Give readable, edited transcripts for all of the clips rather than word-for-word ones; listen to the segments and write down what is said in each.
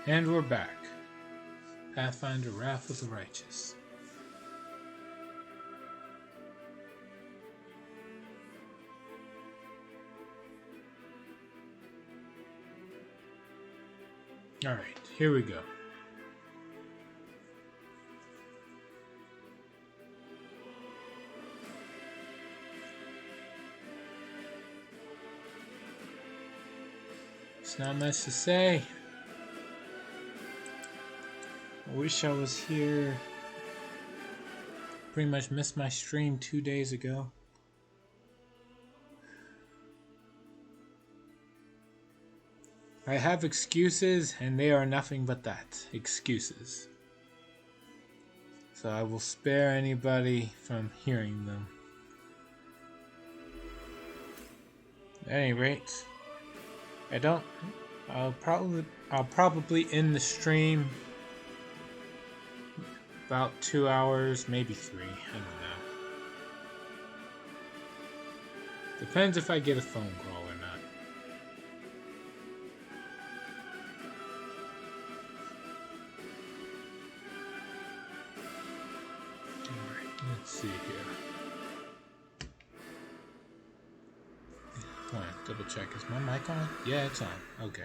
And we're back. Pathfinder Wrath of the Righteous. Alright, here we go. It's not much to say. I wish I was here. Pretty much missed my stream 2 days ago. I have excuses, and they are nothing but that. Excuses. So I will spare anybody from hearing them. At any rate, I'll probably end the stream about 2 hours, maybe 3. I don't know. Depends if I get a phone call or not. Alright, let's see here. Come on, double check. Is my mic on? Yeah, it's on. Okay.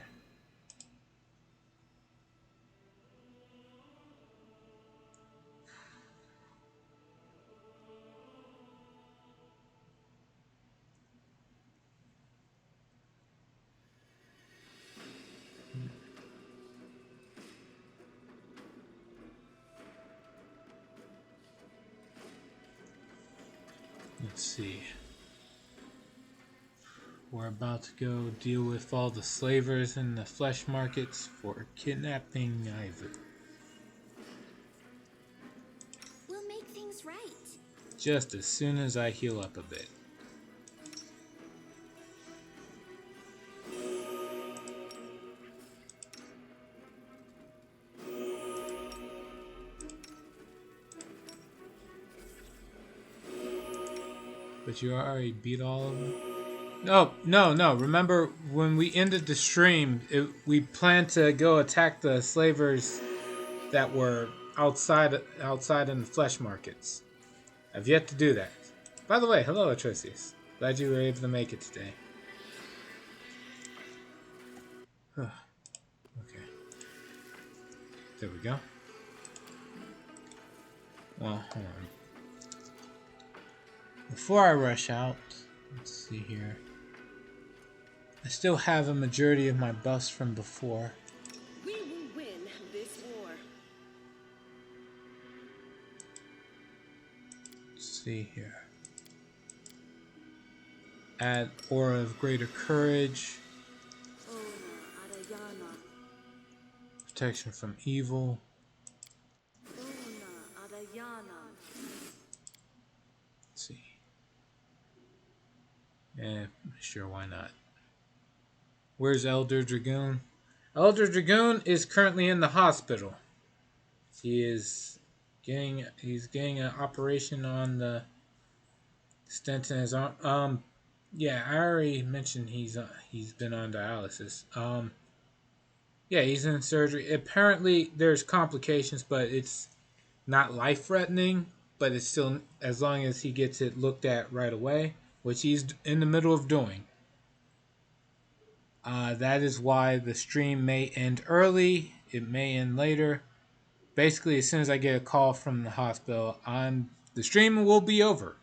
Let's see. We're about to go deal with all the slavers in the flesh markets for kidnapping Ivor. We'll make things right. Just as soon as I heal up a bit. But you already beat all of them? No. Remember when we ended the stream, we planned to go attack the slavers that were outside in the flesh markets. I've yet to do that. By the way, hello Atrocious. Glad you were able to make it today. Okay. There we go. Well, hold on. Before I rush out, let's see here. I still have a majority of my buffs from before. We will win this war. Let's see here. Add Aura of Greater Courage. Protection from evil. Let's see. Sure, why not? Where's Elder Dragoon? Elder Dragoon is currently in the hospital. He's getting an operation on the stent in his arm. Yeah, I already mentioned he's been on dialysis. Yeah, he's in surgery. Apparently, there's complications, but it's not life-threatening. But it's still, as long as he gets it looked at right away, which he's in the middle of doing. That is why the stream may end early. It may end later. Basically, as soon as I get a call from the hospital, the stream will be over.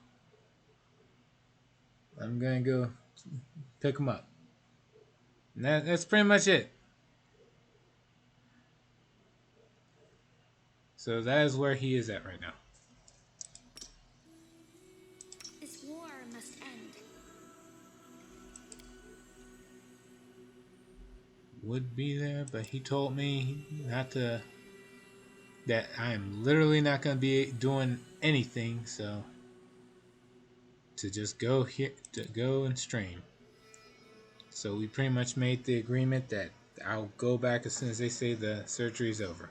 I'm gonna go pick him up. And that's pretty much it. So that is where he is at right now. This war must end. Would be there, but he told me that I am literally not going to be doing anything, so to just go and stream. So we pretty much made the agreement that I'll go back as soon as they say the surgery is over.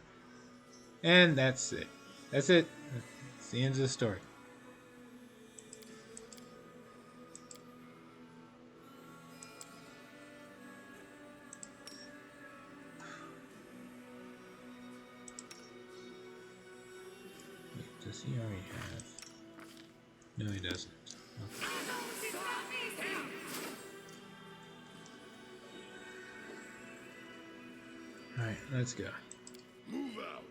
And that's it. That's it. It's the end of the story. Does he already have? No, he doesn't. Okay. Alright, let's go. Move out.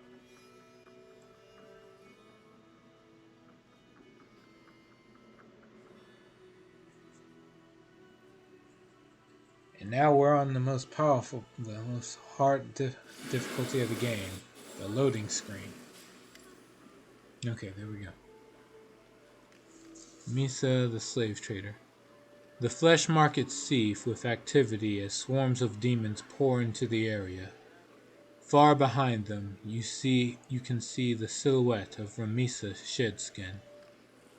And now we're on the most hard difficulty of the game, the loading screen. Okay, there we go. Misa, the slave trader. The flesh markets seethe with activity as swarms of demons pour into the area. Far behind them, you can see the silhouette of Ramisa Shedskin.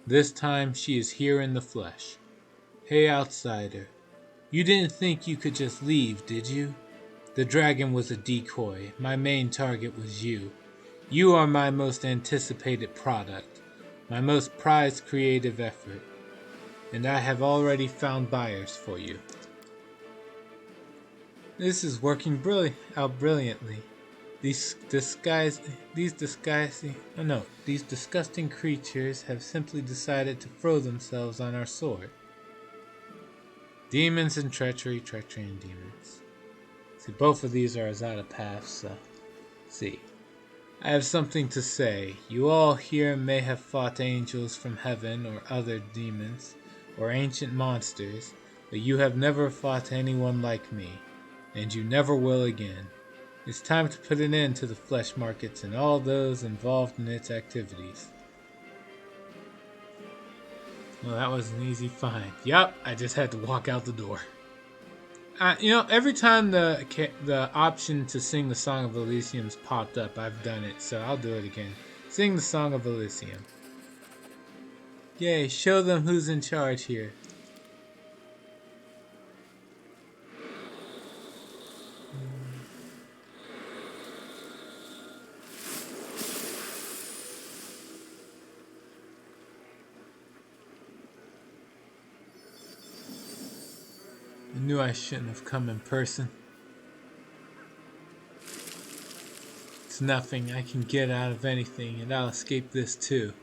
This time, she is here in the flesh. Hey, outsider. You didn't think you could just leave, did you? The dragon was a decoy. My main target was you. You are my most anticipated product, my most prized creative effort, and I have already found buyers for you. This is working brilliantly. These disgusting creatures have simply decided to throw themselves on our sword. Demons and treachery and demons. See, both of these are Azada paths, so see. I have something to say. You all here may have fought angels from heaven or other demons or ancient monsters, but you have never fought anyone like me, and you never will again. It's time to put an end to the flesh markets and all those involved in its activities. Well, that was an easy find. Yup, I just had to walk out the door. Every time the option to sing the Song of Elysium's popped up, I've done it, so I'll do it again. Sing the Song of Elysium. Yay, show them who's in charge here. I knew I shouldn't have come in person. It's nothing. I can get out of anything, and I'll escape this too.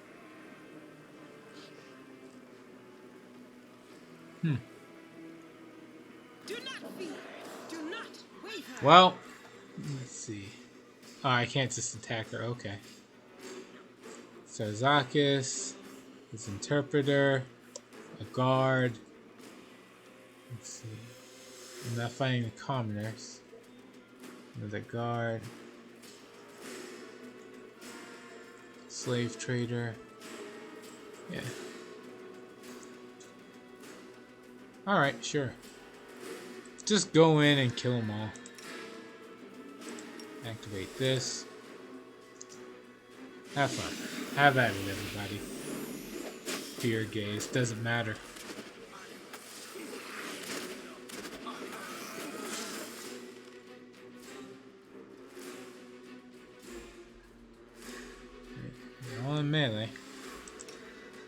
Do not fear. Do not waver. Well, let's see. Oh, I can't just attack her. Okay. Sarzakis, his interpreter, a guard. Let's see. I'm not fighting the commoners. Another guard. Slave trader. Yeah. Alright, sure. Just go in and kill them all. Activate this. Have fun. Have at it, everybody. Fear gaze. Doesn't matter. They're all in melee.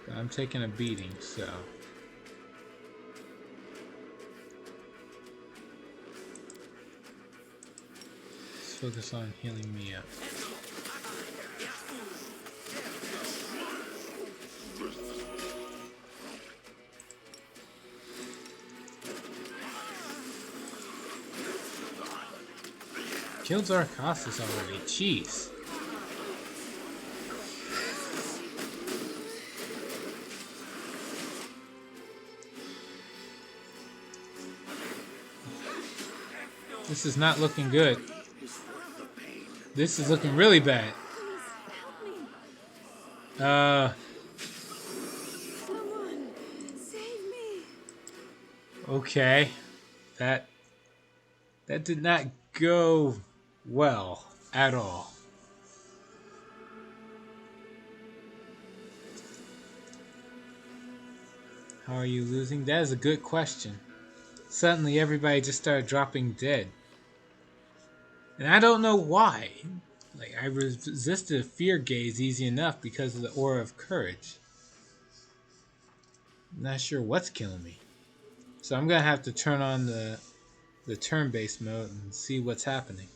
But I'm taking a beating, so... let's focus on healing me up. Killed Zarkassus already. Jeez. This is not looking good. This is looking really bad. Someone, save me. Okay. That did not go well at all. How are you losing? That is a good question. Suddenly everybody just started dropping dead. And I don't know why. Like, I resisted a fear gaze easy enough because of the aura of courage. I'm not sure what's killing me. So I'm going to have to turn on the turn-based mode and see what's happening.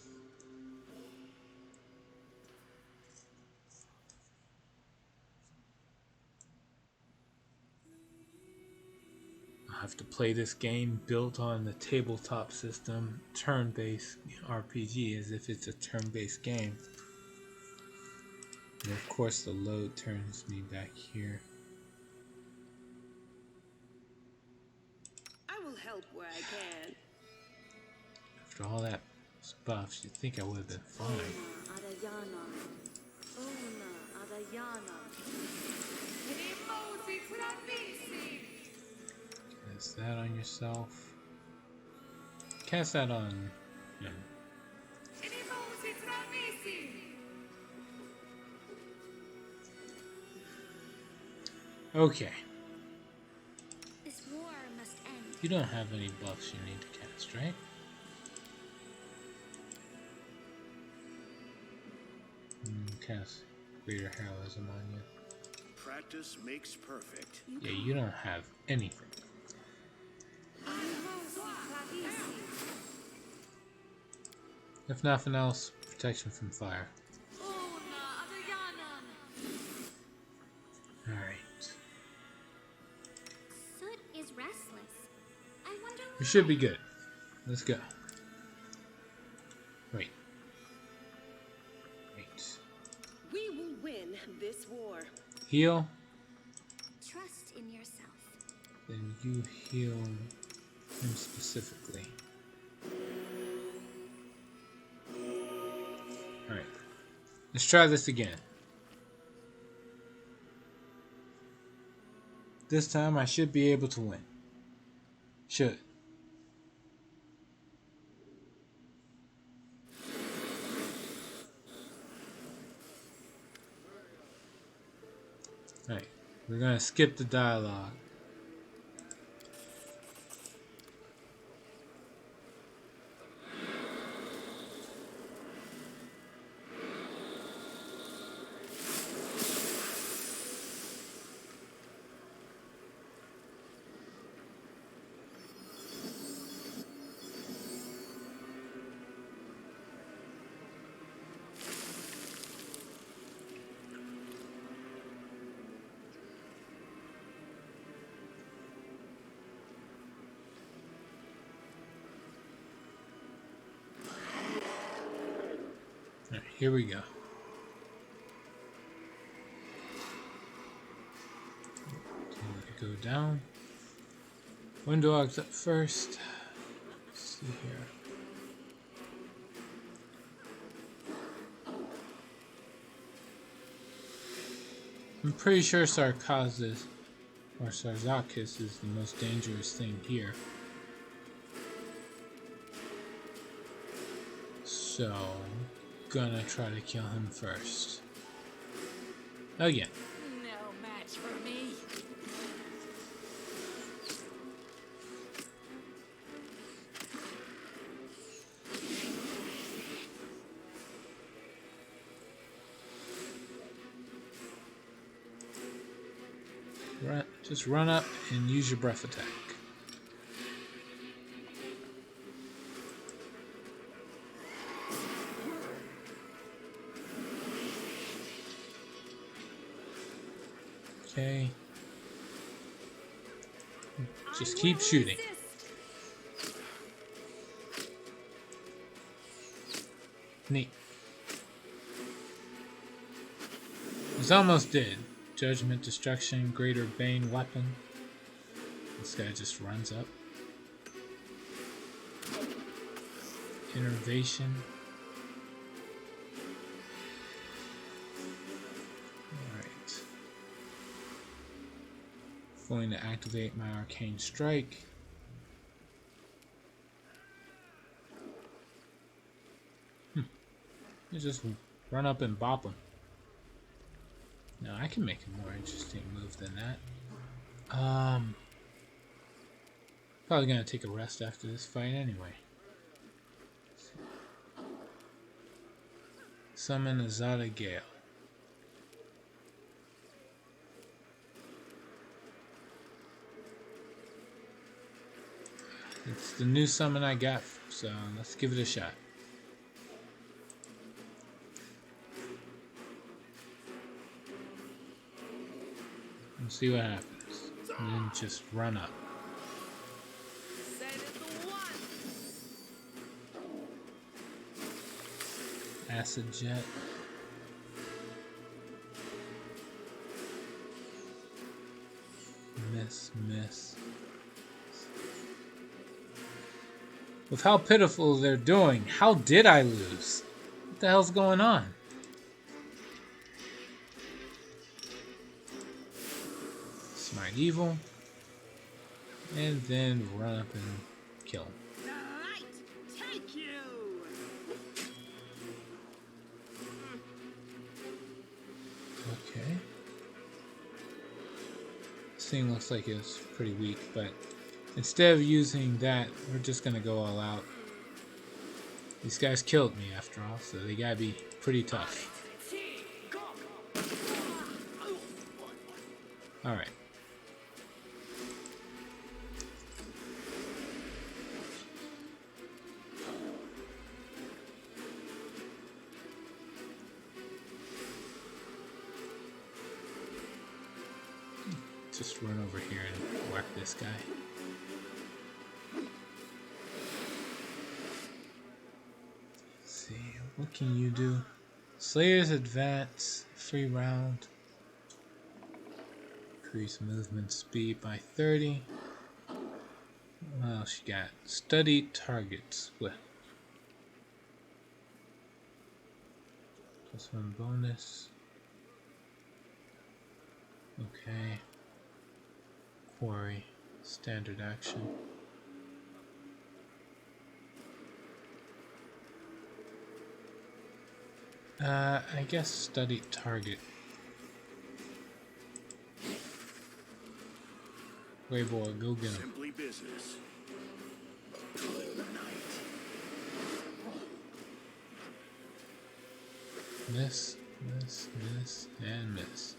have to play this game built on the tabletop system, turn-based RPG, as if it's a turn-based game. And of course the load turns me back here. I will help where I can. After all that buffs, you'd think I would have been fine. Cast that on yourself. Cast that on him. Okay. This war must end. You don't have any buffs you need to cast, right? Cast Greater Heroism on you. Practice makes perfect. Yeah, you don't have anything. If nothing else, protection from fire. Alright. Soot is restless. I wonder why. We should be good. Let's go. Wait. We will win this war. Heal. Trust in yourself. Then you heal him specifically. Alright. Let's try this again. This time I should be able to win. Should. Alright. We're gonna skip the dialogue. Alright, here we go. Go down. Window's up first. Let's see here. I'm pretty sure Sarkazis or Sarzakis is the most dangerous thing here. So, gonna try to kill him first. Again. No match for me. Just run up and use your breath attack. Okay. Just keep shooting. Neat. He's almost dead. Judgment, Destruction, Greater Bane Weapon. This guy just runs up. Innervation. Alright. Going to activate my Arcane Strike. You just run up and bop him. No, I can make a more interesting move than that. Probably gonna take a rest after this fight anyway. Summon a Zada Gale. It's the new summon I got, so let's give it a shot. And see what happens. And then just run up. Acid jet. Miss. With how pitiful they're doing, how did I lose? What the hell's going on? Smite evil. And then run up and kill him. The light take you. Okay. This thing looks like it's pretty weak, but instead of using that, we're just gonna go all out. These guys killed me after all, so they gotta be pretty tough. Alright. Just run over here and whack this guy. Let's see, what can you do? Slayer's advance, free round. Increase movement speed by 30. What else you got? Study targets. What? Plus 1 bonus. Okay. Quarry. Standard action. I guess study target. Way boy, go get him. Simply business. Clear the night. Miss, and miss.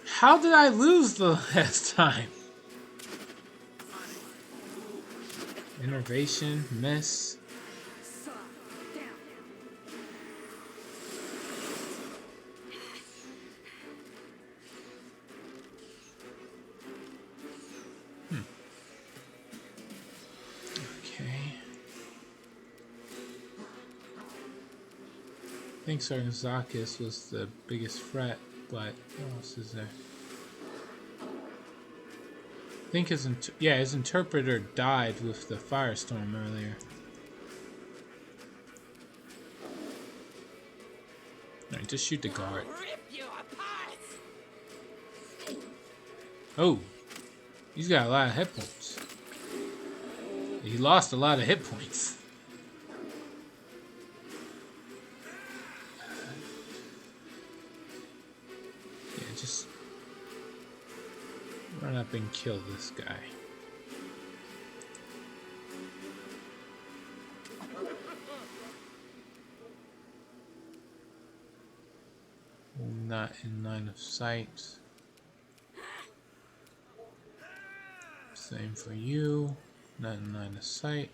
How did I lose the last time? Innervation, miss. Okay. I think Sarkazakis was the biggest threat, but what else is there? I think his interpreter died with the firestorm earlier. Alright, just shoot the guard. Rip you apart. Oh, he's got a lot of hit points. He lost a lot of hit points. Yeah, just run up and kill this guy. Not in line of sight. Same for you. Not in line of sight.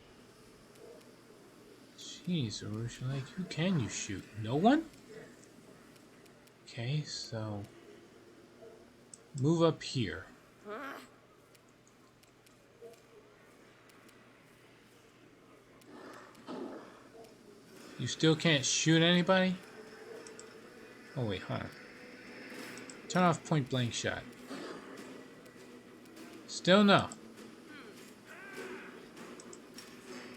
Jeez, Arusha, like, who can you shoot? No one? Okay, so move up here. You still can't shoot anybody? Oh wait, hold on. Turn off point blank shot. Still no.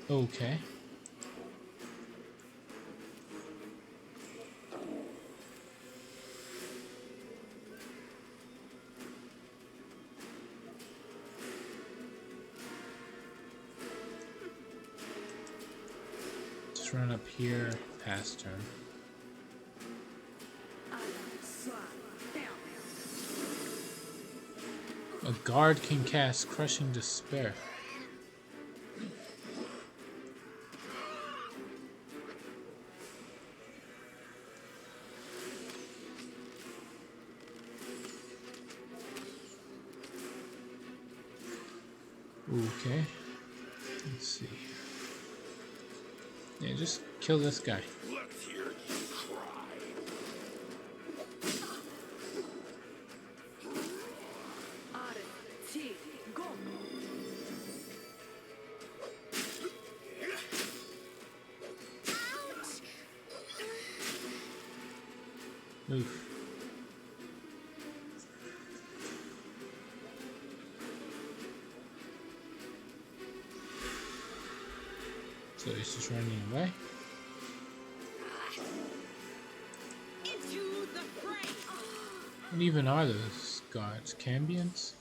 Okay. Just run up here, past turn. A guard can cast Crushing Despair. Okay. Let's see. Yeah, just kill this guy. Let's hear you cry. Oof. So he's just running away. Into the fray. What even are those guards? Cambions?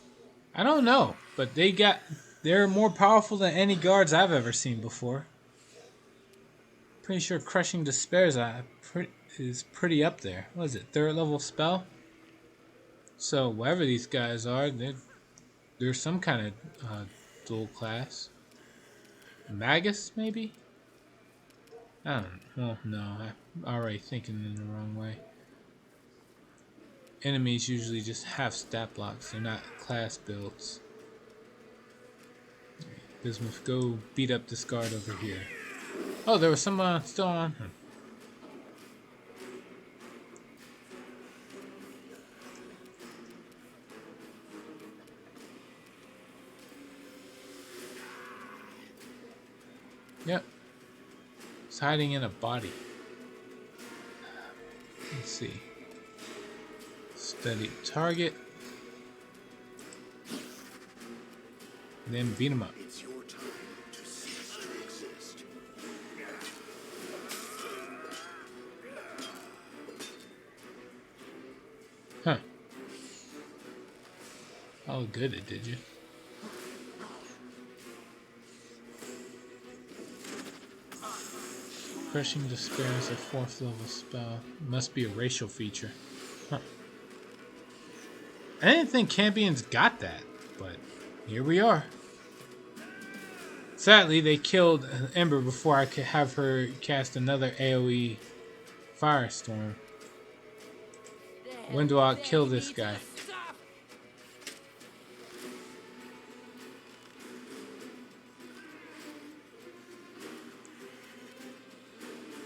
I don't know, but they're more powerful than any guards I've ever seen before. Pretty sure Crushing Despair's is pretty up there. What is it? 3rd level spell? So whatever these guys are, they're some kind of dual class. Magus, maybe? I don't know. Well, no, I'm already thinking in the wrong way. Enemies usually just have stat blocks. They're not class builds. Bismuth, go beat up this guard over here. Oh, there was someone still on him. Yep. It's hiding in a body. Let's see. Study target. Then beat him up. It's your time to cease to exist. Huh. Oh, good it did you. Crushing Despair is a 4th level spell. Must be a racial feature. Huh. I didn't think Campions got that, but here we are. Sadly, they killed Ember before I could have her cast another AoE Firestorm. When do I kill this guy? Stop.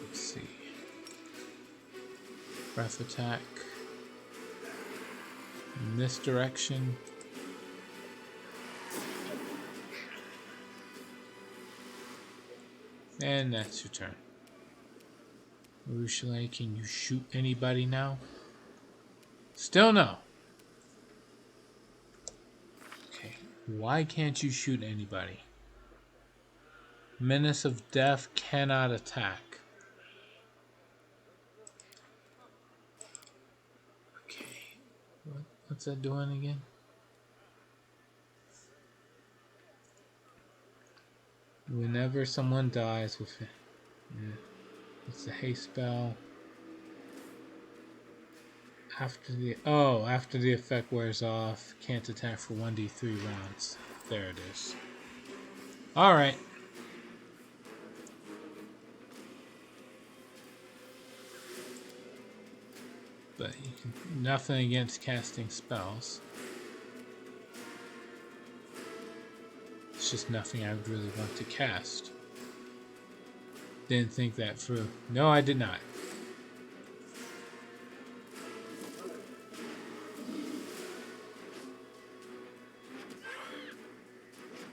Let's see. Breath attack. In this direction. And that's your turn. Usually, can you shoot anybody now? Still no. Okay, why can't you shoot anybody? Menace of Death cannot attack. Okay, what's that doing again? Whenever someone dies with it, it's a haste spell. After the effect wears off, can't attack for 1d3 rounds. There it is. All right. But you can nothing against casting spells. It's just nothing I would really want to cast. Didn't think that through. No, I did not.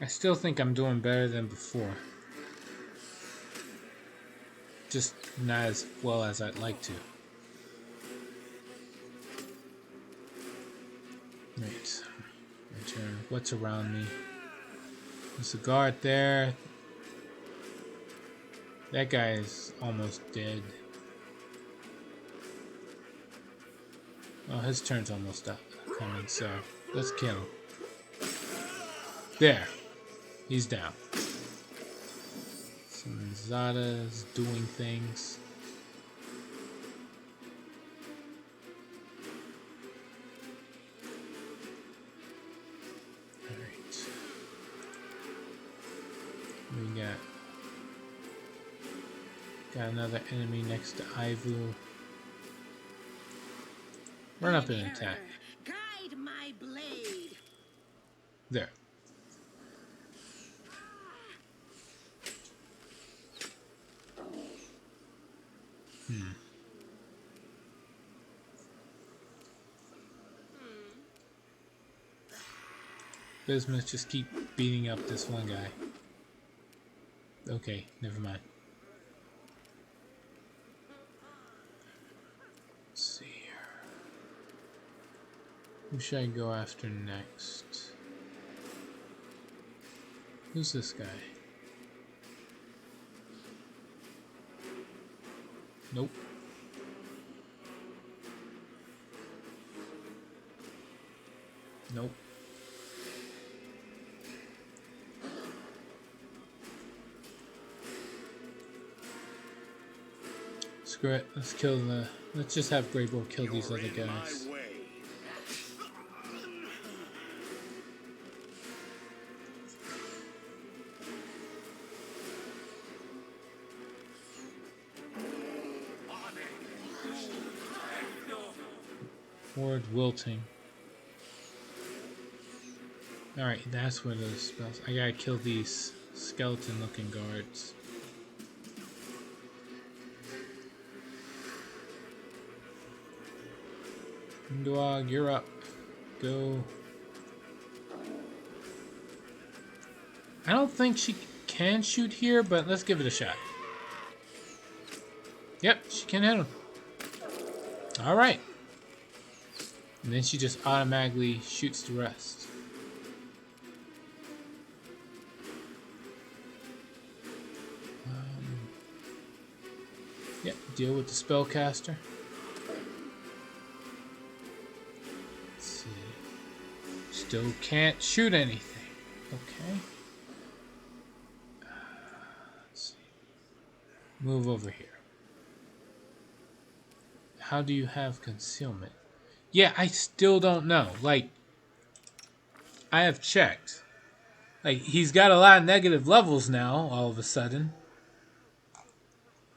I still think I'm doing better than before. Just not as well as I'd like to. Right. My turn. What's around me? There's a guard there. That guy is almost dead. Oh, his turn's almost up coming, so let's kill him. There. He's down. Some Zada's doing things. Alright. We got another enemy next to Ivu. Run up and attack. Guide my blade. There. Bismuth, just keep beating up this one guy. Okay, never mind. Let's see here. Who should I go after next? Who's this guy? Nope. Nope. Screw it. Let's kill the. Let's just have Grey Boar kill these other guys. Ward wilting. Alright, that's where those spells. I gotta kill these skeleton looking guards. Dog, you're up. Go. I don't think she can shoot here, but let's give it a shot. Yep, she can hit him. Alright. And then she just automatically shoots the rest. Yep, deal with the spellcaster. Let's see. Still can't shoot anything. Okay. Let's see. Move over here. How do you have concealment? Yeah, I still don't know. Like, I have checked. Like, he's got a lot of negative levels now, all of a sudden.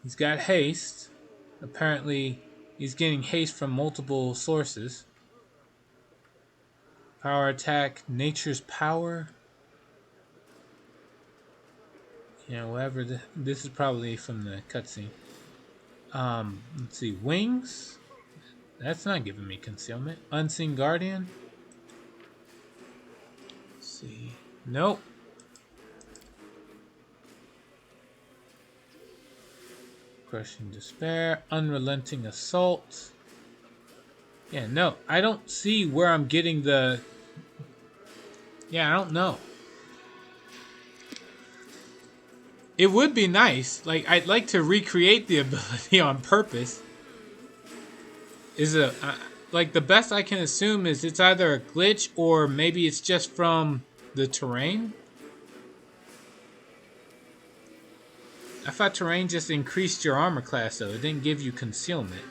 He's got haste. Apparently, he's getting haste from multiple sources. Power attack, nature's power. You know, whatever. This is probably from the cutscene. Let's see. Wings. That's not giving me concealment. Unseen Guardian. Let's see. Nope. Crushing Despair. Unrelenting Assault. Yeah, no. I don't see where I'm getting the... Yeah, I don't know. It would be nice. Like, I'd like to recreate the ability on purpose. Like, the best I can assume is it's either a glitch or maybe it's just from the terrain. I thought terrain just increased your armor class, though. It didn't give you concealment.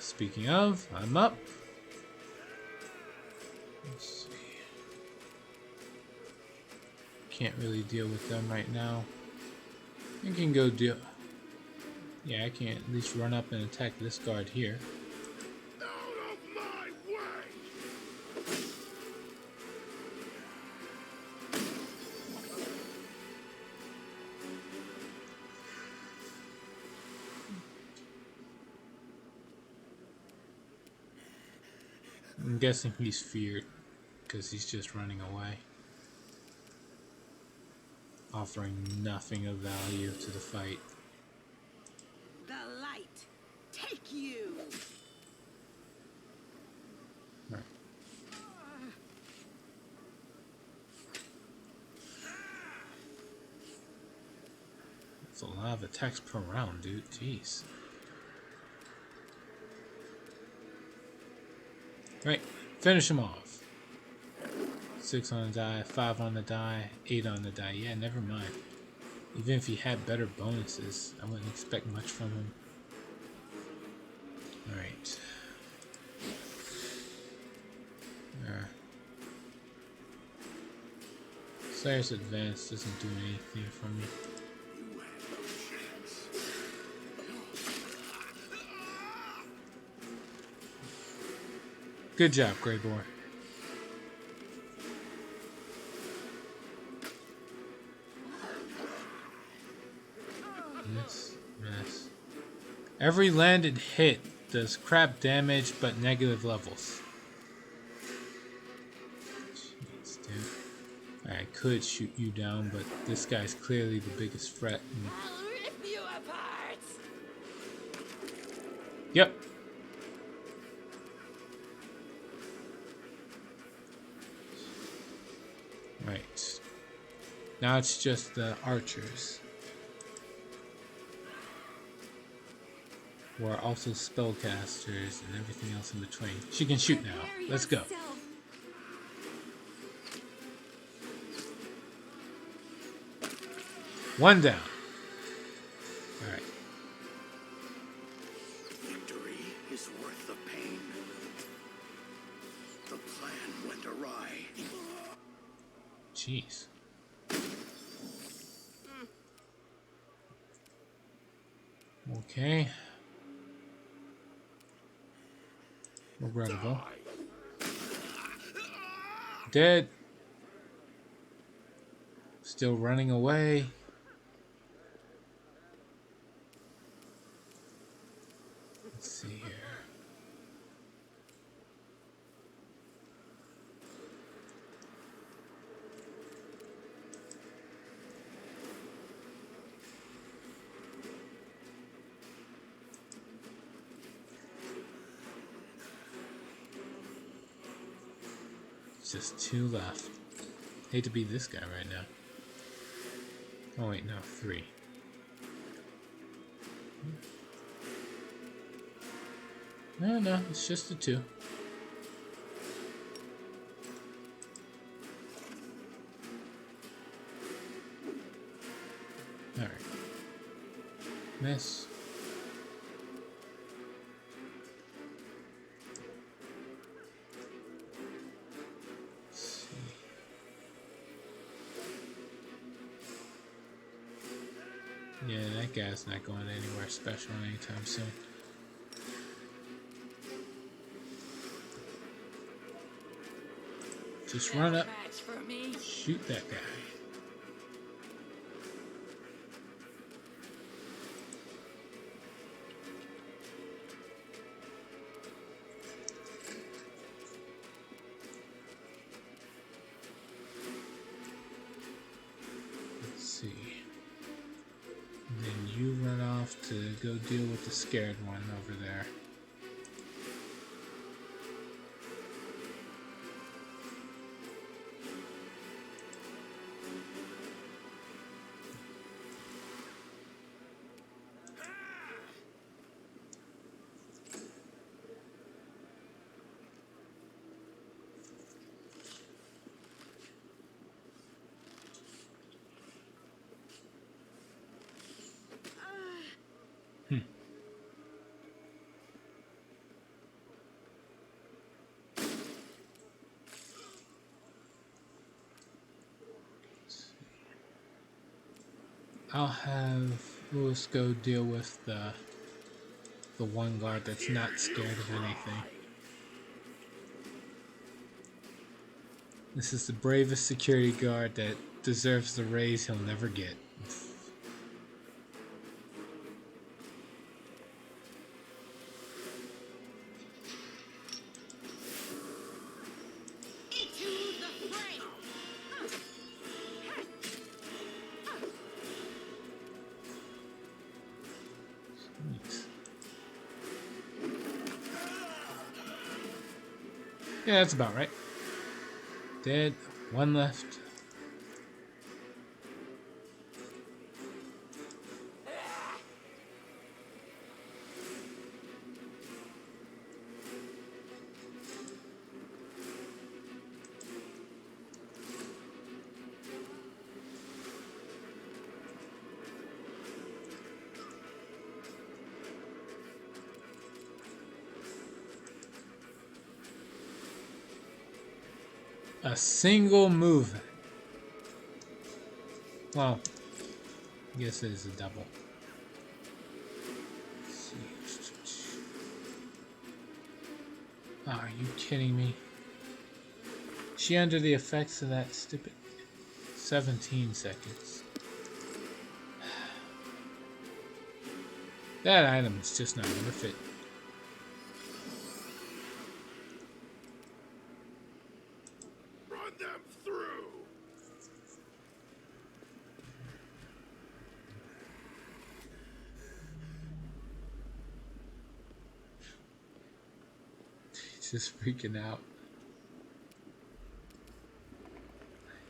Speaking of, I'm up. Let's see. Can't really deal with them right now. I can go deal. Yeah, I can at least run up and attack this guard here. Out of my way! I'm guessing he's feared because he's just running away, offering nothing of value to the fight. The light, take you. Right. That's a lot of attacks per round, dude. Jeez. Right, finish him off. 6 on the die, 5 on the die, 8 on the die. Yeah, never mind. Even if he had better bonuses, I wouldn't expect much from him. Alright. Slayer's Advance doesn't do anything for me. You had no chance. Good job, Grey Boar. Every landed hit does crap damage but negative levels. I could shoot you down, but this guy's clearly the biggest threat. I'll rip you apart. Yep. Right. Now it's just the archers. Who are also spellcasters and everything else in between. She can shoot now. Let's go. One down. Alright. Victory is worth the pain. The plan went awry. Jeez. Okay. Regrettable. Dead. Still running away. Let's see here. Just 2 left. Hate to be this guy right now. Oh wait, no, 3. No, it's just the 2. Alright. Miss. Yeah, that guy's not going anywhere special anytime soon. Just run up, shoot that guy. Let's see. And then you run off to go deal with the scared one over there. I'll have Lewis go deal with the one guard that's not scared of anything. This is the bravest security guard that deserves the raise he'll never get. Yeah, that's about right. Dead. 1 left. A single move. Well, I guess it is a double. Oh, are you kidding me? Is she under the effects of that stupid 17 seconds? That item is just not worth it. Just freaking out.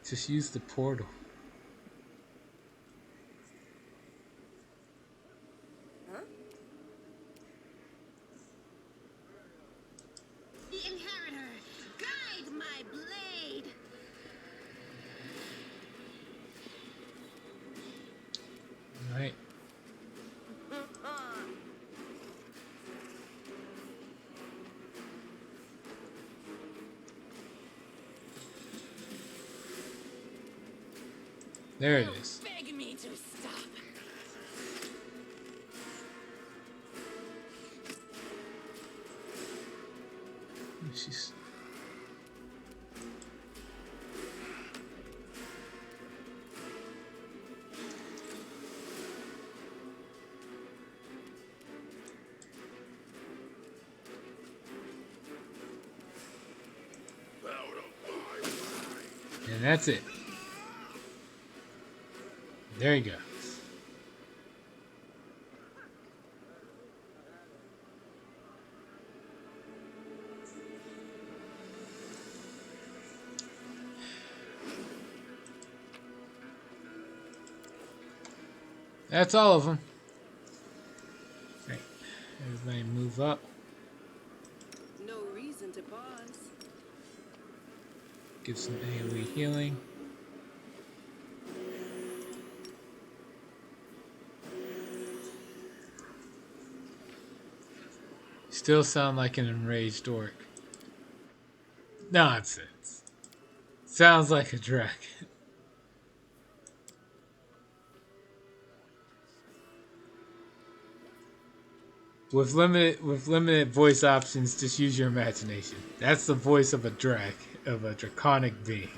Just use the portal. Huh? The inheritor, guide my blade. Right. There it is. Beg me to stop. She's... And that's it. There you go. That's all of them. Right. Everybody move up. No reason to pause. Get some AoE healing. Still sound like an enraged orc. Nonsense. Sounds like a dragon. With limited voice options, just use your imagination. That's the voice of a draconic being.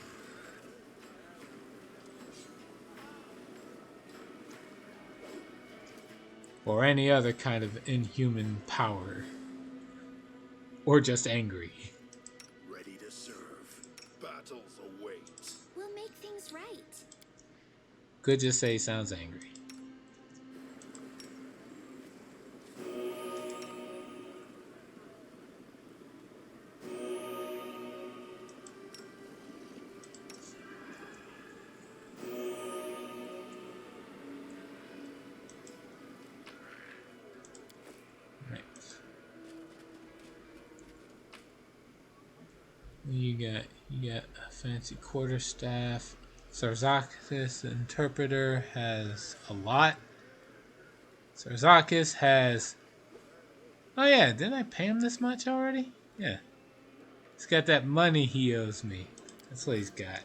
Or any other kind of inhuman power. Or just angry. Ready to serve. Battles await. We'll make things right. Could just say sounds angry. You got a fancy quarterstaff. Sarzakis, the interpreter, has a lot. Sarzakis has... Oh yeah, didn't I pay him this much already? Yeah. He's got that money he owes me. That's what he's got.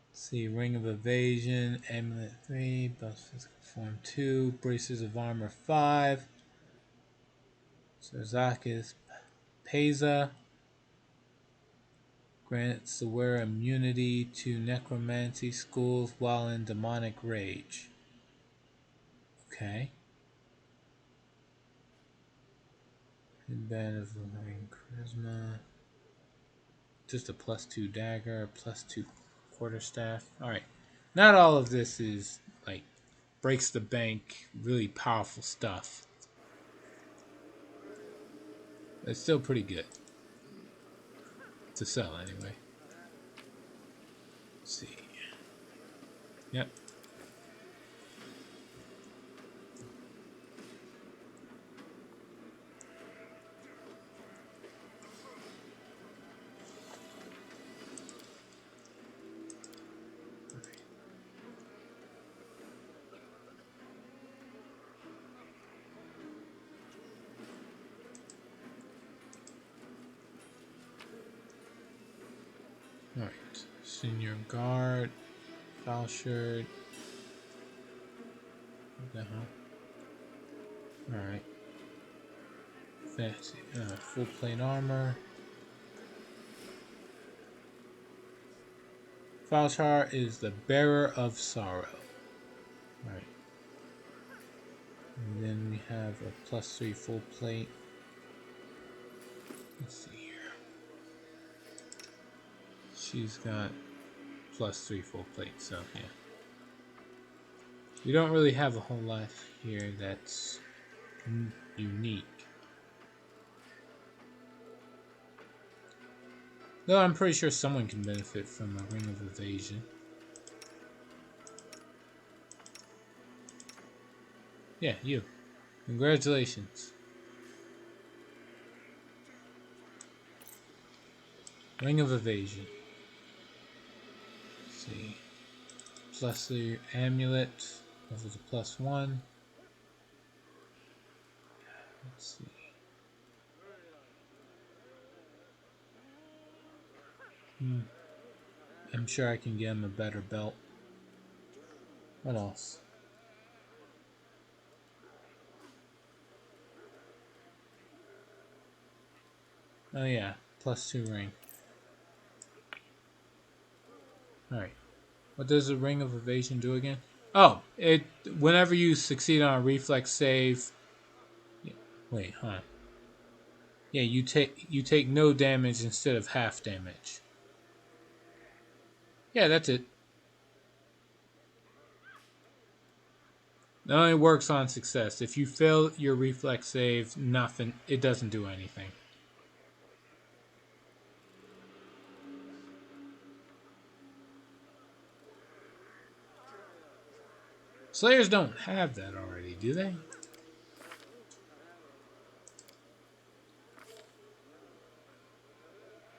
Let's see, Ring of Evasion, Amulet 3, Bust Physical Form 2, Braces of Armor 5. Sarzakis, Pesa. Grants the wearer immunity to necromancy schools while in demonic rage. Okay. Headband of Lumbering Charisma. Just a +2 dagger, a +2 quarterstaff. Alright. Not all of this is like breaks the bank, really powerful stuff. But it's still pretty good. To sell anyway. Let's see. Yep. Alright. Senior Guard. Foul shirt. What the hell? Alright. Fancy. Full plate armor. Falchar is the bearer of sorrow. Alright. And then we have a +3 full plate. Let's see here. She's got +3 full plate, so yeah. We don't really have a whole lot here that's unique. Though I'm pretty sure someone can benefit from a ring of evasion. Yeah, you. Congratulations. Ring of evasion. Let's see. Plus the amulet. Levels a +1. Let's see. I'm sure I can get him a better belt. What else? Oh yeah, +2 ring. Alright. What does the ring of evasion do again? Oh, it whenever you succeed on a reflex save. Wait, huh? Yeah, you take no damage instead of half damage. Yeah, that's it. It only works on success. If you fail your reflex save, nothing. It doesn't do anything. Slayers don't have that already, do they?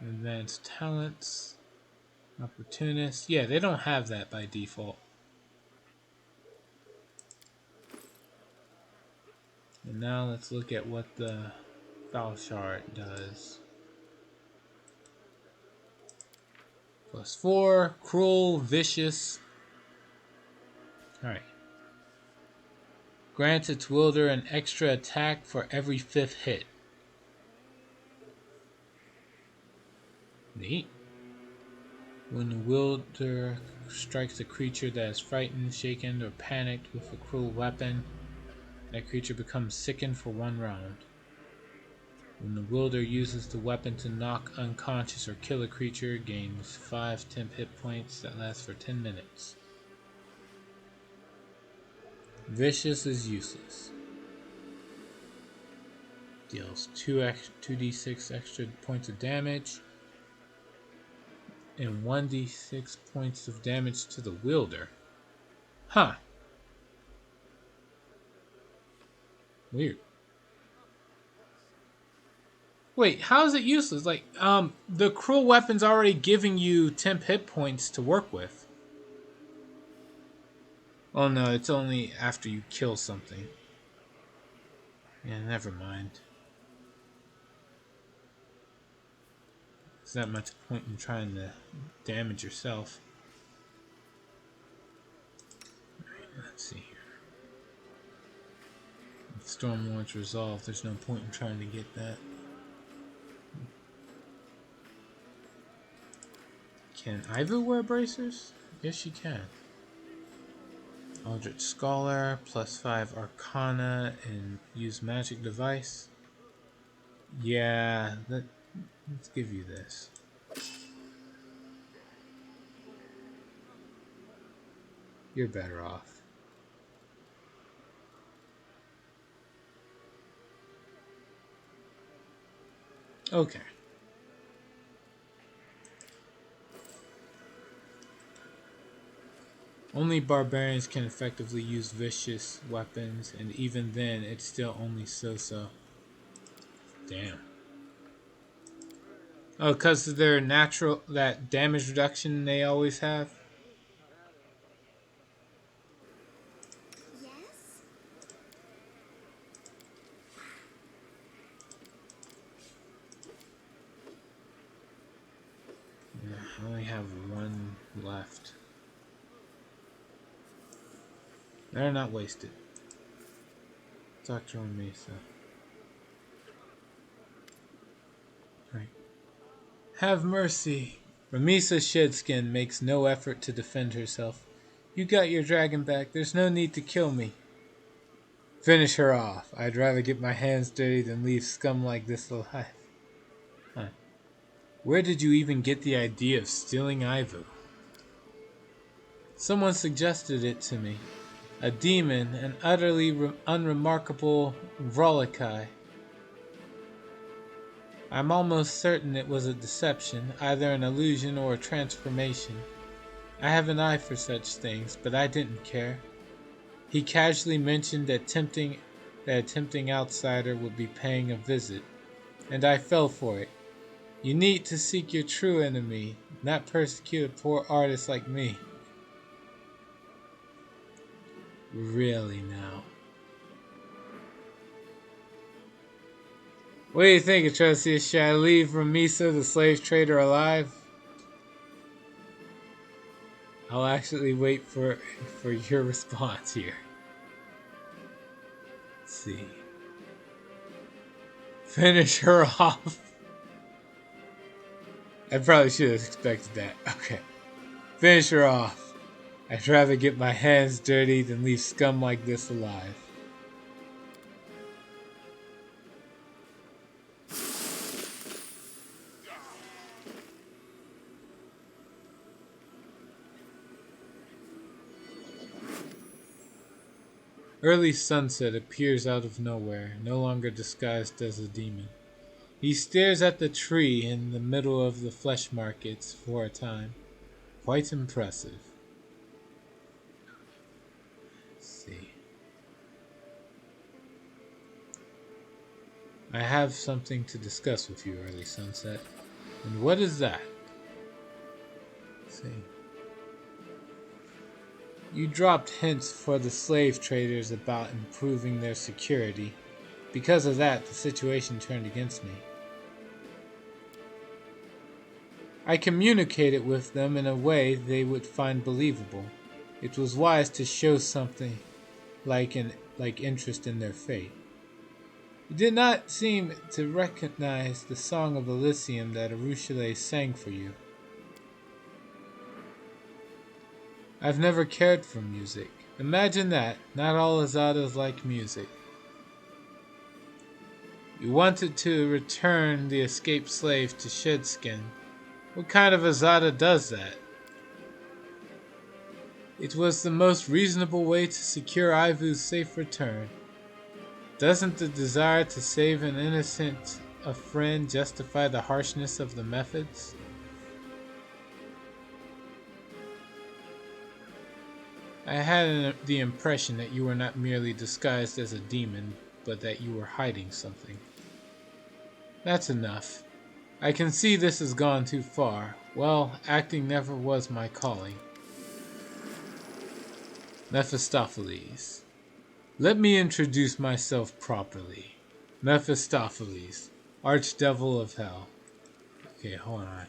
Advanced talents, opportunist. Yeah, they don't have that by default. And now let's look at what the foul shard does. +4, cruel, vicious. Alright. Grants its wielder an extra attack for every 5th hit. Neat. When the wielder strikes a creature that is frightened, shaken, or panicked with a cruel weapon, that creature becomes sickened for 1 round. When the wielder uses the weapon to knock unconscious or kill a creature, it gains 5 temp hit points that last for 10 minutes. Vicious is useless. Deals 2d6 extra points of damage and 1d6 points of damage to the wielder. Huh. Weird. Wait, how is it useless? Like, the cruel weapon's already giving you temp hit points to work with. Oh no, it's only after you kill something. Yeah, never mind. There's not much point in trying to damage yourself. Alright, let's see here. If Storm Ward's resolved, there's no point in trying to get that. Can Ivu wear bracers? Yes, she can. Eldritch Scholar, +5 Arcana, and use Magic Device. Yeah, let's give you this. You're better off. Okay. Only barbarians can effectively use vicious weapons, and even then, it's still only so-so. Damn. Oh, because of their natural, that damage reduction they always have? Yes? Yeah, I only have 1 left. They're not wasted. Dr. Mesa. Right. Have mercy. Ramisa Shedskin makes no effort to defend herself. You got your dragon back. There's no need to kill me. Finish her off. I'd rather get my hands dirty than leave scum like this alive. Huh. Where did you even get the idea of stealing Ivu? Someone suggested it to me. A demon, an utterly unremarkable Vrolikai. I'm almost certain it was a deception, either an illusion or a transformation. I have an eye for such things, but I didn't care. He casually mentioned that a tempting outsider would be paying a visit, and I fell for it. You need to seek your true enemy, not persecute a poor artist like me. Really now. What do you think, Atrocious? Should I leave Ramisa the slave trader alive? I'll actually wait for your response here. Let's see. Finish her off. I probably should have expected that. Okay. Finish her off. I'd rather get my hands dirty than leave scum like this alive. Early sunset appears out of nowhere, no longer disguised as a demon. He stares at the tree in the middle of the flesh markets for a time. Quite impressive. Let's see. I have something to discuss with you, Early Sunset. And what is that? Let's see. You dropped hints for the slave traders about improving their security. Because of that, the situation turned against me. I communicated with them in a way they would find believable. It was wise to show something like interest in their fate. You did not seem to recognize the song of Elysium that Arushale sang for you. I've never cared for music. Imagine that. Not all Azadas like music. You wanted to return the escaped slave to Shedskin. What kind of Azada does that? It was the most reasonable way to secure Ivu's safe return. Doesn't the desire to save an innocent friend justify the harshness of the methods? I had the impression that you were not merely disguised as a demon, but that you were hiding something. That's enough. I can see this has gone too far. Well, acting never was my calling. Mephistopheles. Let me introduce myself properly. Mephistopheles, Archdevil of Hell. Okay, hold on.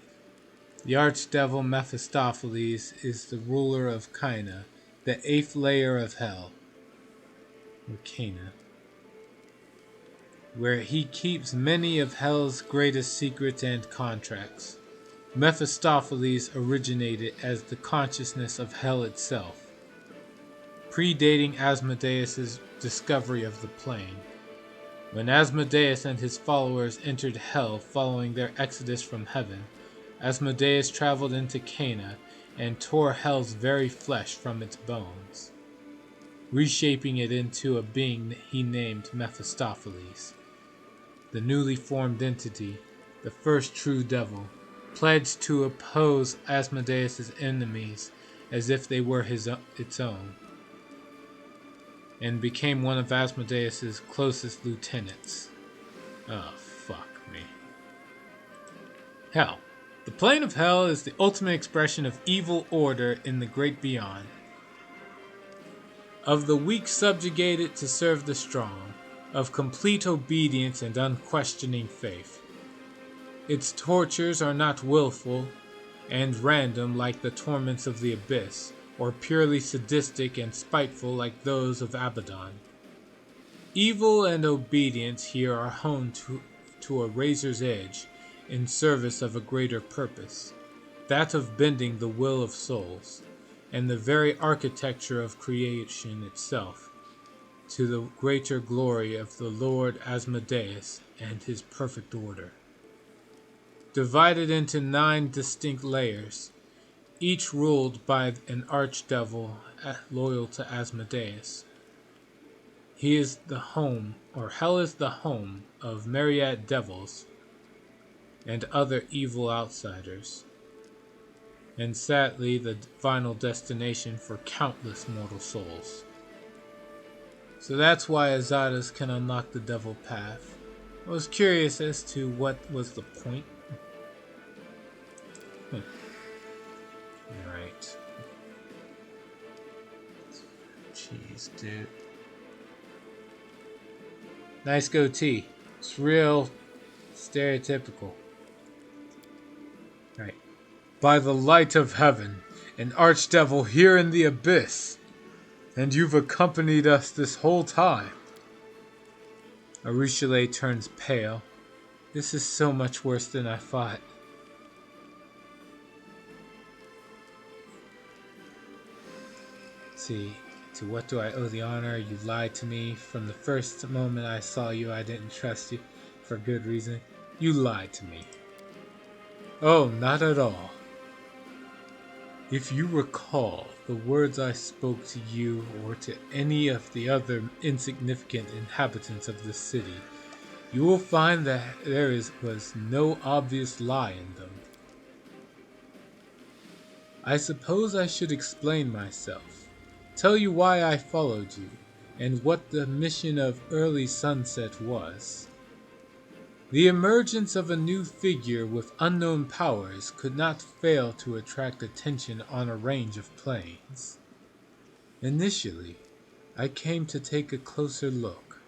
The Archdevil Mephistopheles is the ruler of Kaina, the 8th layer of Hell, or Cana, where he keeps many of Hell's greatest secrets and contracts. Mephistopheles originated as the consciousness of Hell itself, predating Asmodeus' discovery of the plane. When Asmodeus and his followers entered Hell following their exodus from heaven, Asmodeus traveled into Cana and tore Hell's very flesh from its bones, reshaping it into a being he named Mephistopheles. The newly formed entity, the first true devil, pledged to oppose Asmodeus' enemies as if they were its own, and became one of Asmodeus' closest lieutenants. Oh, fuck me. Hell. The plane of Hell is the ultimate expression of evil order in the great beyond. Of the weak subjugated to serve the strong, of complete obedience and unquestioning faith. Its tortures are not willful and random like the torments of the abyss, or purely sadistic and spiteful like those of Abaddon. Evil and obedience here are honed to a razor's edge, in service of a greater purpose, that of bending the will of souls, and the very architecture of creation itself, to the greater glory of the Lord Asmodeus and his perfect order. Divided into 9 distinct layers, each ruled by an archdevil loyal to Asmodeus. He is the home, or Hell is the home, of myriad devils, and other evil outsiders, and sadly the final destination for countless mortal souls. So that's why Azadas can unlock the devil path. I was curious as to what was the point. Alright. Jeez, dude. Nice goatee. It's real stereotypical. Alright. By the light of heaven, an archdevil here in the abyss, and you've accompanied us this whole time. Arushale turns pale. This is so much worse than I thought. Let's see, to what do I owe the honor? You lied to me. From the first moment I saw you, I didn't trust you. For good reason. You lied to me. Oh, not at all. If you recall the words I spoke to you or to any of the other insignificant inhabitants of this city, you will find that there was no obvious lie in them. I suppose I should explain myself, tell you why I followed you, and what the mission of Early Sunset was. The emergence of a new figure with unknown powers could not fail to attract attention on a range of planes. Initially, I came to take a closer look,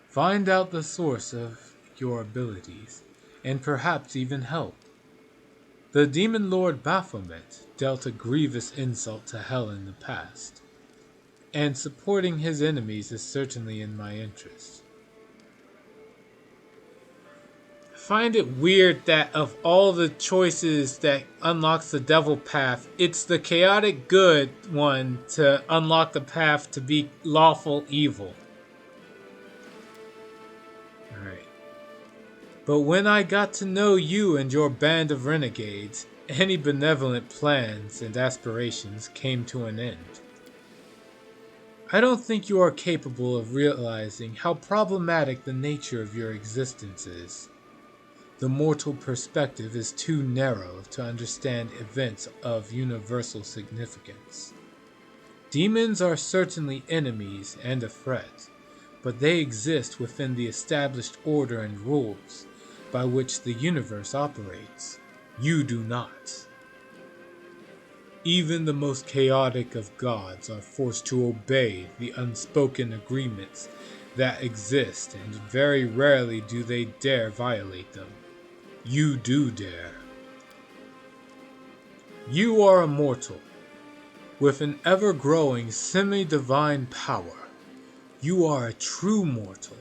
find out the source of your abilities, and perhaps even help. The Demon Lord Baphomet dealt a grievous insult to Hell in the past, and supporting his enemies is certainly in my interest. I find it weird that of all the choices that unlocks the devil path, it's the chaotic good one to unlock the path to be lawful evil. Alright. But when I got to know you and your band of renegades, any benevolent plans and aspirations came to an end. I don't think you are capable of realizing how problematic the nature of your existence is. The mortal perspective is too narrow to understand events of universal significance. Demons are certainly enemies and a threat, but they exist within the established order and rules by which the universe operates. You do not. Even the most chaotic of gods are forced to obey the unspoken agreements that exist, and very rarely do they dare violate them. You do dare. You are a mortal, with an ever-growing semi-divine power. You are a true mortal,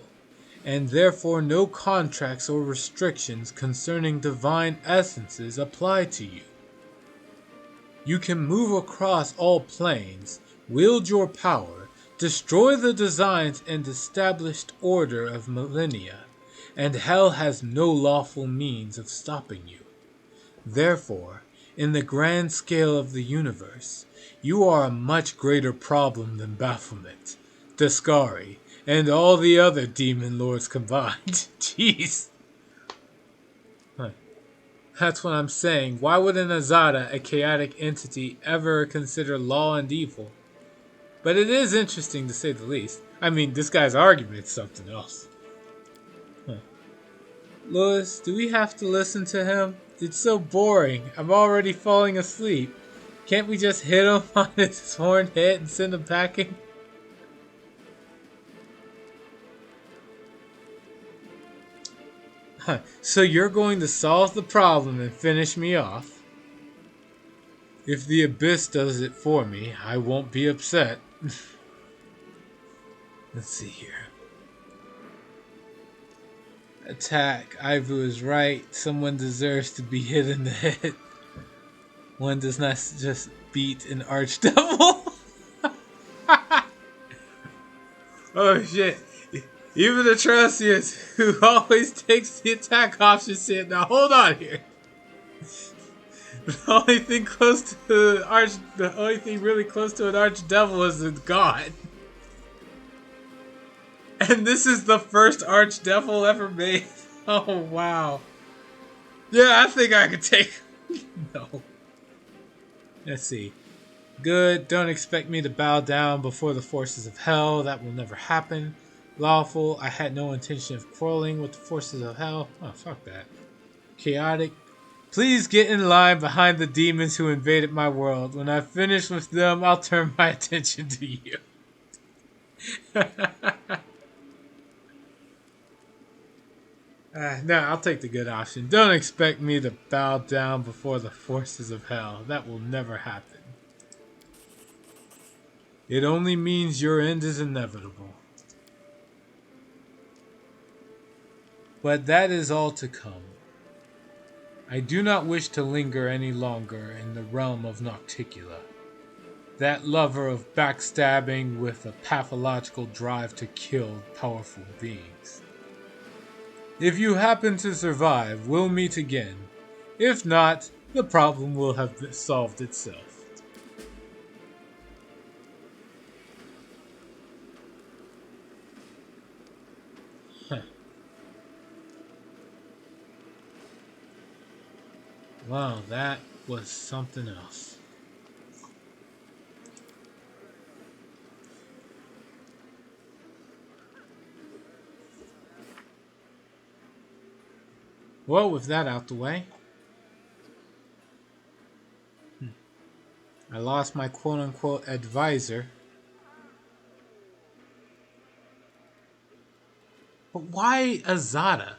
and therefore no contracts or restrictions concerning divine essences apply to you. You can move across all planes, wield your power, destroy the designs and established order of millennia, and Hell has no lawful means of stopping you. Therefore, in the grand scale of the universe, you are a much greater problem than Baphomet, Daskari, and all the other demon lords combined. Jeez. Huh. That's what I'm saying. Why would an Azada, a chaotic entity, ever consider law and evil? But it is interesting to say the least. I mean, this guy's argument is something else. Louis, do we have to listen to him? It's so boring. I'm already falling asleep. Can't we just hit him on his horned head and send him packing? So you're going to solve the problem and finish me off? If the Abyss does it for me, I won't be upset. Let's see here. Attack. Ivu is right. Someone deserves to be hit in the head. One does not just beat an archdevil. Oh shit. Even Atrocious, who always takes the attack option, said, now hold on here. The only thing really close to an archdevil is a god. And this is the first archdevil ever made. Oh wow. Yeah, I think I could take. No. Let's see. Good. Don't expect me to bow down before the forces of hell. That will never happen. Lawful. I had no intention of quarreling with the forces of hell. Oh, fuck that. Chaotic. Please get in line behind the demons who invaded my world. When I finish with them, I'll turn my attention to you. No, I'll take the good option. Don't expect me to bow down before the forces of hell. That will never happen. It only means your end is inevitable. But that is all to come. I do not wish to linger any longer in the realm of Nocticula. That lover of backstabbing with a pathological drive to kill powerful beings. If you happen to survive, we'll meet again. If not, the problem will have solved itself. Huh. Wow, that was something else. Well, with that out the way, I lost my quote-unquote advisor. But why Azada?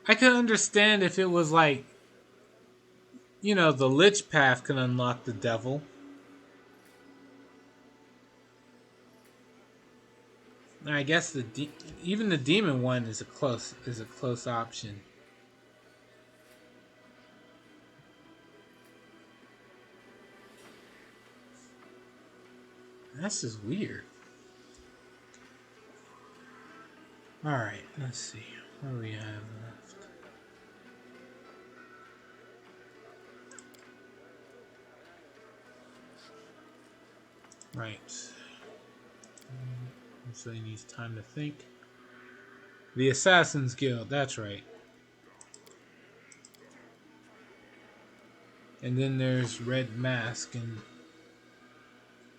I could understand if it was like, the Lich Path can unlock the devil. I guess even the demon one is a close option. That's just weird. All right, let's see what do we have left. Right. So he needs time to think. The Assassin's Guild. That's right. And then there's Red Mask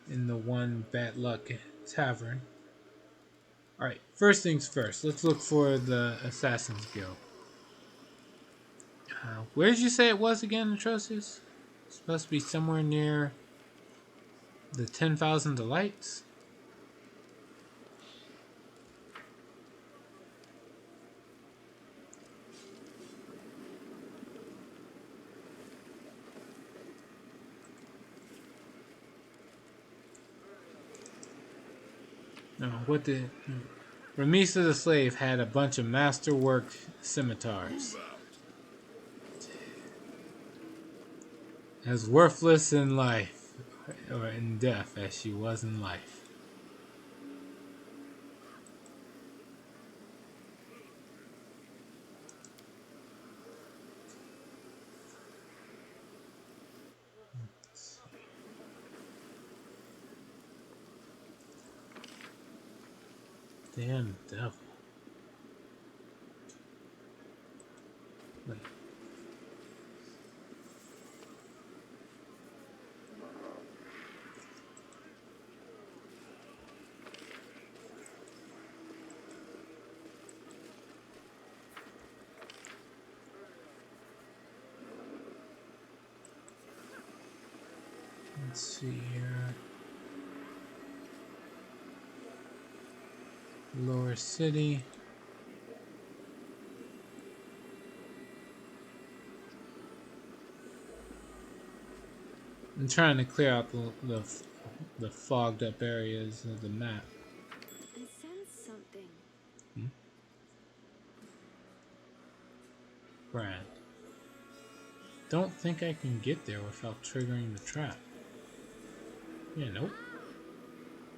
in the one Bad Luck Tavern. Alright, first things first. Let's look for the Assassin's Guild. Where did you say it was again, Atrocious? It's supposed to be somewhere near the 10,000 Delights? No, what the... Ramisa the Slave had a bunch of masterwork scimitars. As worthless in life, or in death, as she was in life. Damn devil. Wait. Let's see here. Lower City. I'm trying to clear out the fogged up areas of the map. I sense something. Brad. Don't think I can get there without triggering the trap. Yeah, nope.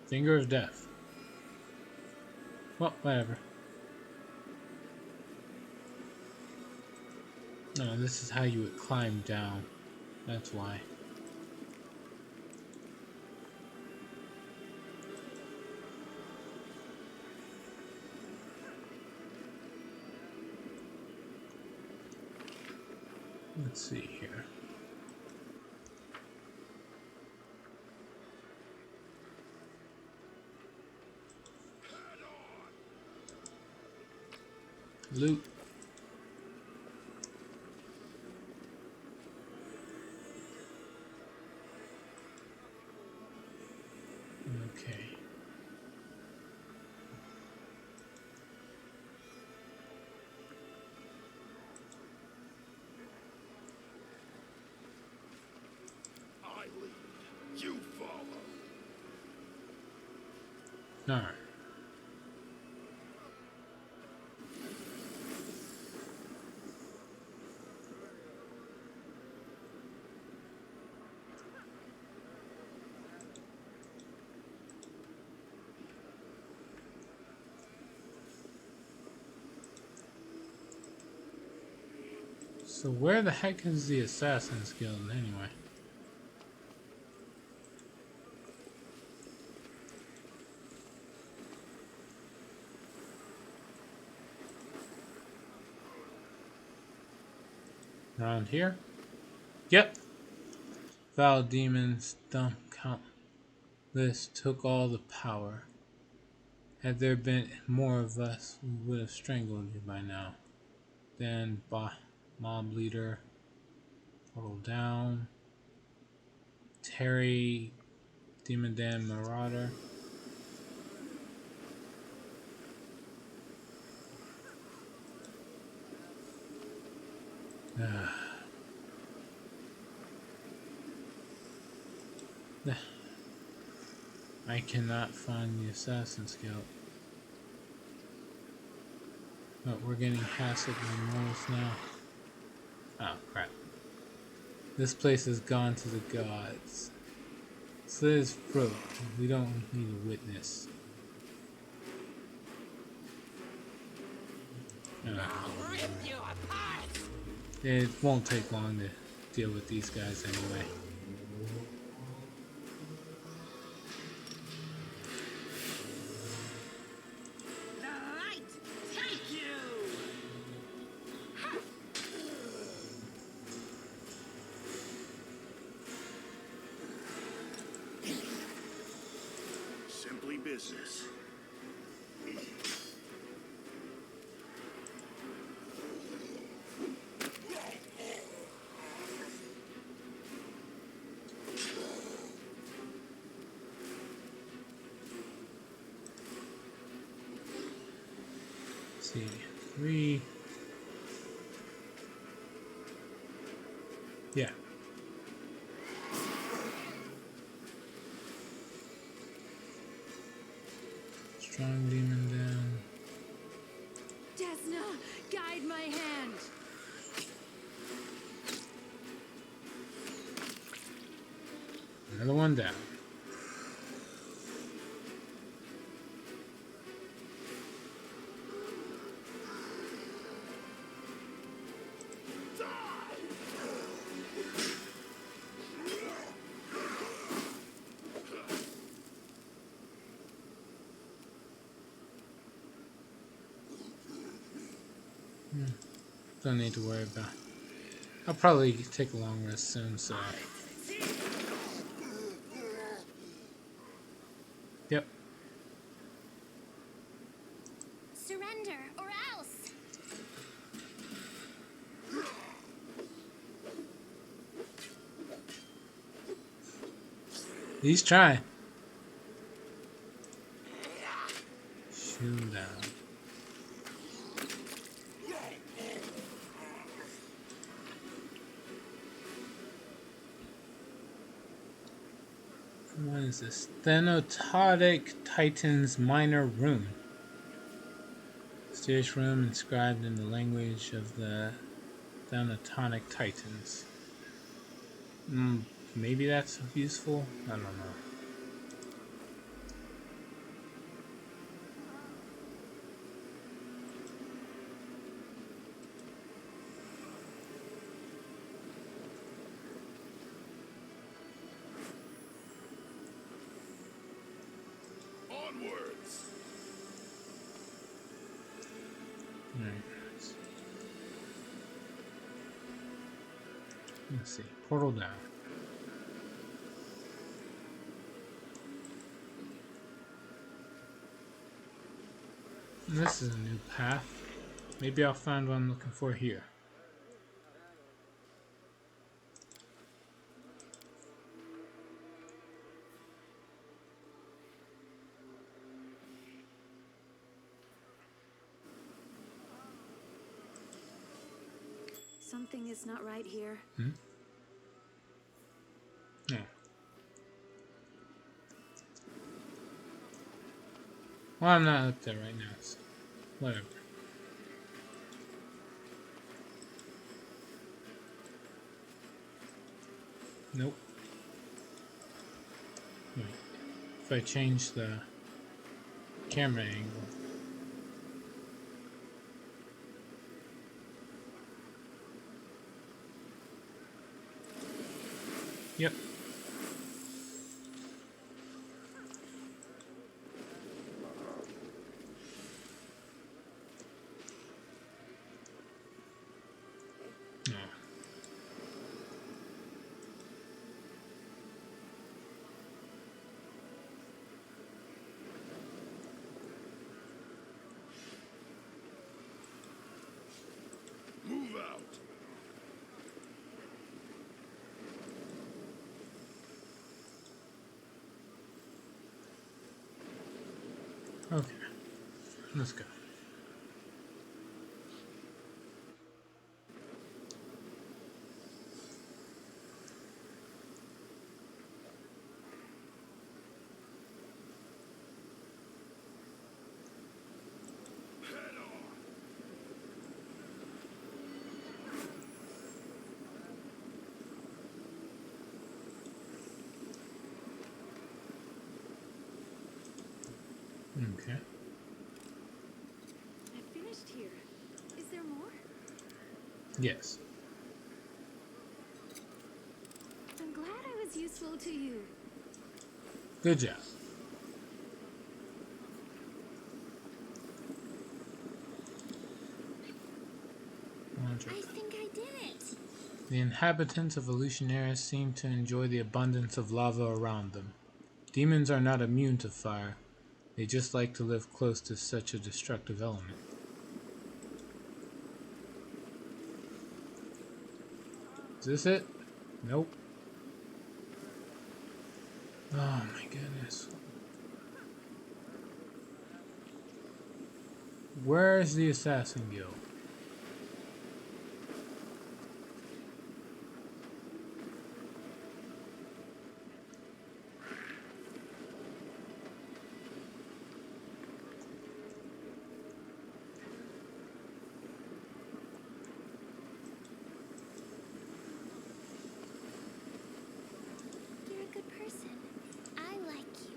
Finger of Death. Well, whatever. No, this is how you would climb down. That's why. Let's see here. Loot. Okay. I lead, you follow. Alright. So where the heck is the Assassin's Guild anyway? Around here? Yep. Foul demons dump countless took all the power. Had there been more of us, we would have strangled you by now. Then mob leader, total down. Terry, demon dan marauder. I cannot find the Assassin's Guild. But we're getting hassled remorse now. Oh crap. This place has gone to the gods. Slit his throat. We don't need a witness. It won't take long to deal with these guys anyway. Simply business. Let's see, 3. Yeah. Strong demon down. Desna, guide my hand. Another one down. Don't need to worry about. I'll probably take a long rest soon, so. Yep. Surrender or else. He's trying. Shoot him down. What is this? Thenototic Titan's Minor Rune. Mysterious rune inscribed in the language of the Thanatonic Titans. Maybe that's useful? I don't know. Onwards. Alright. Let's see. Portal down. And this is a new path. Maybe I'll find what I'm looking for here. Something is not right here. Hmm? No. Well, I'm not up there right now, so whatever. Nope. Wait. If I change the camera angle. Yep. No. Move out. Okay. Let's go. Head on. Okay. I finished here. Is there more? Yes. I'm glad I was useful to you. Good job. I think I did it. The inhabitants of Illusionaris seem to enjoy the abundance of lava around them. Demons are not immune to fire. They just like to live close to such a destructive element. Is this it? Nope. Oh my goodness. Where is the Assassin Guild? You're a good person. I like you.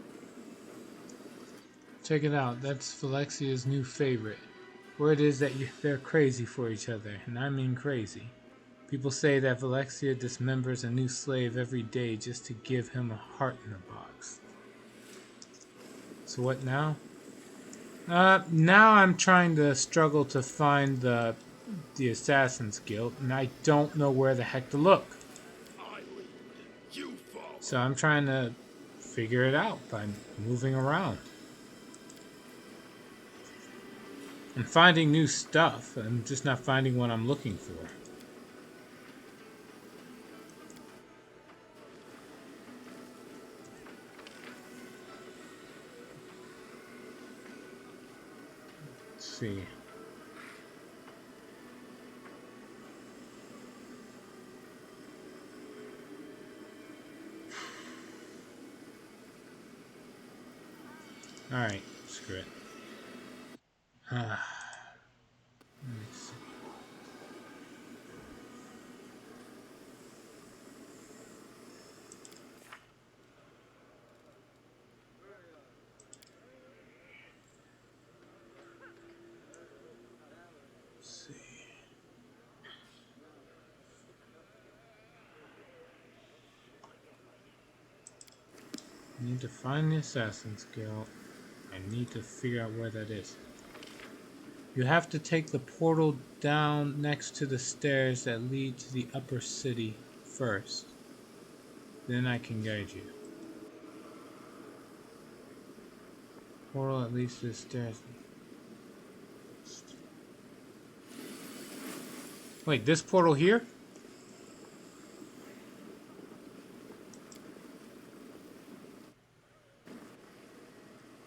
Check it out. That's Phalexia's new favorite. Word is that they're crazy for each other, and I mean crazy. People say that Phylexia dismembers a new slave every day just to give him a heart in a box. So what now? Now I'm trying to struggle to find the Assassin's Guild, and I don't know where the heck to look. I lead. You follow. So I'm trying to figure it out by moving around. I'm finding new stuff. I'm just not finding what I'm looking for. Let's see. Alright, screw it. Let me see. Let's see. I need to find the Assassin's Guild. I need to figure out where that is. You have to take the portal down next to the stairs that lead to the upper city first. Then I can guide you. Portal at least to the stairs. Wait, this portal here?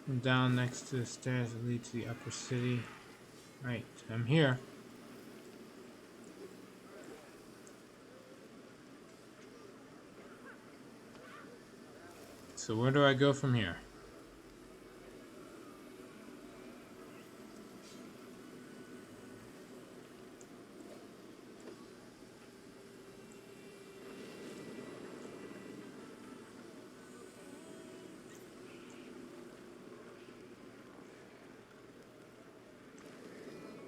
I'm down next to the stairs that lead to the upper city. Right, I'm here. So where do I go from here?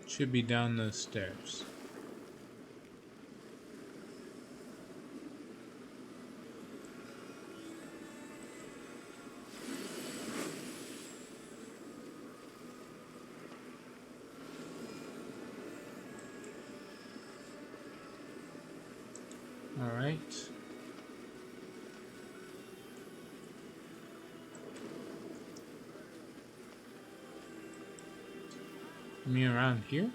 Should be down those stairs. Alright. Me around here?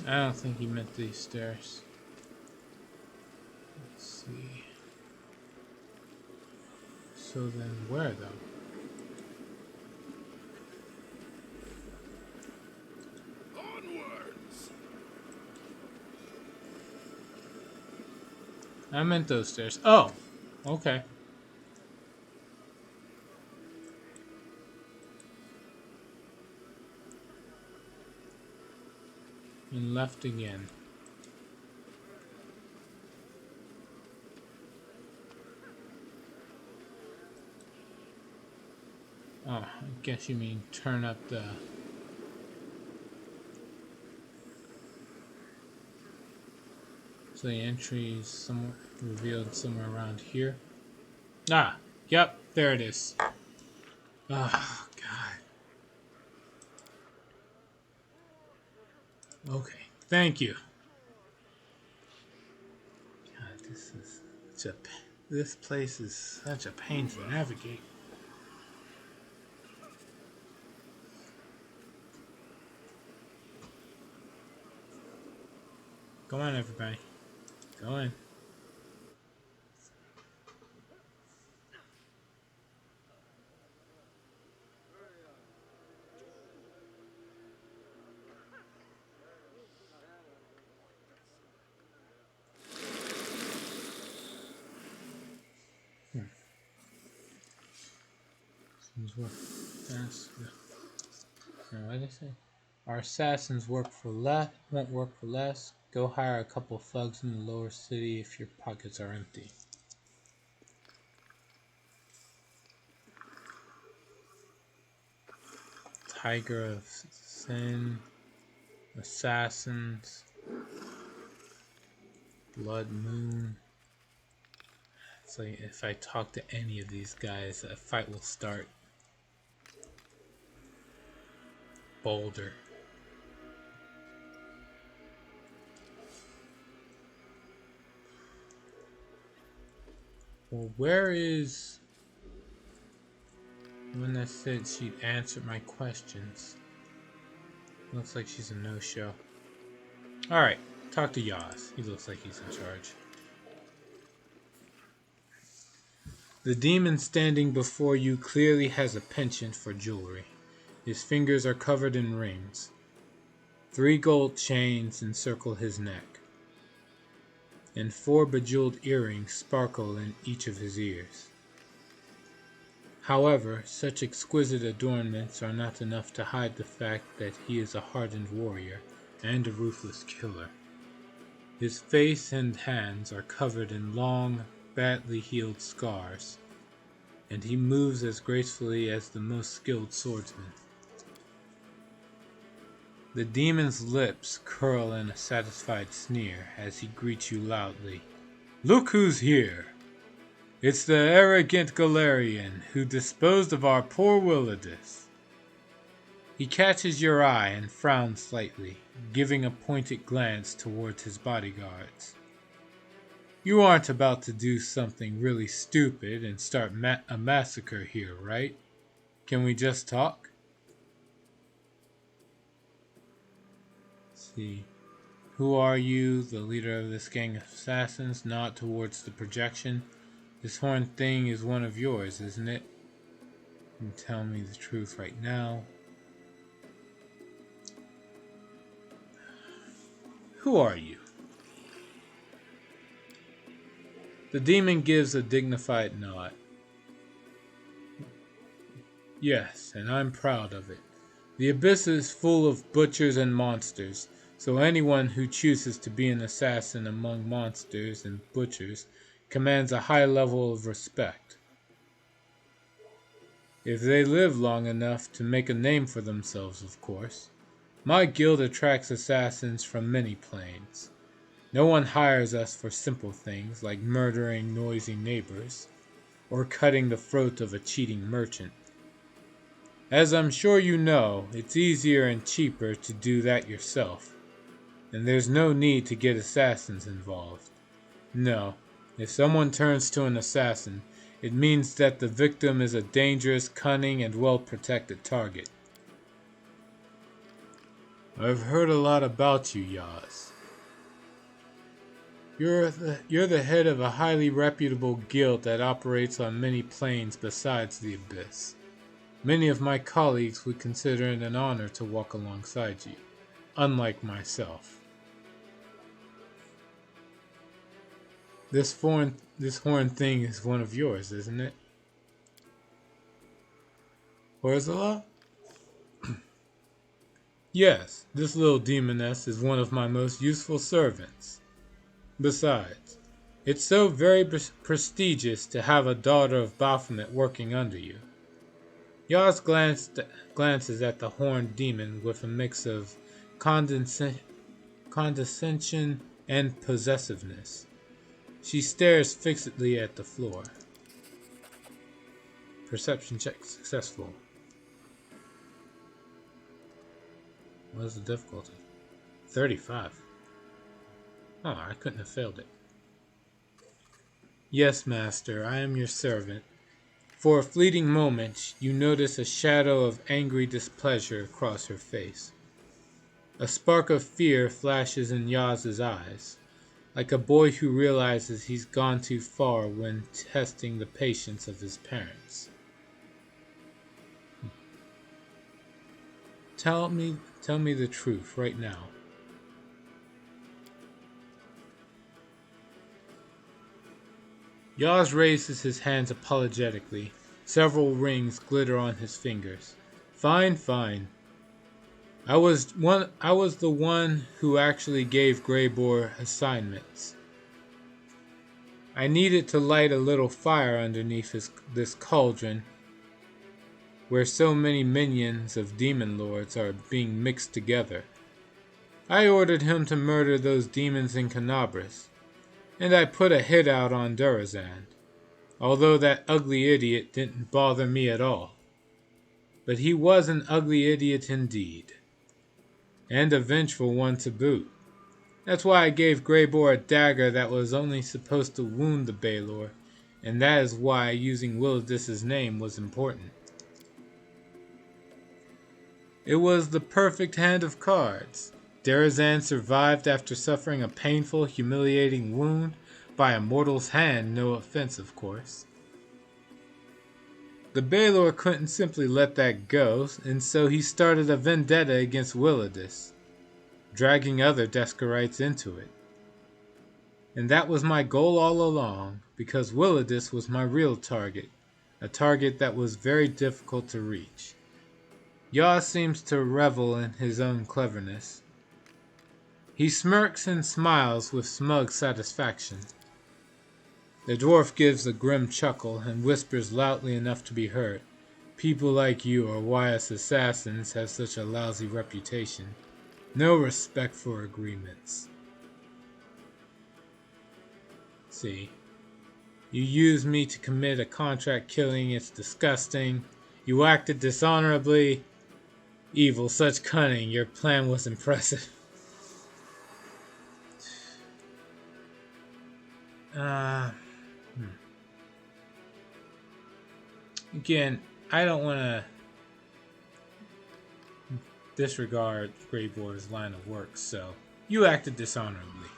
I don't think he meant these stairs. Let's see. So then where though? Onwards! I meant those stairs. Oh! Okay. And left again. Oh, I guess you mean turn up the... So the entry is somewhere revealed somewhere around here. Ah! Yep, there it is. Oh, God. Okay, thank you. God, this is such a... This place is such a pain to navigate. Go on, everybody. Go in. Work fast. What did I say? Our assassins work for less. Won't work for less. Go hire a couple thugs in the lower city if your pockets are empty. Tiger of Sin, Assassins, Blood Moon. It's like if I talk to any of these guys, a fight will start. Boulder. Well, where is the one that said she'd answer my questions? Looks like she's a no-show. Alright, talk to Yaz. He looks like he's in charge. The demon standing before you clearly has a penchant for jewelry. His fingers are covered in rings. 3 gold chains encircle his neck, and 4 bejeweled earrings sparkle in each of his ears. However, such exquisite adornments are not enough to hide the fact that he is a hardened warrior and a ruthless killer. His face and hands are covered in long, badly healed scars, and he moves as gracefully as the most skilled swordsman. The demon's lips curl in a satisfied sneer as he greets you loudly. Look who's here. It's the arrogant Galarian who disposed of our poor Willidus. He catches your eye and frowns slightly, giving a pointed glance towards his bodyguards. You aren't about to do something really stupid and start a massacre here, right? Can we just talk? Let's see. Who are you? The leader of this gang of assassins. Nod towards the projection. This horned thing is one of yours, isn't it? You can tell me the truth right now. Who are you? The demon gives a dignified nod. Yes, and I'm proud of it. The abyss is full of butchers and monsters, so anyone who chooses to be an assassin among monsters and butchers commands a high level of respect. If they live long enough to make a name for themselves, of course. My guild attracts assassins from many planes. No one hires us for simple things like murdering noisy neighbors or cutting the throat of a cheating merchant. As I'm sure you know, it's easier and cheaper to do that yourself, and there's no need to get assassins involved. No, if someone turns to an assassin, it means that the victim is a dangerous, cunning, and well-protected target. I've heard a lot about you, Yaz. You're the head of a highly reputable guild that operates on many planes besides the Abyss. Many of my colleagues would consider it an honor to walk alongside you, unlike myself. This horn thing is one of yours, isn't it? Horzala? Yes, this little demoness is one of my most useful servants. Besides, it's so very prestigious to have a daughter of Baphomet working under you. Yaz glances at the horned demon with a mix of condescension and possessiveness. She stares fixedly at the floor. Perception check successful. What is the difficulty? 35. Oh, I couldn't have failed it. Yes, master, I am your servant. For a fleeting moment, you notice a shadow of angry displeasure across her face. A spark of fear flashes in Yaz's eyes, like a boy who realizes he's gone too far when testing the patience of his parents. Tell me the truth right now. Yaz raises his hands apologetically. Several rings glitter on his fingers. Fine. I was the one who actually gave Greybor assignments. I needed to light a little fire underneath this cauldron where so many minions of demon lords are being mixed together. I ordered him to murder those demons in Canabras, and I put a hit out on Durazand, although that ugly idiot didn't bother me at all. But he was an ugly idiot indeed, and a vengeful one to boot. That's why I gave Greybor a dagger that was only supposed to wound the Baylor, and that is why using Willidus's name was important. It was the perfect hand of cards. Durazand survived after suffering a painful, humiliating wound by a mortal's hand, no offense, of course. The Baylor couldn't simply let that go, and so he started a vendetta against Willidus, dragging other Deskarites into it. And that was my goal all along, because Willidus was my real target, a target that was very difficult to reach. Yaz seems to revel in his own cleverness. He smirks and smiles with smug satisfaction. The dwarf gives a grim chuckle and whispers loudly enough to be heard. People like you are why us assassins have such a lousy reputation. No respect for agreements. see. You used me to commit a contract killing. It's disgusting. You acted dishonorably. Evil, such cunning. Your plan was impressive. Uh, Again, I don't want to disregard Greyboar's line of work, so you acted dishonorably.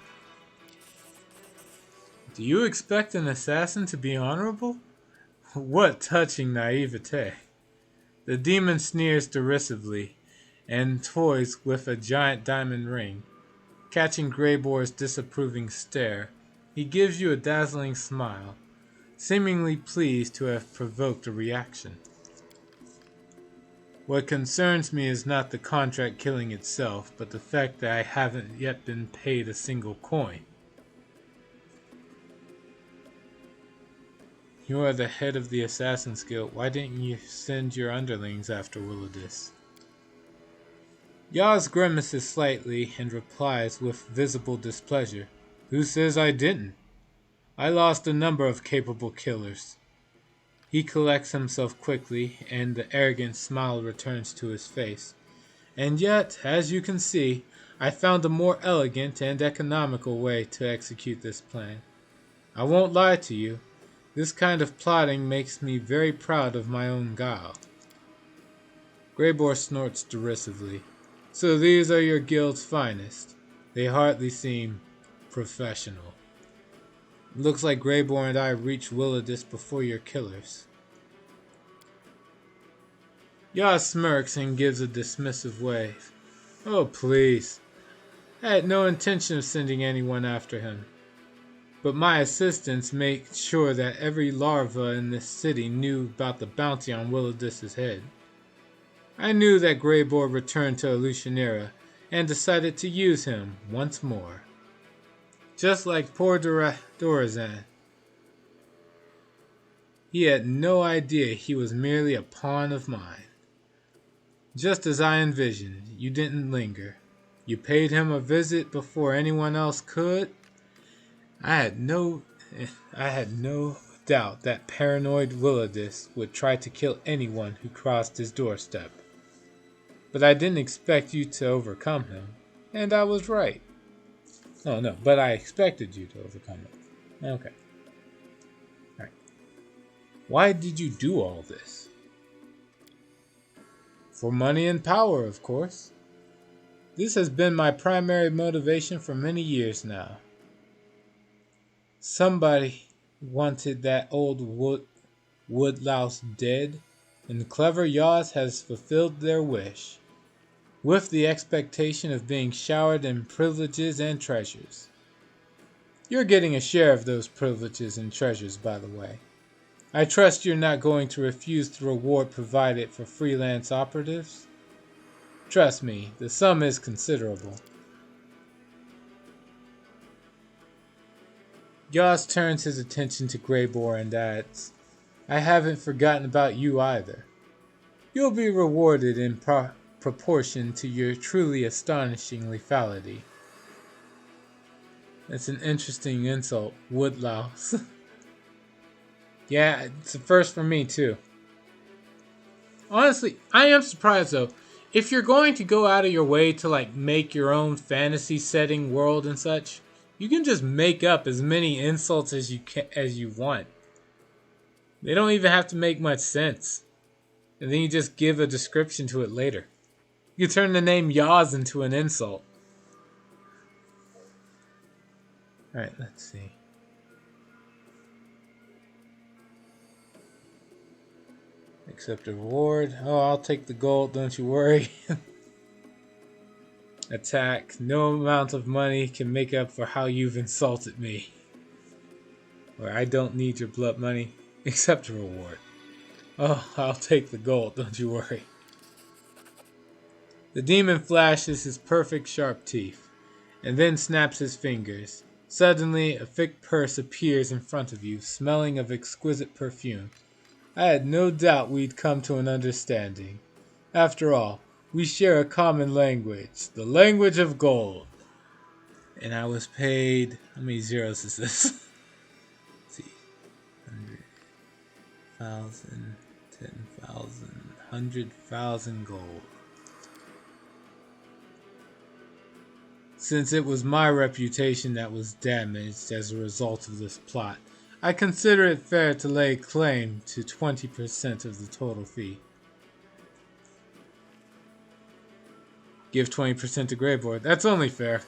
Do you expect an assassin to be honorable? What touching naivete. The demon sneers derisively and toys with a giant diamond ring. Catching Greyboar's disapproving stare, he gives you a dazzling smile, seemingly pleased to have provoked a reaction. What concerns me is not the contract killing itself, but the fact that I haven't yet been paid a single coin. You are the head of the Assassin's Guild. Why didn't you send your underlings after Willowdis? Yaz grimaces slightly and replies with visible displeasure. Who says I didn't? I lost a number of capable killers. He collects himself quickly, and the arrogant smile returns to his face. And yet, as you can see, I found a more elegant and economical way to execute this plan. I won't lie to you. This kind of plotting makes me very proud of my own guile. Greyboar snorts derisively. So these are your guild's finest. They hardly seem professional. Looks like Greyboar and I reached Willowdis before your killers. Yaz smirks and gives a dismissive wave. Oh, please. I had no intention of sending anyone after him. But my assistants made sure that every larva in this city knew about the bounty on Willowdis' head. I knew that Greyboar returned to Alucionera and decided to use him once more. Just like poor Dorazan. He had no idea he was merely a pawn of mine. Just as I envisioned, you didn't linger. You paid him a visit before anyone else could. I had no doubt that paranoid Willowdis would try to kill anyone who crossed his doorstep. But I didn't expect you to overcome him, and I was right. Oh no, but I expected you to overcome it. Okay. Alright. Why did you do all this? For money and power, of course. This has been my primary motivation for many years now. Somebody wanted that old woodlouse dead, and clever Yaz has fulfilled their wish, with the expectation of being showered in privileges and treasures. You're getting a share of those privileges and treasures, by the way. I trust you're not going to refuse the reward provided for freelance operatives. Trust me, the sum is considerable. Yaz turns his attention to Greyboar and adds, I haven't forgotten about you either. You'll be rewarded in proportion to your truly astonishing lethality. That's an interesting insult, woodlouse. Yeah, it's a first for me too. Honestly, I am surprised though. If you're going to go out of your way to like make your own fantasy setting world and such, you can just make up as many insults as you want. They don't even have to make much sense. And then you just give a description to it later. You turn the name Yaz into an insult. Alright, let's see. Accept a reward. Oh, I'll take the gold, don't you worry. Attack. No amount of money can make up for how you've insulted me. Or I don't need your blood money. Accept a reward. Oh, I'll take the gold, don't you worry. The demon flashes his perfect sharp teeth, and then snaps his fingers. Suddenly, a thick purse appears in front of you, smelling of exquisite perfume. I had no doubt we'd come to an understanding. After all, we share a common language, the language of gold. And I was paid... How many zeros is this? 5,000, 10,000, 100,000 gold. Since it was my reputation that was damaged as a result of this plot, I consider it fair to lay claim to 20% of the total fee. Give 20% to Greybor. That's only fair.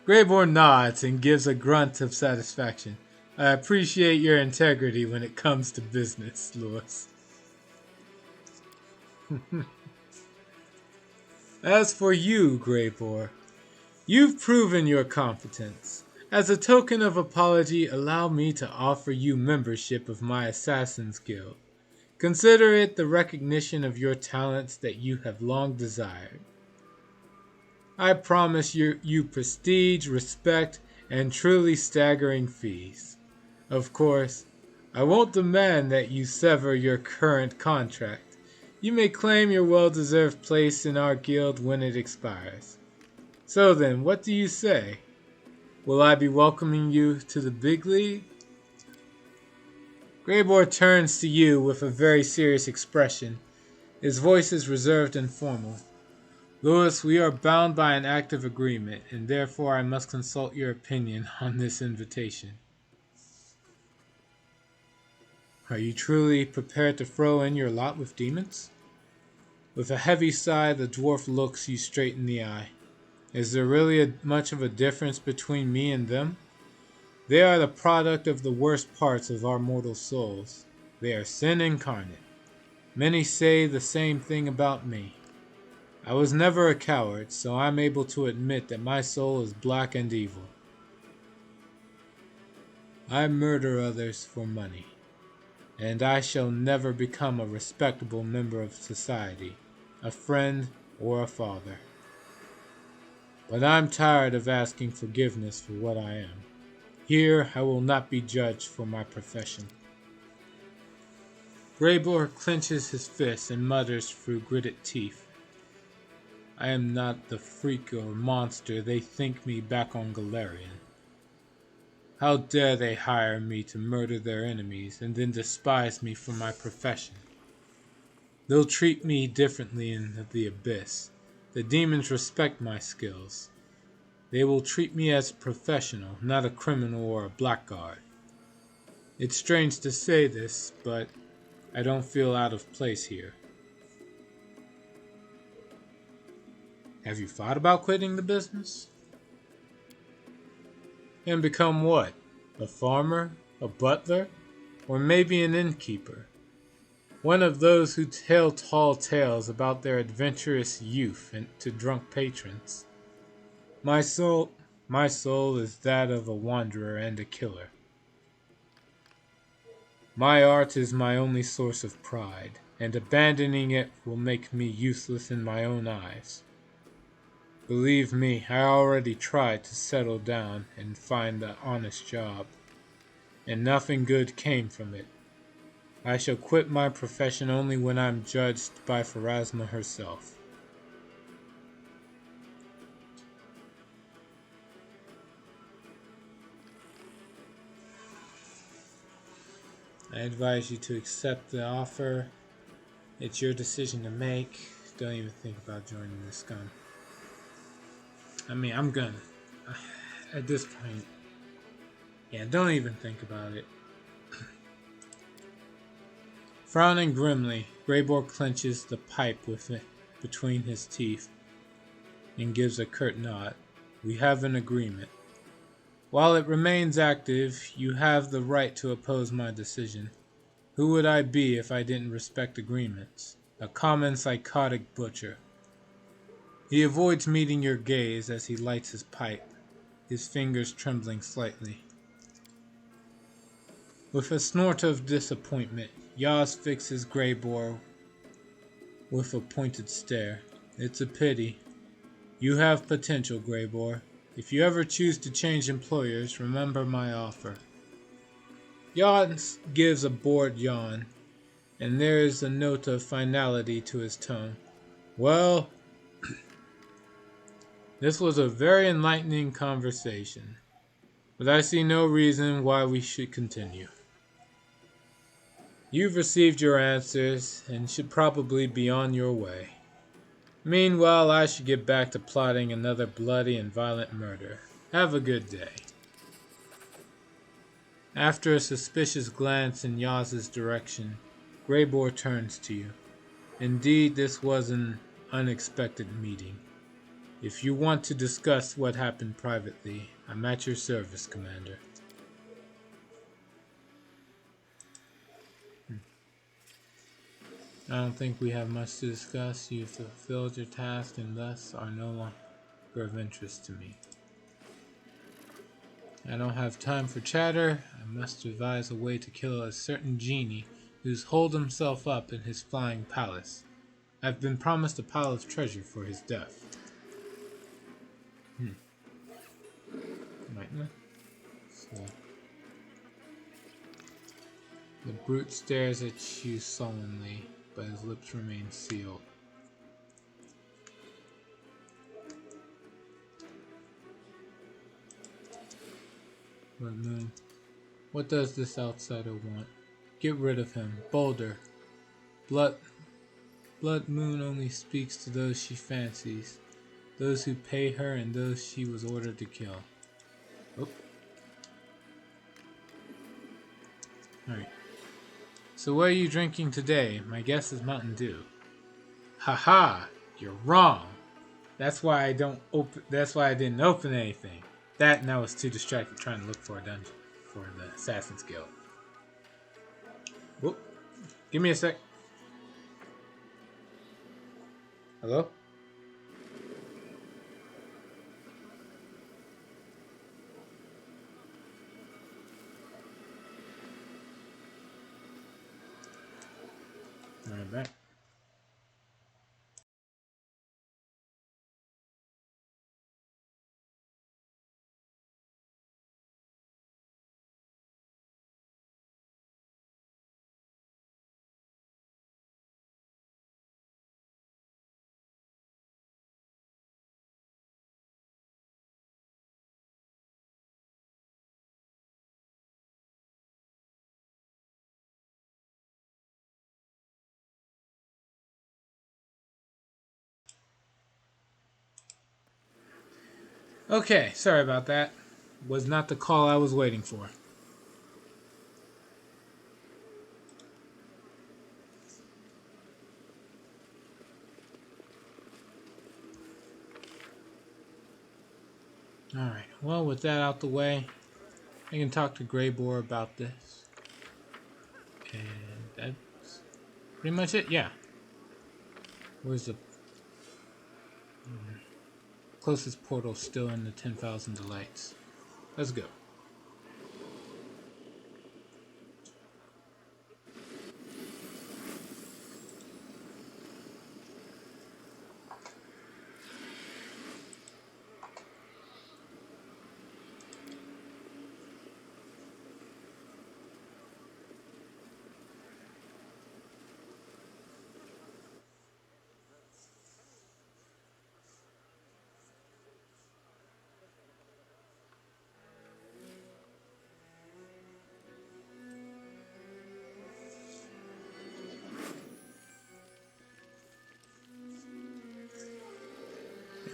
Greybor nods and gives a grunt of satisfaction. I appreciate your integrity when it comes to business, Lewis. As for you, Greybor, you've proven your competence. As a token of apology, allow me to offer you membership of my Assassin's Guild. Consider it the recognition of your talents that you have long desired. I promise you prestige, respect, and truly staggering fees. Of course, I won't demand that you sever your current contract. You may claim your well-deserved place in our guild when it expires. So then, what do you say? Will I be welcoming you to the big league? Greybor turns to you with a very serious expression. His voice is reserved and formal. Lewis, we are bound by an active agreement, and therefore I must consult your opinion on this invitation. Are you truly prepared to throw in your lot with demons? With a heavy sigh, the dwarf looks you straight in the eye. Is there really much of a difference between me and them? They are the product of the worst parts of our mortal souls. They are sin incarnate. Many say the same thing about me. I was never a coward, so I'm able to admit that my soul is black and evil. I murder others for money, and I shall never become a respectable member of society, a friend or a father. But I'm tired of asking forgiveness for what I am. Here I will not be judged for my profession. Greybor clenches his fist and mutters through gritted teeth. I am not the freak or monster they think me back on Galarian. How dare they hire me to murder their enemies and then despise me for my profession? They'll treat me differently in the Abyss. The demons respect my skills. They will treat me as a professional, not a criminal or a blackguard. It's strange to say this, but I don't feel out of place here. Have you thought about quitting the business? And become what? A farmer? A butler? Or maybe an innkeeper? One of those who tell tall tales about their adventurous youth and to drunk patrons. My soul is that of a wanderer and a killer. My art is my only source of pride, and abandoning it will make me useless in my own eyes. Believe me, I already tried to settle down and find an honest job, and nothing good came from it. I shall quit my profession only when I'm judged by Pharasma herself. I advise you to accept the offer. It's your decision to make. Don't even think about joining the scum. I mean, I'm gonna. At this point, yeah, don't even think about it. Frowning grimly, Greybor clenches the pipe with it between his teeth and gives a curt nod. We have an agreement. While it remains active, you have the right to oppose my decision. Who would I be if I didn't respect agreements? A common psychotic butcher. He avoids meeting your gaze as he lights his pipe, his fingers trembling slightly. With a snort of disappointment, Yaz fixes Greybor with a pointed stare. It's a pity. You have potential, Greybor. If you ever choose to change employers, remember my offer. Yaz gives a bored yawn, and there is a note of finality to his tone. Well, this was a very enlightening conversation, but I see no reason why we should continue. You've received your answers and should probably be on your way. Meanwhile, I should get back to plotting another bloody and violent murder. Have a good day. After a suspicious glance in Yaz's direction, Greybor turns to you. Indeed, this was an unexpected meeting. If you want to discuss what happened privately, I'm at your service, Commander. I don't think we have much to discuss. You've fulfilled your task and thus are no longer of interest to me. I don't have time for chatter. I must devise a way to kill a certain genie who's holed himself up in his flying palace. I've been promised a pile of treasure for his death. Right. So, the brute stares at you sullenly, but his lips remain sealed. Red Moon, what does this outsider want? Get rid of him. Boulder. Blood Moon only speaks to those she fancies, those who pay her and those she was ordered to kill. Oh. Alright. So what are you drinking today? My guess is Mountain Dew. Haha, you're wrong. That's why I didn't open anything. That and I was too distracted trying to look for a dungeon for the Assassin's Guild. Whoop. Give me a sec. Hello? Alright, back. Okay, sorry about that. Was not the call I was waiting for. Alright, well, with that out the way, I can talk to Greybor about this. And that's pretty much it, yeah. Where's the closest portal? Still in the 10,000 Delights. Let's go.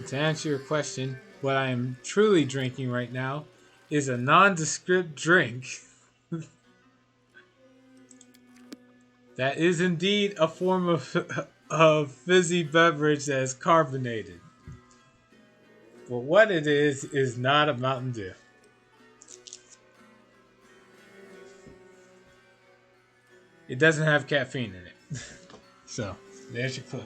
To answer your question, what I am truly drinking right now is a nondescript drink. That is indeed a form of fizzy beverage that is carbonated. But what it is not a Mountain Dew. It doesn't have caffeine in it. So, there's your clue.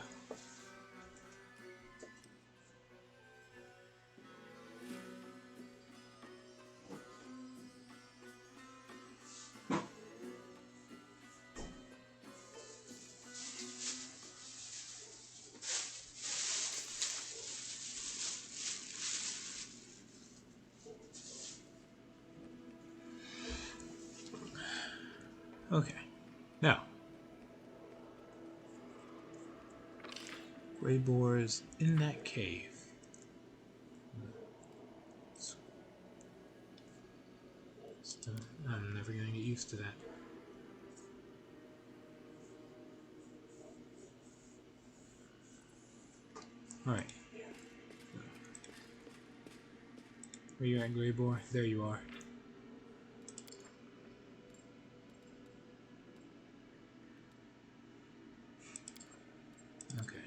Okay. Now, Greybor is in that cave. Still, I'm never going to get used to that. Alright. Where you at, Greybor? There you are. Okay.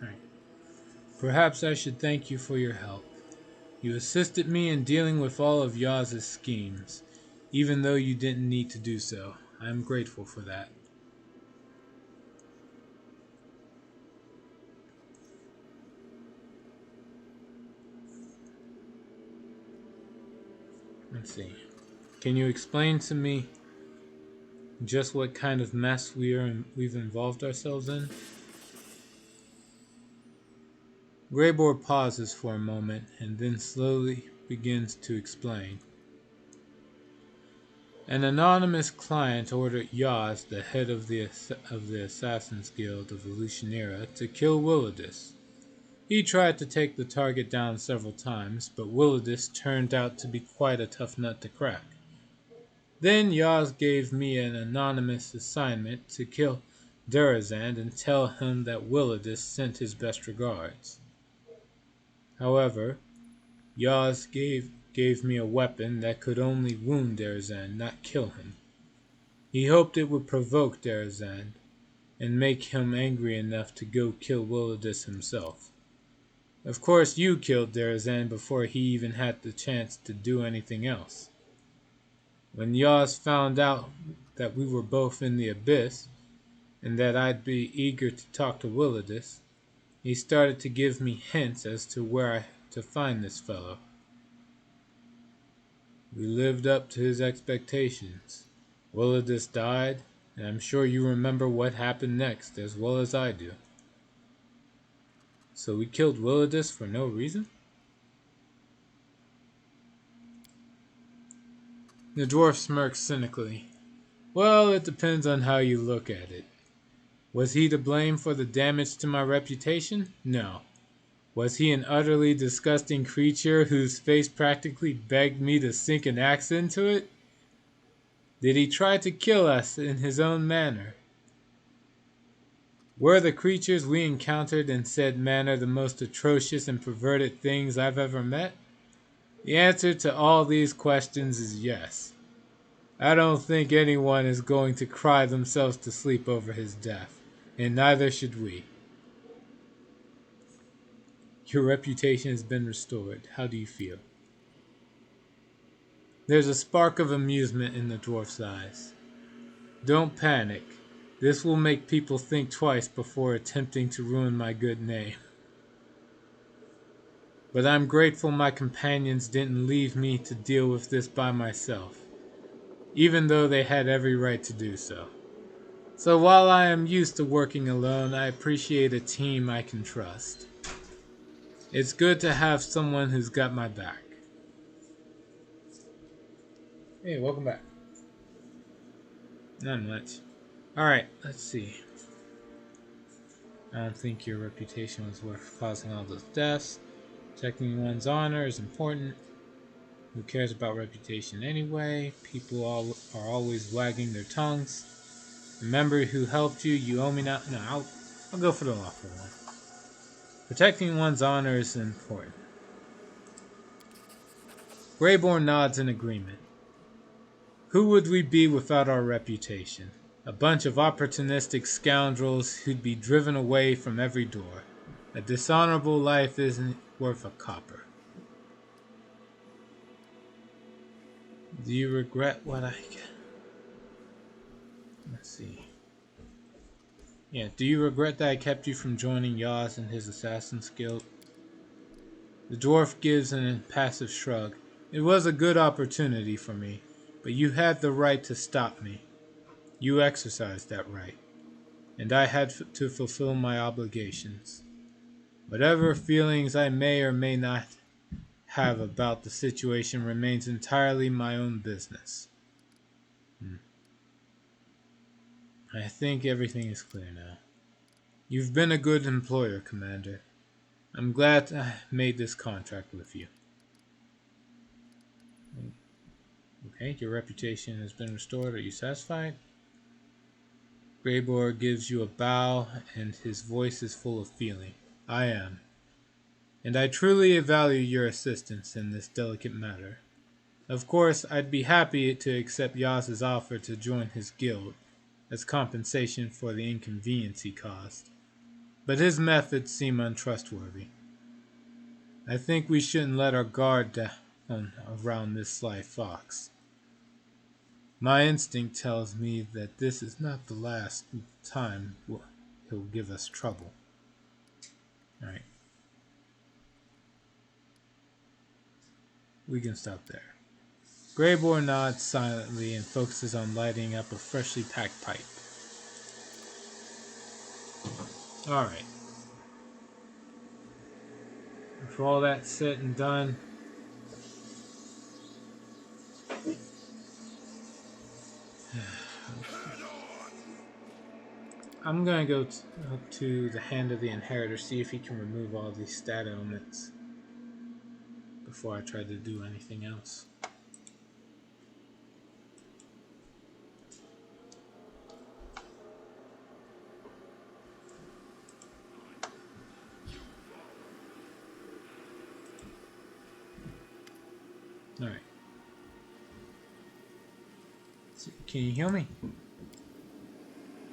Alright. Perhaps I should thank you for your help. You assisted me in dealing with all of Yaz's schemes, even though you didn't need to do so. I am grateful for that. Let's see. Can you explain to me just what kind of mess we've involved ourselves in? Greybor pauses for a moment and then slowly begins to explain. An anonymous client ordered Yaz, the head of the Assassin's Guild of Elusionera, to kill Willidus. He tried to take the target down several times, but Willidus turned out to be quite a tough nut to crack. Then Yaz gave me an anonymous assignment to kill Durazand and tell him that Willidus sent his best regards. However, Yaz gave me a weapon that could only wound Durazand, not kill him. He hoped it would provoke Durazand and make him angry enough to go kill Willidus himself. Of course, you killed Durazand before he even had the chance to do anything else. When Yaz found out that we were both in the abyss, and that I'd be eager to talk to Willidus, he started to give me hints as to where to find this fellow. We lived up to his expectations. Willidus died, and I'm sure you remember what happened next as well as I do. So we killed Willidus for no reason? The dwarf smirks cynically. Well, it depends on how you look at it. Was he to blame for the damage to my reputation? No. Was he an utterly disgusting creature whose face practically begged me to sink an axe into it? Did he try to kill us in his own manner? Were the creatures we encountered in said manner the most atrocious and perverted things I've ever met? The answer to all these questions is yes. I don't think anyone is going to cry themselves to sleep over his death, and neither should we. Your reputation has been restored. How do you feel? There's a spark of amusement in the dwarf's eyes. Don't panic. This will make people think twice before attempting to ruin my good name. But I'm grateful my companions didn't leave me to deal with this by myself, even though they had every right to do so. So while I am used to working alone, I appreciate a team I can trust. It's good to have someone who's got my back. Hey, welcome back. Not much. Alright, let's see. I don't think your reputation was worth causing all those deaths. Protecting one's honor is important. Who cares about reputation anyway? People are always wagging their tongues. Remember who helped you. You owe me now. No, I'll go for the lawful one. Protecting one's honor is important. Greyborn nods in agreement. Who would we be without our reputation? A bunch of opportunistic scoundrels who'd be driven away from every door. A dishonorable life isn't worth a copper. Do you regret what I... Let's see. Yeah, do you regret that I kept you from joining Yaz and his Assassin's Guild? The dwarf gives an impassive shrug. It was a good opportunity for me, but you had the right to stop me. You exercised that right, and I had to fulfill my obligations. Whatever feelings I may or may not have about the situation remains entirely my own business. I think everything is clear now. You've been a good employer, Commander. I'm glad I made this contract with you. Okay, your reputation has been restored. Are you satisfied? Greybor gives you a bow, and his voice is full of feeling. I am. And I truly value your assistance in this delicate matter. Of course, I'd be happy to accept Yaz's offer to join his guild as compensation for the inconvenience he caused. But his methods seem untrustworthy. I think we shouldn't let our guard down around this sly fox. My instinct tells me that this is not the last time he'll give us trouble. Alright, we can stop there. Greybor nods silently and focuses on lighting up a freshly packed pipe. Alright, for all that said and done, I'm gonna go up to the Hand of the Inheritor, see if he can remove all these stat elements before I try to do anything else. Alright. Can you heal me?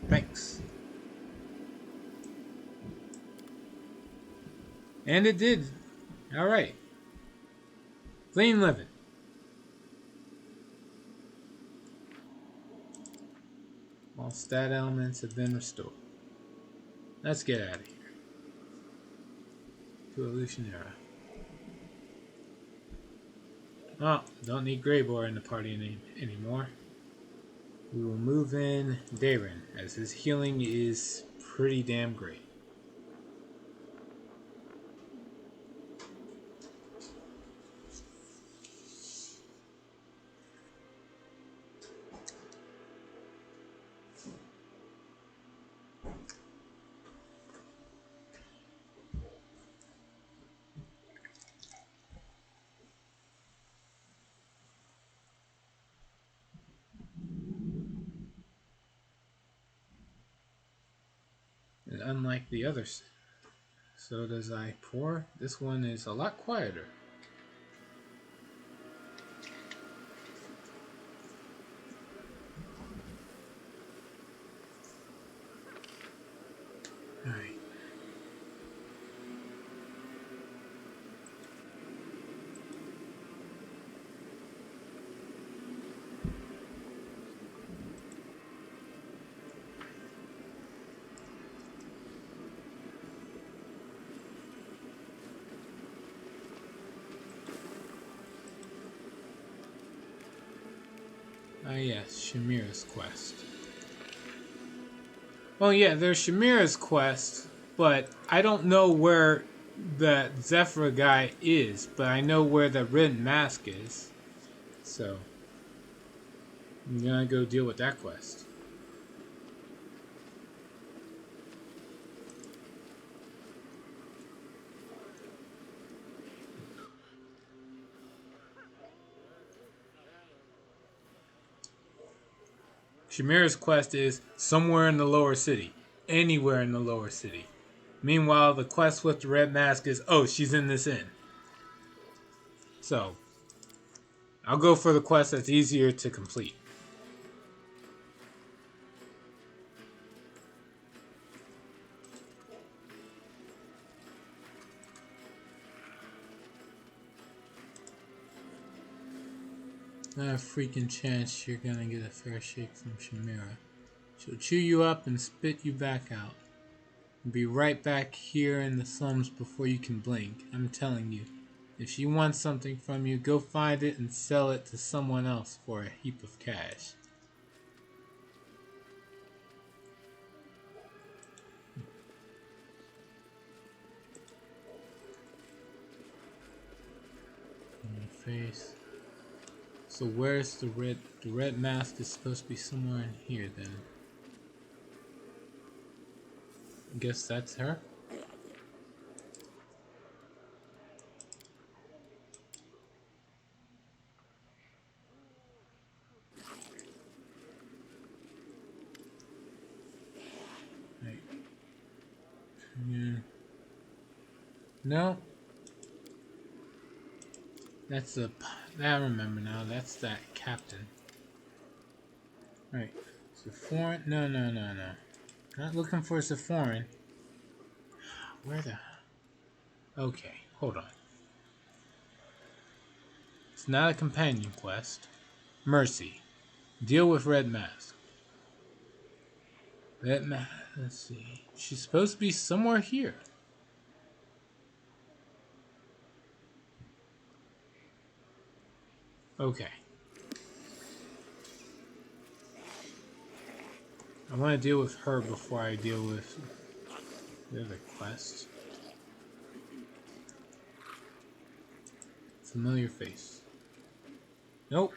Thanks. And it did. Alright. Clean living. All stat elements have been restored. Let's get out of here. To Illusionera. Oh, don't need Greybor in the party anymore. We will move in Darren, as his healing is pretty damn great. And unlike the others, so does I pour. This one is a lot quieter. Alright. Ah yes, Shamira's quest. Well, yeah, there's Shamira's quest, but I don't know where the Zephyr guy is, but I know where the Red Mask is. So, I'm gonna go deal with that quest. Shamira's quest is somewhere in the lower city. Anywhere in the lower city. Meanwhile, the quest with the Red Mask is, oh, she's in this inn. So, I'll go for the quest that's easier to complete. Not a freaking chance you're gonna get a fair shake from Shamira. She'll chew you up and spit you back out. And be right back here in the slums before you can blink. I'm telling you. If she wants something from you, go find it and sell it to someone else for a heap of cash. On your face. So where's the red? The Red Mask is supposed to be somewhere in here then. I guess that's her. Yeah. No, that's the. I remember now. That's that captain. Right. Sephorin? No, no, no, no. Not looking for Sephorin. Where the? Okay, hold on. It's not a companion quest. Mercy. Deal with Red Mask. Red Mask. Let's see. She's supposed to be somewhere here. Okay. I want to deal with her before I deal with the other quest. Familiar face. Nope.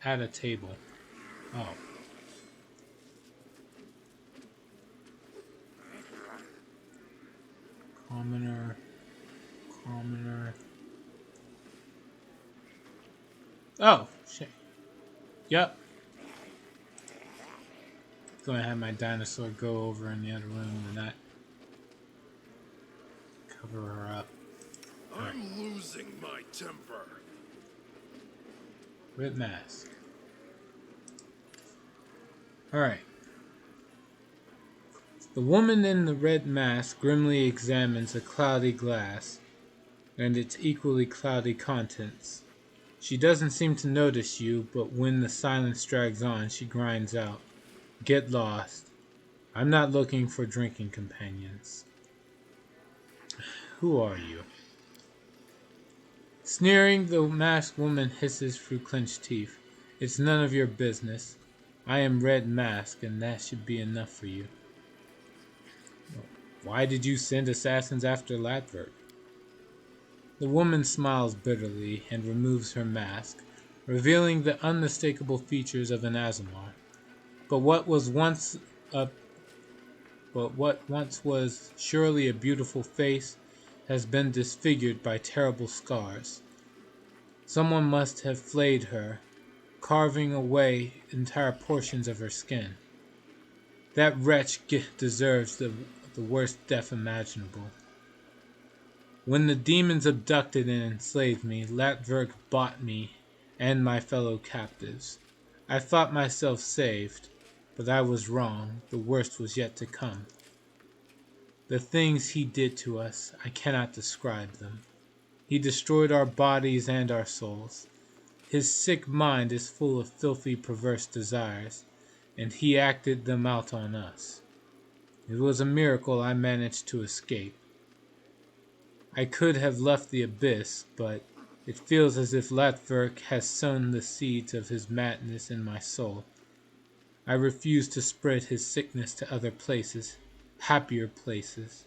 At a table. Oh. Commoner. Commoner. Oh, shit. Yep. Gonna have my dinosaur go over in the other room and not cover her up. Right. I'm losing my temper. Red Mask. Alright. The woman in the red mask grimly examines a cloudy glass and its equally cloudy contents. She doesn't seem to notice you, but when the silence drags on, she grinds out. Get lost. I'm not looking for drinking companions. Who are you? Sneering, the masked woman hisses through clenched teeth. It's none of your business. I am Red Mask, and that should be enough for you. Why did you send assassins after Latberg? The woman smiles bitterly and removes her mask, revealing the unmistakable features of an Azamar. But what once was surely a beautiful face has been disfigured by terrible scars. Someone must have flayed her, carving away entire portions of her skin. That wretch deserves the worst death imaginable. When the demons abducted and enslaved me, Latverk bought me and my fellow captives. I thought myself saved, but I was wrong. The worst was yet to come. The things he did to us, I cannot describe them. He destroyed our bodies and our souls. His sick mind is full of filthy, perverse desires, and he acted them out on us. It was a miracle I managed to escape. I could have left the abyss, but it feels as if Latverk has sown the seeds of his madness in my soul. I refuse to spread his sickness to other places, happier places.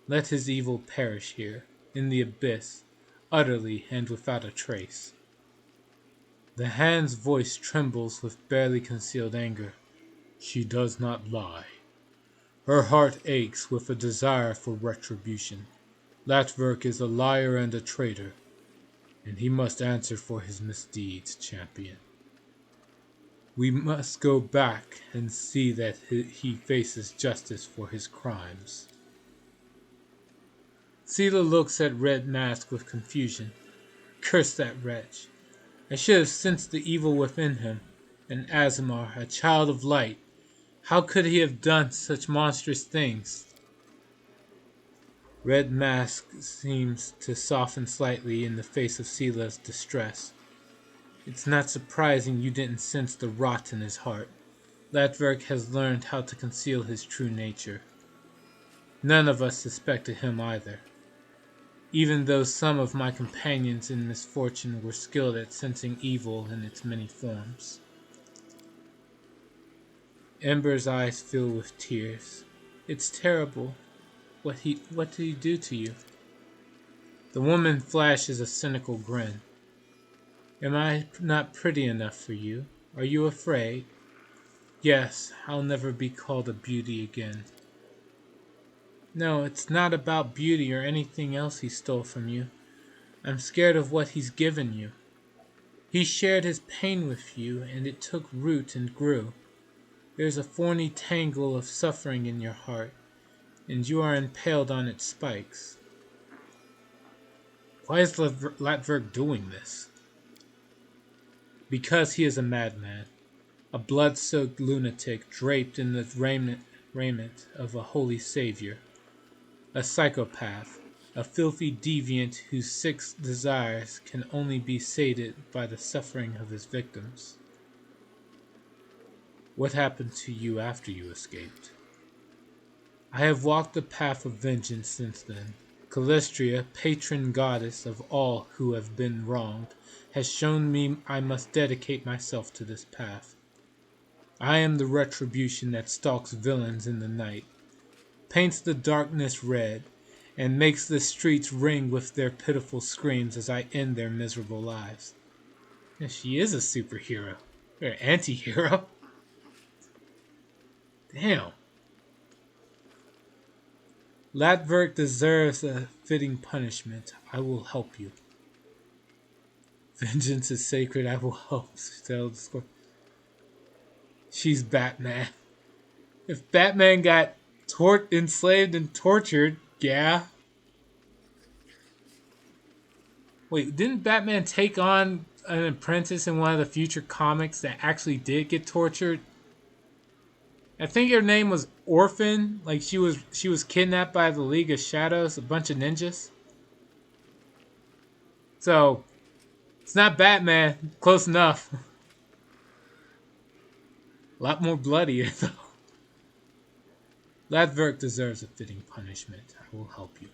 Let his evil perish here, in the abyss, utterly and without a trace. The hand's voice trembles with barely concealed anger. She does not lie. Her heart aches with a desire for retribution. Latverk is a liar and a traitor, and he must answer for his misdeeds, champion. We must go back and see that he faces justice for his crimes. Sela looks at Red Mask with confusion. Curse that wretch. I should have sensed the evil within him. An Azamar, a child of light. How could he have done such monstrous things? Red Mask seems to soften slightly in the face of Sela's distress. It's not surprising you didn't sense the rot in his heart. Latverk has learned how to conceal his true nature. None of us suspected him either, even though some of my companions in misfortune were skilled at sensing evil in its many forms. Ember's eyes fill with tears. It's terrible. What did he do to you? The woman flashes a cynical grin. Am I not pretty enough for you? Are you afraid? Yes, I'll never be called a beauty again. No, it's not about beauty or anything else he stole from you. I'm scared of what he's given you. He shared his pain with you, and it took root and grew. There's a thorny tangle of suffering in your heart, and you are impaled on its spikes. Why is Latverk doing this? Because he is a madman, a blood-soaked lunatic draped in the raiment of a holy savior, a psychopath, a filthy deviant whose sick desires can only be sated by the suffering of his victims. What happened to you after you escaped? I have walked the path of vengeance since then. Calistria, patron goddess of all who have been wronged, has shown me I must dedicate myself to this path. I am the retribution that stalks villains in the night, paints the darkness red, and makes the streets ring with their pitiful screams as I end their miserable lives. And she is a superhero. Or anti-hero. Damn. Latverk deserves a fitting punishment. I will help you. Vengeance is sacred. I will help. She's Batman. If Batman got enslaved and tortured, yeah. Wait, didn't Batman take on an apprentice in one of the future comics that actually did get tortured? I think her name was Orphan. Like she was kidnapped by the League of Shadows, a bunch of ninjas. So it's not Batman. Close enough. A lot more bloodier though. Latverk deserves a fitting punishment. I will help you.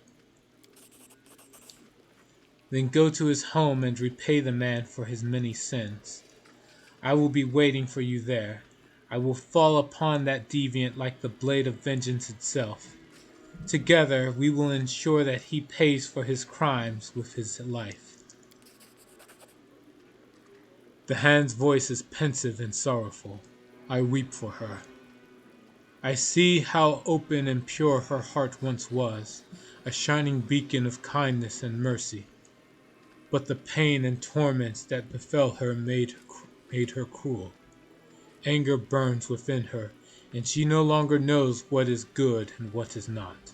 Then go to his home and repay the man for his many sins. I will be waiting for you there. I will fall upon that deviant like the blade of vengeance itself. Together we will ensure that he pays for his crimes with his life. The hand's voice is pensive and sorrowful. I weep for her. I see how open and pure her heart once was, a shining beacon of kindness and mercy. But the pain and torments that befell her made her cruel. Anger burns within her, and she no longer knows what is good and what is not.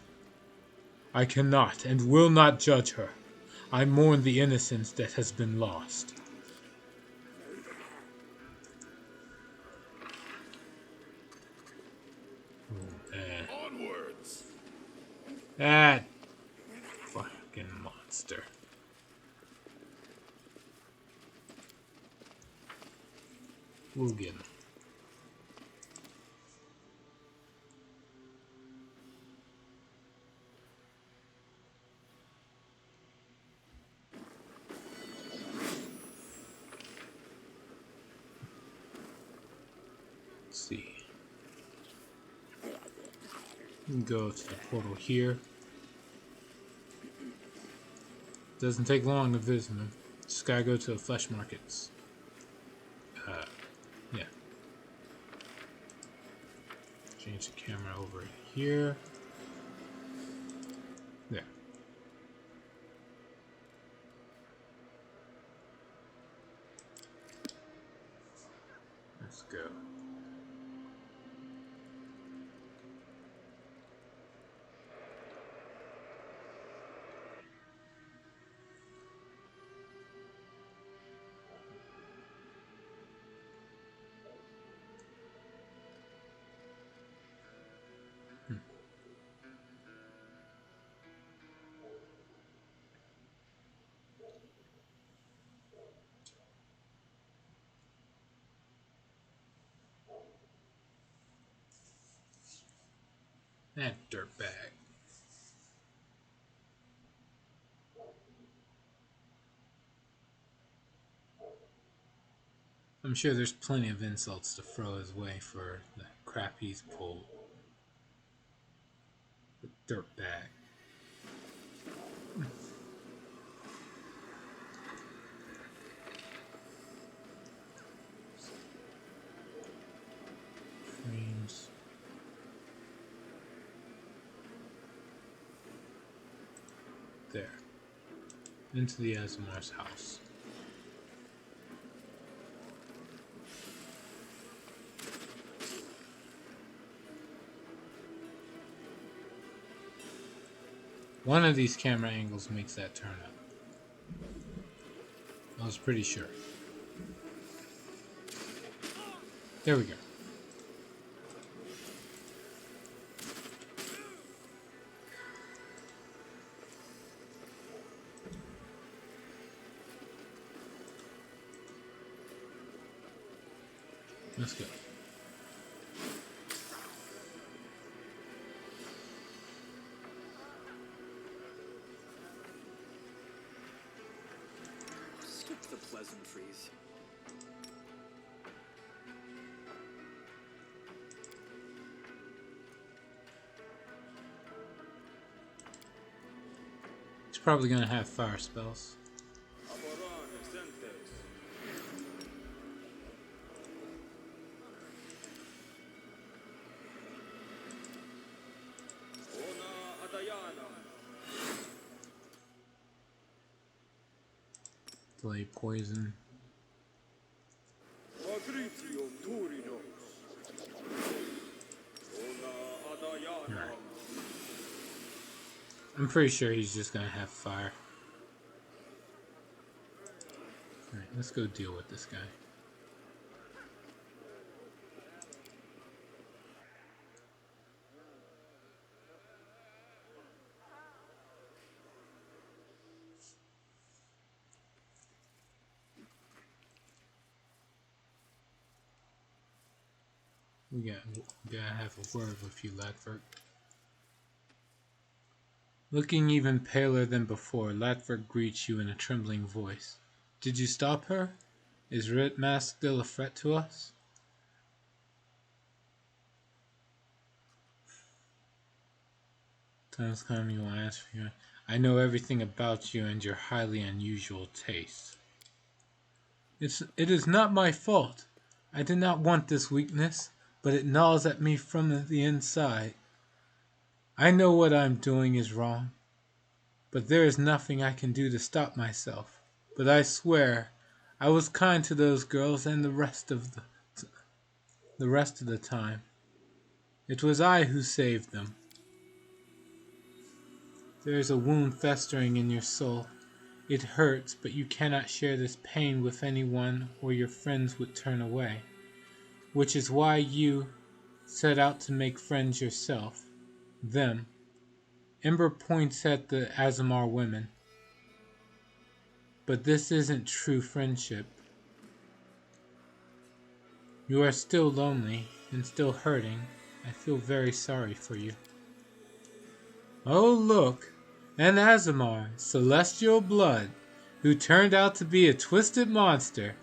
I cannot and will not judge her. I mourn the innocence that has been lost. Onwards! That fucking monster. We'll get him. Let's see. We can go to the portal here. Doesn't take long to visit them. Just gotta go to the flesh markets. Yeah. Change the camera over here. There. Let's go. That dirtbag. I'm sure there's plenty of insults to throw his way for the crap he's pulled. The dirtbag. Frames. There. Into the Asimar's house. One of these camera angles makes that turn up. I was pretty sure. There we go. Let's go. Skip the pleasantries. He's probably gonna have fire spells. Delay poison. Alright. I'm pretty sure he's just gonna have fire. Alright, let's go deal with this guy. We gotta have a word with you, Ladford. Looking even paler than before, Ladford greets you in a trembling voice. Did you stop her? Is Red Mask still a threat to us? Time's coming, you will answer you. I know everything about you and your highly unusual tastes. It is not my fault. I did not want this weakness, but it gnaws at me from the inside. I know what I'm doing is wrong, but there is nothing I can do to stop myself. But I swear, I was kind to those girls and the rest of the time. It was I who saved them. There is a wound festering in your soul. It hurts, but you cannot share this pain with anyone or your friends would turn away. Which is why you set out to make friends yourself. Them. Ember points at the Azamar women. But this isn't true friendship. You are still lonely and still hurting. I feel very sorry for you. Oh look, an Azamar, celestial blood, who turned out to be a twisted monster.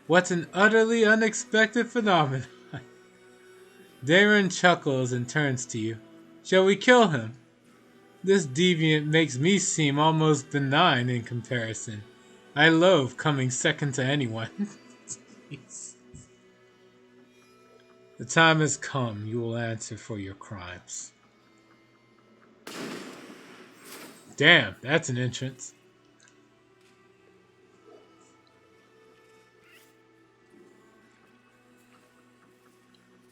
What an utterly unexpected phenomenon. Darren chuckles and turns to you. Shall we kill him? This deviant makes me seem almost benign in comparison. I loathe coming second to anyone. The time has come. You will answer for your crimes. Damn, that's an entrance.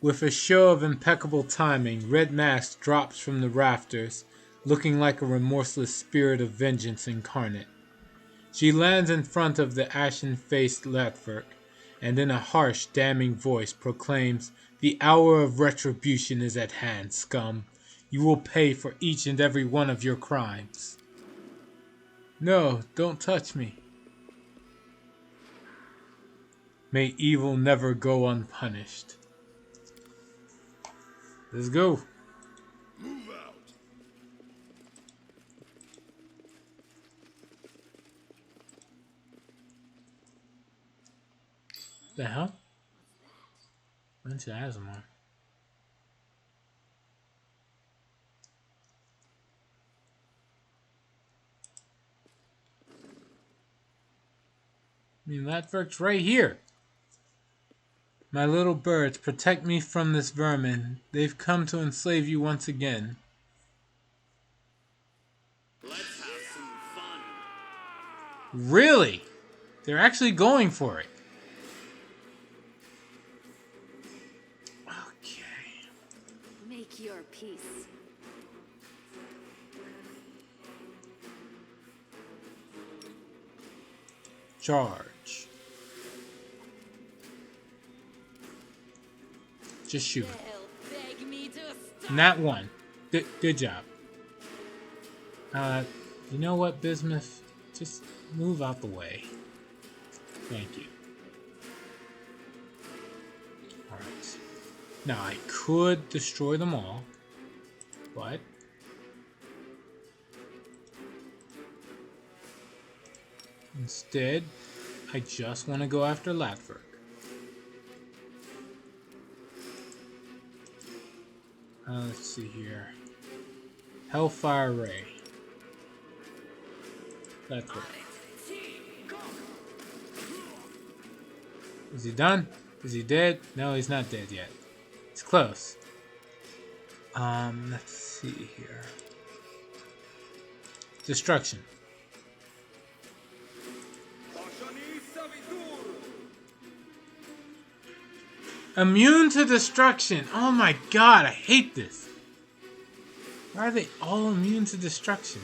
With a show of impeccable timing, Red Mask drops from the rafters, looking like a remorseless spirit of vengeance incarnate. She lands in front of the ashen-faced Latverk, and in a harsh, damning voice proclaims, "The hour of retribution is at hand, scum. You will pay for each and every one of your crimes." No, don't touch me. May evil never go unpunished. Let's go. Move out. The hell? Bunch of Azamar. I mean, Latverk's right here. My little birds, protect me from this vermin. They've come to enslave you once again. Let's have some fun. Really? They're actually going for it. Okay. Make your peace. Charge. Just shoot. They'll beg me to stop. Not one. Good job. You know what, Bismuth? Just move out the way. Thank you. Alright. Now, I could destroy them all, but instead, I just want to go after Latberg. Let's see here. Hellfire Ray. Latberg. Is he done? Is he dead? No, he's not dead yet. He's close. Let's see here. Destruction. Immune to destruction. Oh my god, I hate this. Why are they all immune to destruction?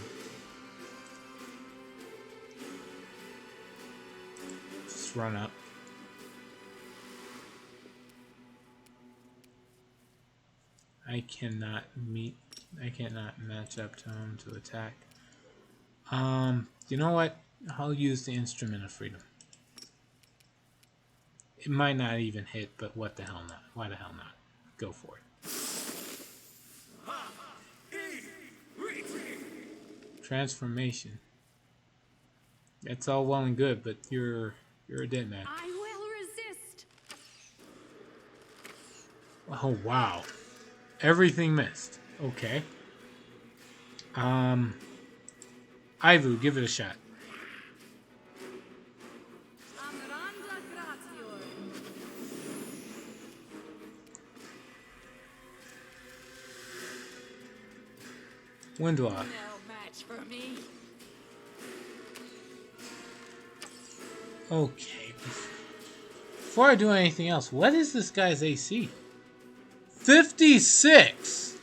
Just run up. I cannot match up to him to attack. You know what? I'll use the Instrument of Freedom. It might not even hit, but what the hell not? Why the hell not? Go for it. Transformation. That's all well and good, but you're a dead man. I will resist. Oh wow. Everything missed. Okay. Ivu, give it a shot. Windwalk. No match for me. Okay. Before I do anything else, what is this guy's AC? 56!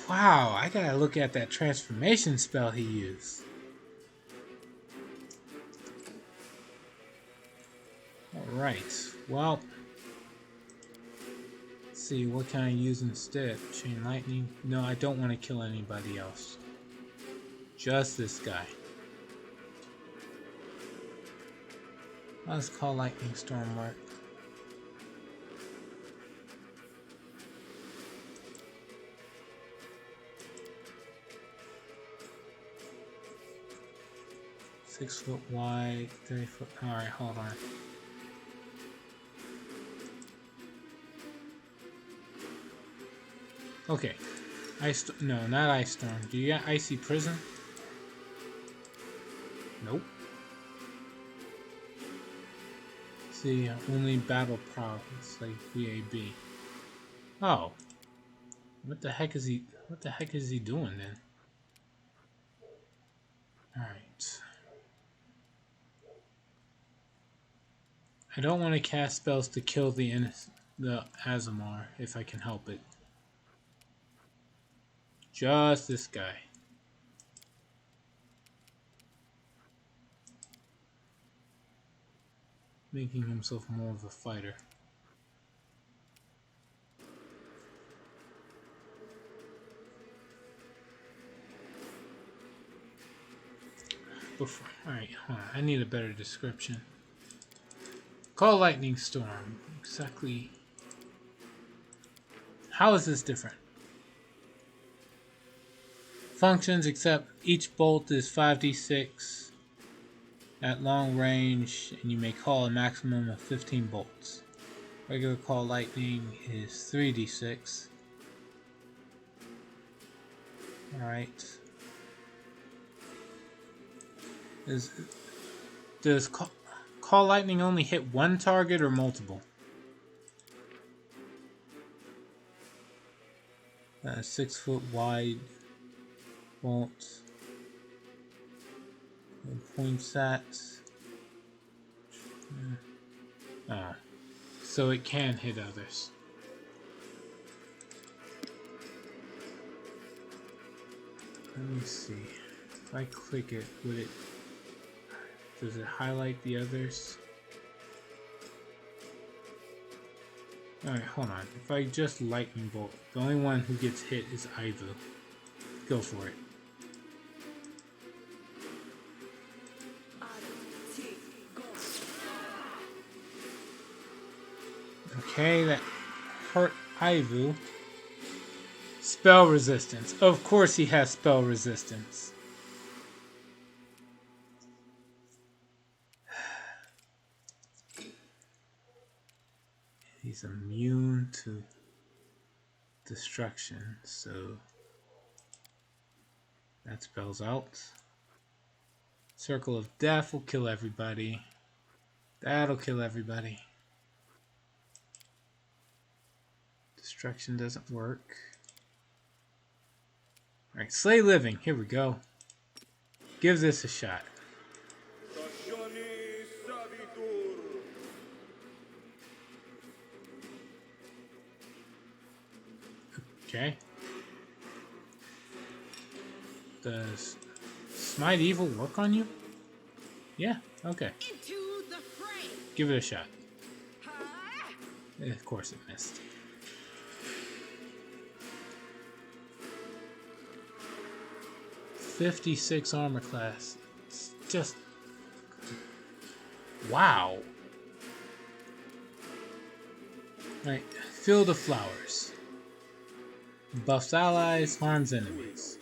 Wow, I gotta look at that transformation spell he used. Alright, well... let's see, what can I use instead? Chain Lightning? No, I don't want to kill anybody else. Just this guy. How does Call Lightning Storm work? Six foot wide, 30 foot. Alright, hold on. Okay. No, not Ice Storm. Do you got Icy Prison? Nope. See, only battle problems like VAB. Oh. What the heck is he doing then? Alright. I don't want to cast spells to kill the Azamar if I can help it. Just this guy. Making himself more of a fighter. Alright, hold on. I need a better description. Call Lightning Storm. Exactly. How is this different? Functions except each bolt is 5d6 at long range, and you may call a maximum of 15 bolts. Regular Call Lightning is 3d6. Alright. Does Call Lightning only hit one target or multiple? 6 foot wide bolt. Points at. So it can hit others. Let me see. If I click it, would it... Does it highlight the others? Alright, hold on. If I just lightning bolt, the only one who gets hit is Ivu. Go for it. Okay, that hurt Ivu. Spell resistance. Of course he has spell resistance. He's immune to destruction, so that spells out. Circle of Death will kill everybody. That'll kill everybody. Destruction doesn't work. Alright, Slay Living. Here we go. Give this a shot. Okay. Does Smite Evil work on you? Yeah, okay. Into the fray. Give it a shot. Of course it missed. .56 armor class. It's just... Wow. Right, Field of Flowers. Buffs allies, harms enemies.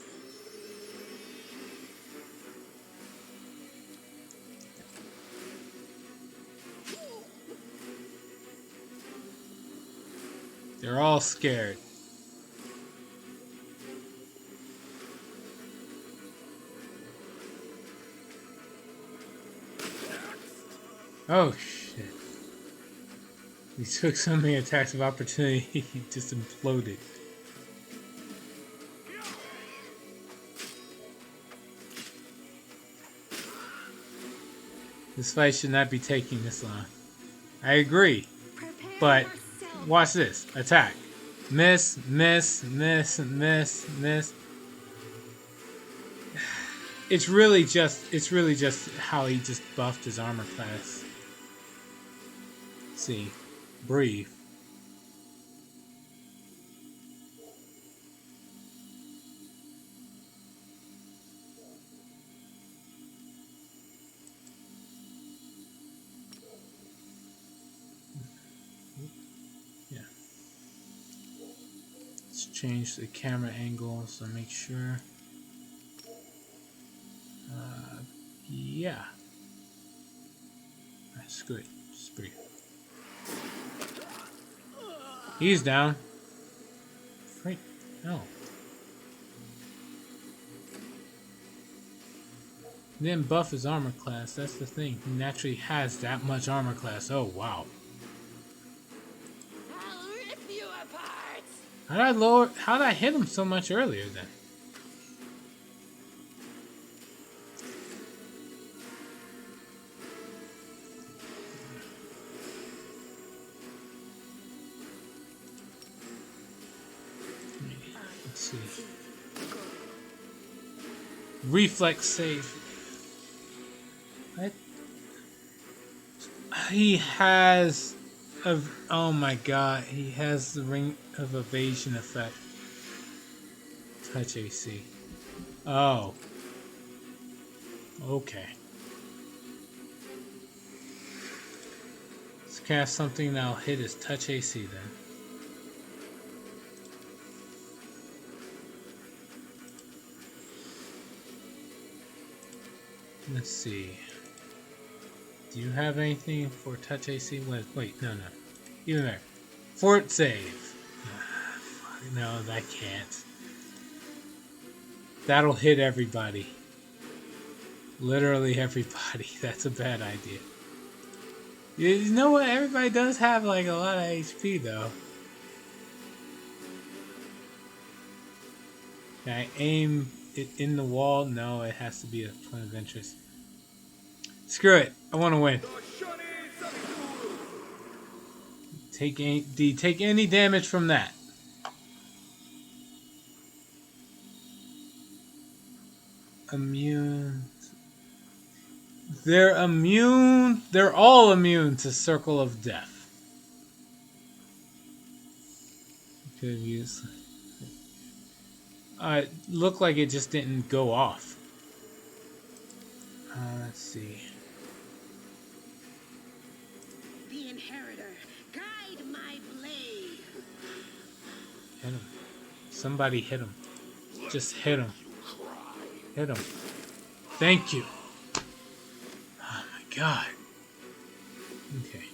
They're all scared. Oh shit. He took so many attacks of opportunity, he just imploded. This fight should not be taking this long. I agree. But watch this. Attack. Miss, miss, miss, miss, miss. It's really just how he just buffed his armor class. Let's see. Breathe. Yeah. Let's change the camera angle so make sure. Yeah. Alright, screw it. Just breathe. He's down. Freak. No. He didn't buff his armor class. That's the thing. He naturally has that much armor class. Oh, wow. I'll rip you apart. How did I hit him so much earlier then? Let's see. Reflex save. What? He has oh my god, he has the Ring of Evasion effect. Touch AC. Oh. Okay. Let's cast something that'll hit his touch AC then. Let's see. Do you have anything for touch AC? Wait, no. Even there. Fort save. No, that can't. That'll hit everybody. Literally everybody. That's a bad idea. You know what? Everybody does have like a lot of HP though. Can I aim it in the wall? No, it has to be a point of interest. Screw it. I want to win. Do you take any damage from that? Immune. They're immune. They're all immune to Circle of Death. Could use. Looked like it just didn't go off. Let's see. The inheritor, guide my blade. Hit him. Somebody hit him. Just hit him. Hit him. Thank you. Oh my god. Okay.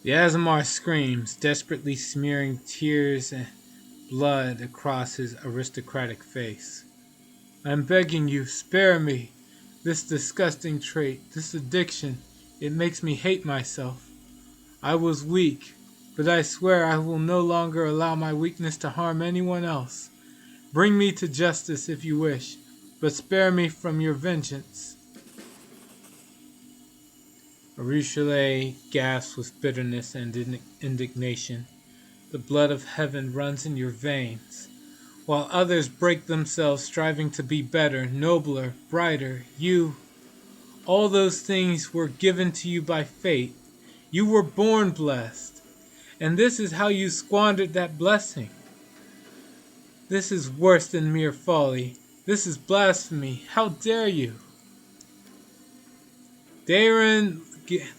The Azamar screams, desperately smearing tears and blood across his aristocratic face. I'm begging you, spare me. This disgusting trait, this addiction, it makes me hate myself. I was weak, but I swear I will no longer allow my weakness to harm anyone else. Bring me to justice if you wish, but spare me from your vengeance. Richelieu gasps with bitterness and indignation. The blood of heaven runs in your veins. While others break themselves striving to be better, nobler, brighter, you, all those things were given to you by fate. You were born blessed, and this is how you squandered that blessing. This is worse than mere folly. This is blasphemy. How dare you? Darren,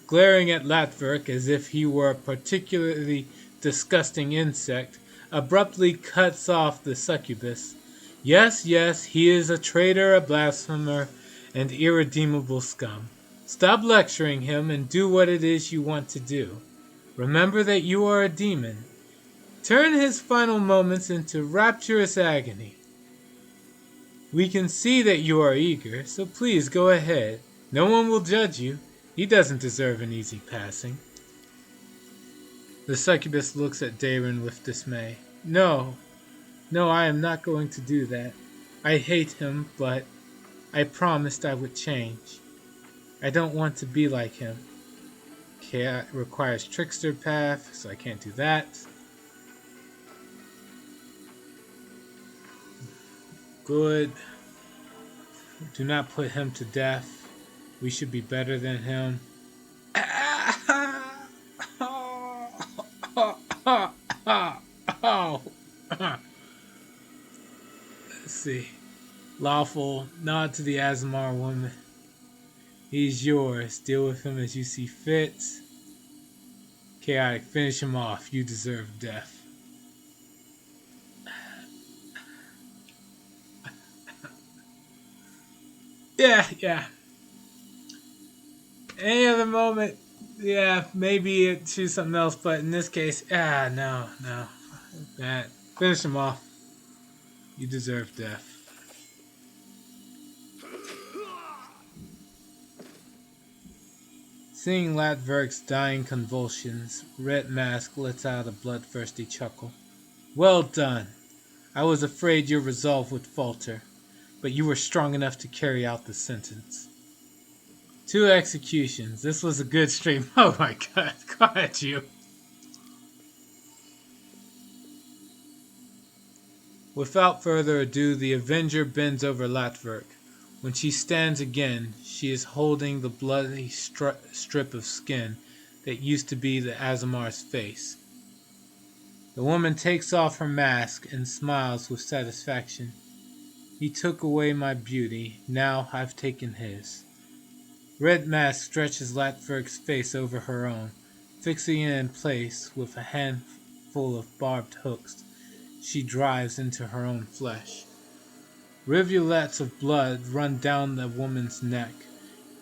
glaring at Latverk as if he were a particularly disgusting insect, abruptly cuts off the succubus. Yes, yes, he is a traitor, a blasphemer, and irredeemable scum. Stop lecturing him and do what it is you want to do. Remember that you are a demon. Turn his final moments into rapturous agony. We can see that you are eager, so please go ahead. No one will judge you. He doesn't deserve an easy passing. The succubus looks at Daron with dismay. No, I am not going to do that. I hate him, but I promised I would change. I don't want to be like him. Okay, it requires trickster path, so I can't do that. Good. Do not put him to death. We should be better than him. Let's see. Lawful, nod to the Azamar woman. He's yours. Deal with him as you see fit. Chaotic, finish him off. You deserve death. Yeah. Any other moment, yeah, maybe choose something else, but in this case, no. That. Finish him off. You deserve death. Seeing Latverk's dying convulsions, Red Mask lets out a bloodthirsty chuckle. Well done. I was afraid your resolve would falter, but you were strong enough to carry out the sentence. 2 executions. This was a good stream. Oh my god, got you. Without further ado, the Avenger bends over Latverk. When she stands again, she is holding the bloody strip of skin that used to be the Azamar's face. The woman takes off her mask and smiles with satisfaction. He took away my beauty, now I've taken his. Red Mask stretches Latverk's face over her own, fixing it in place with a handful of barbed hooks she drives into her own flesh. Rivulets of blood run down the woman's neck,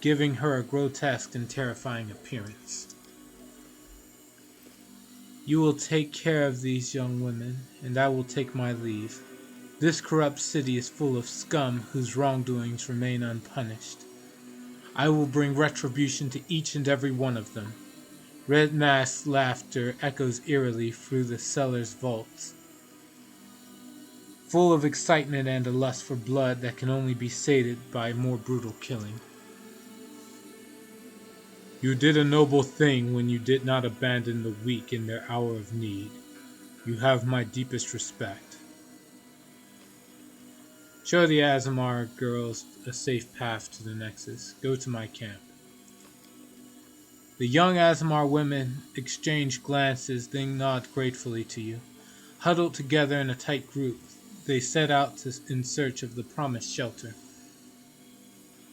giving her a grotesque and terrifying appearance. You will take care of these young women, and I will take my leave. This corrupt city is full of scum whose wrongdoings remain unpunished. I will bring retribution to each and every one of them. Red Mask's laughter echoes eerily through the cellar's vaults, full of excitement and a lust for blood that can only be sated by more brutal killing. You did a noble thing when you did not abandon the weak in their hour of need. You have my deepest respect. Show the Azamar girls a safe path to the Nexus. Go to my camp. The young Azamar women exchange glances, then nod gratefully to you. Huddled together in a tight group, they set out in search of the promised shelter.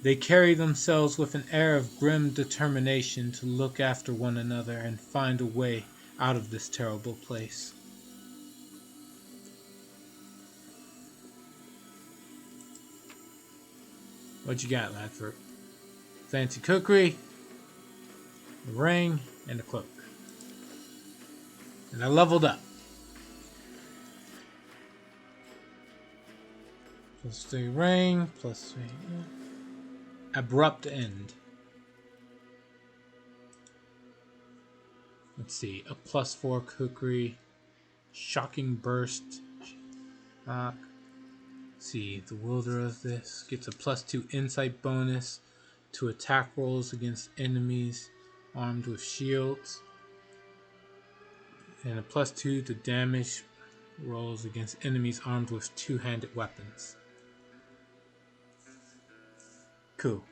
They carry themselves with an air of grim determination to look after one another and find a way out of this terrible place. What you got, Ladford? Fancy cookery, a ring, and a cloak. And I leveled up. +3 ring, +3. Abrupt end. Let's see. A +4 cookery. Shocking burst. Let's see. The wielder of this gets a +2 insight bonus to attack rolls against enemies armed with shields. And a +2 to damage rolls against enemies armed with two-handed weapons. Cool.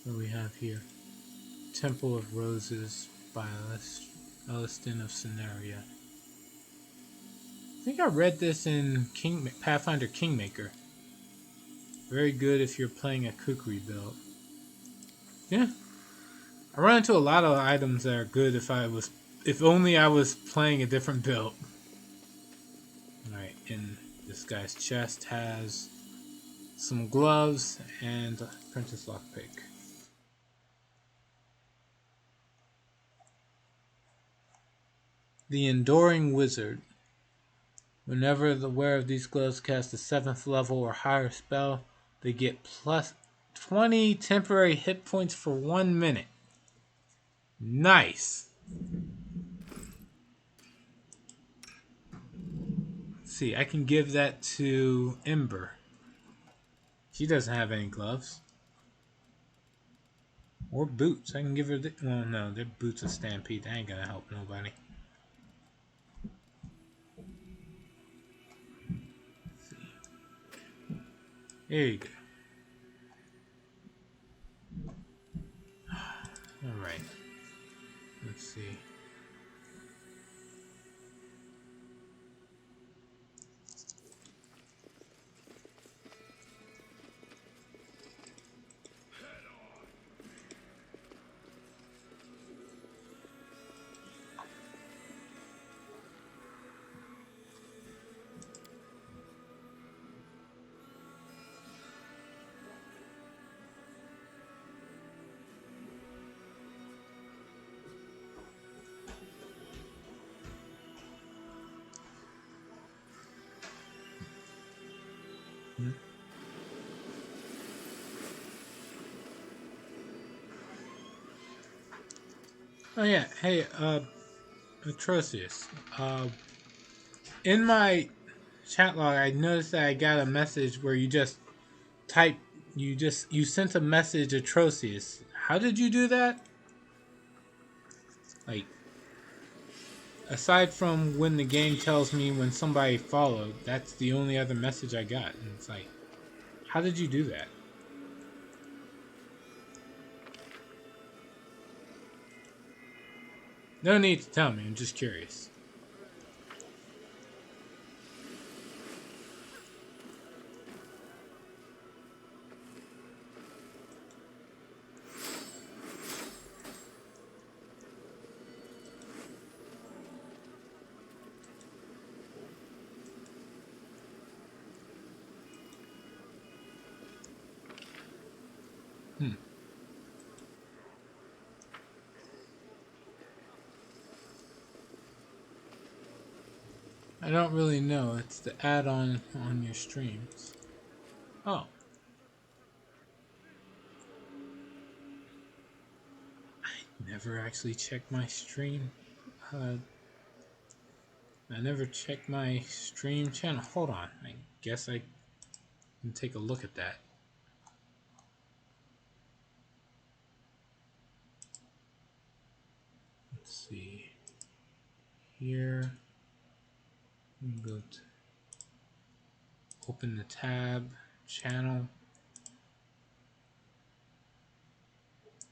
What do we have here? Temple of Roses by Elistin of Scenaria. I think I read this in Pathfinder Kingmaker. Very good if you're playing a kukri build. Yeah. I run into a lot of items that are good if only I was playing a different build. Alright, and this guy's chest has some gloves and a Apprentice Lockpick. The Enduring Wizard. Whenever the wearer of these gloves casts a 7th level or higher spell, they get plus 20 temporary hit points for 1 minute. Nice. Let's see, I can give that to Ember. She doesn't have any gloves. Or boots. I can give her well, no, their boots are Stampede. That ain't gonna help nobody. There you go. Alright. Let's see. Oh yeah, hey, Atrocious. In my chat log, I noticed that I got a message where you sent a message Atrocious. How did you do that? Like, aside from when the game tells me when somebody followed, that's the only other message I got. And it's like, how did you do that? No need to tell me, I'm just curious. I don't really know. It's the add-on on your streams. Oh. I never actually checked my stream. I never checked my stream channel. Hold on. I guess I can take a look at that. Let's see. Here. Go to open the tab, channel.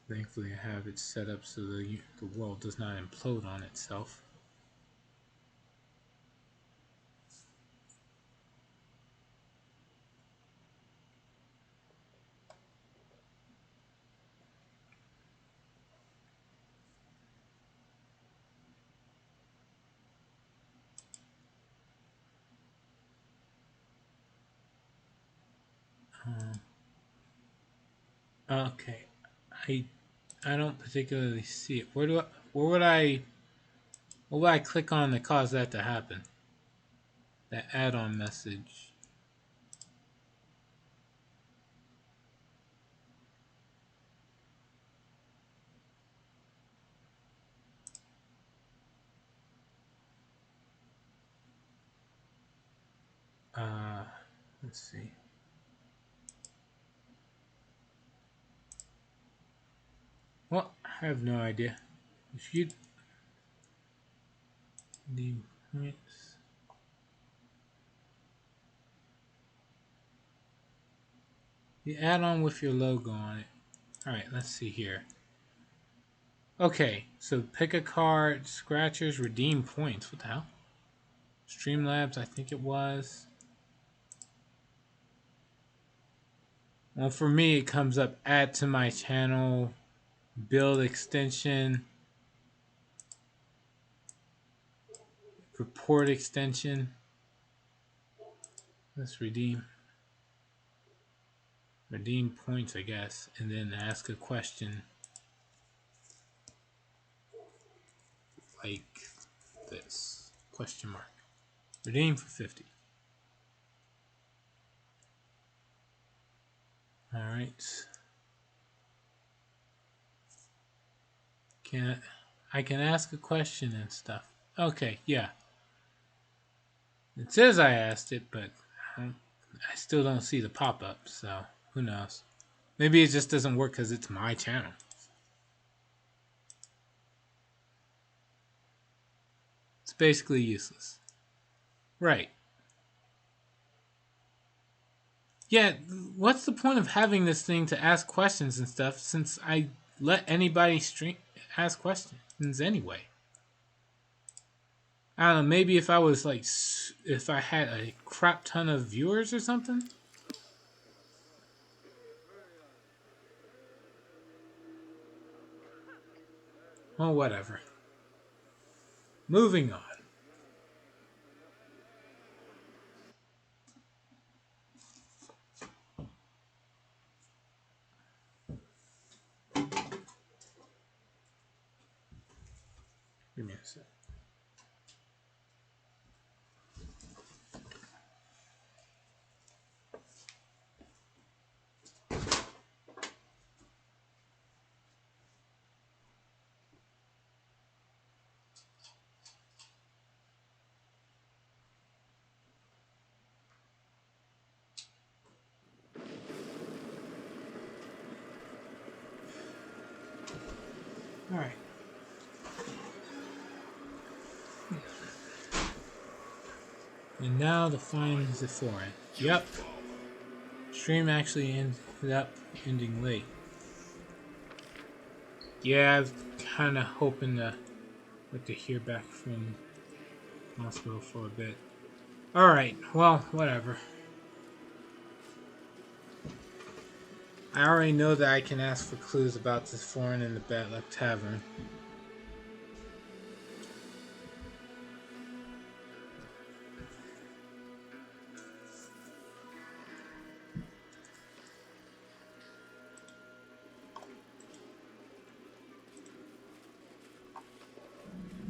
Thankfully, I have it set up so the world does not implode on itself. Okay, I don't particularly see it. What would I click on to cause that to happen? That add-on message. Uh, let's see. Well, I have no idea. If you the points, the add-on with your logo on it. All right, let's see here. Okay, so pick a card, scratchers, redeem points. What the hell? Streamlabs, I think it was. Well, for me, it comes up add to my channel, build extension, report extension. Let's redeem points, I guess, and then ask a question like this, question mark. Redeem for 50. All right. I can ask a question and stuff. Okay, yeah. It says I asked it, but I still don't see the pop-up, so who knows. Maybe it just doesn't work because it's my channel. It's basically useless. Right. Yeah, what's the point of having this thing to ask questions and stuff since I let anybody ask questions anyway? I don't know, maybe if I was like, if I had a crap ton of viewers or something? Well, whatever. Moving on. Give me a sec. All right. And now the find is foreign. Yep. Stream actually ended up ending late. Yeah, I was kind of hoping to hear back from hospital for a bit. Alright, well, whatever. I already know that I can ask for clues about this foreign in the Bad Luck Tavern.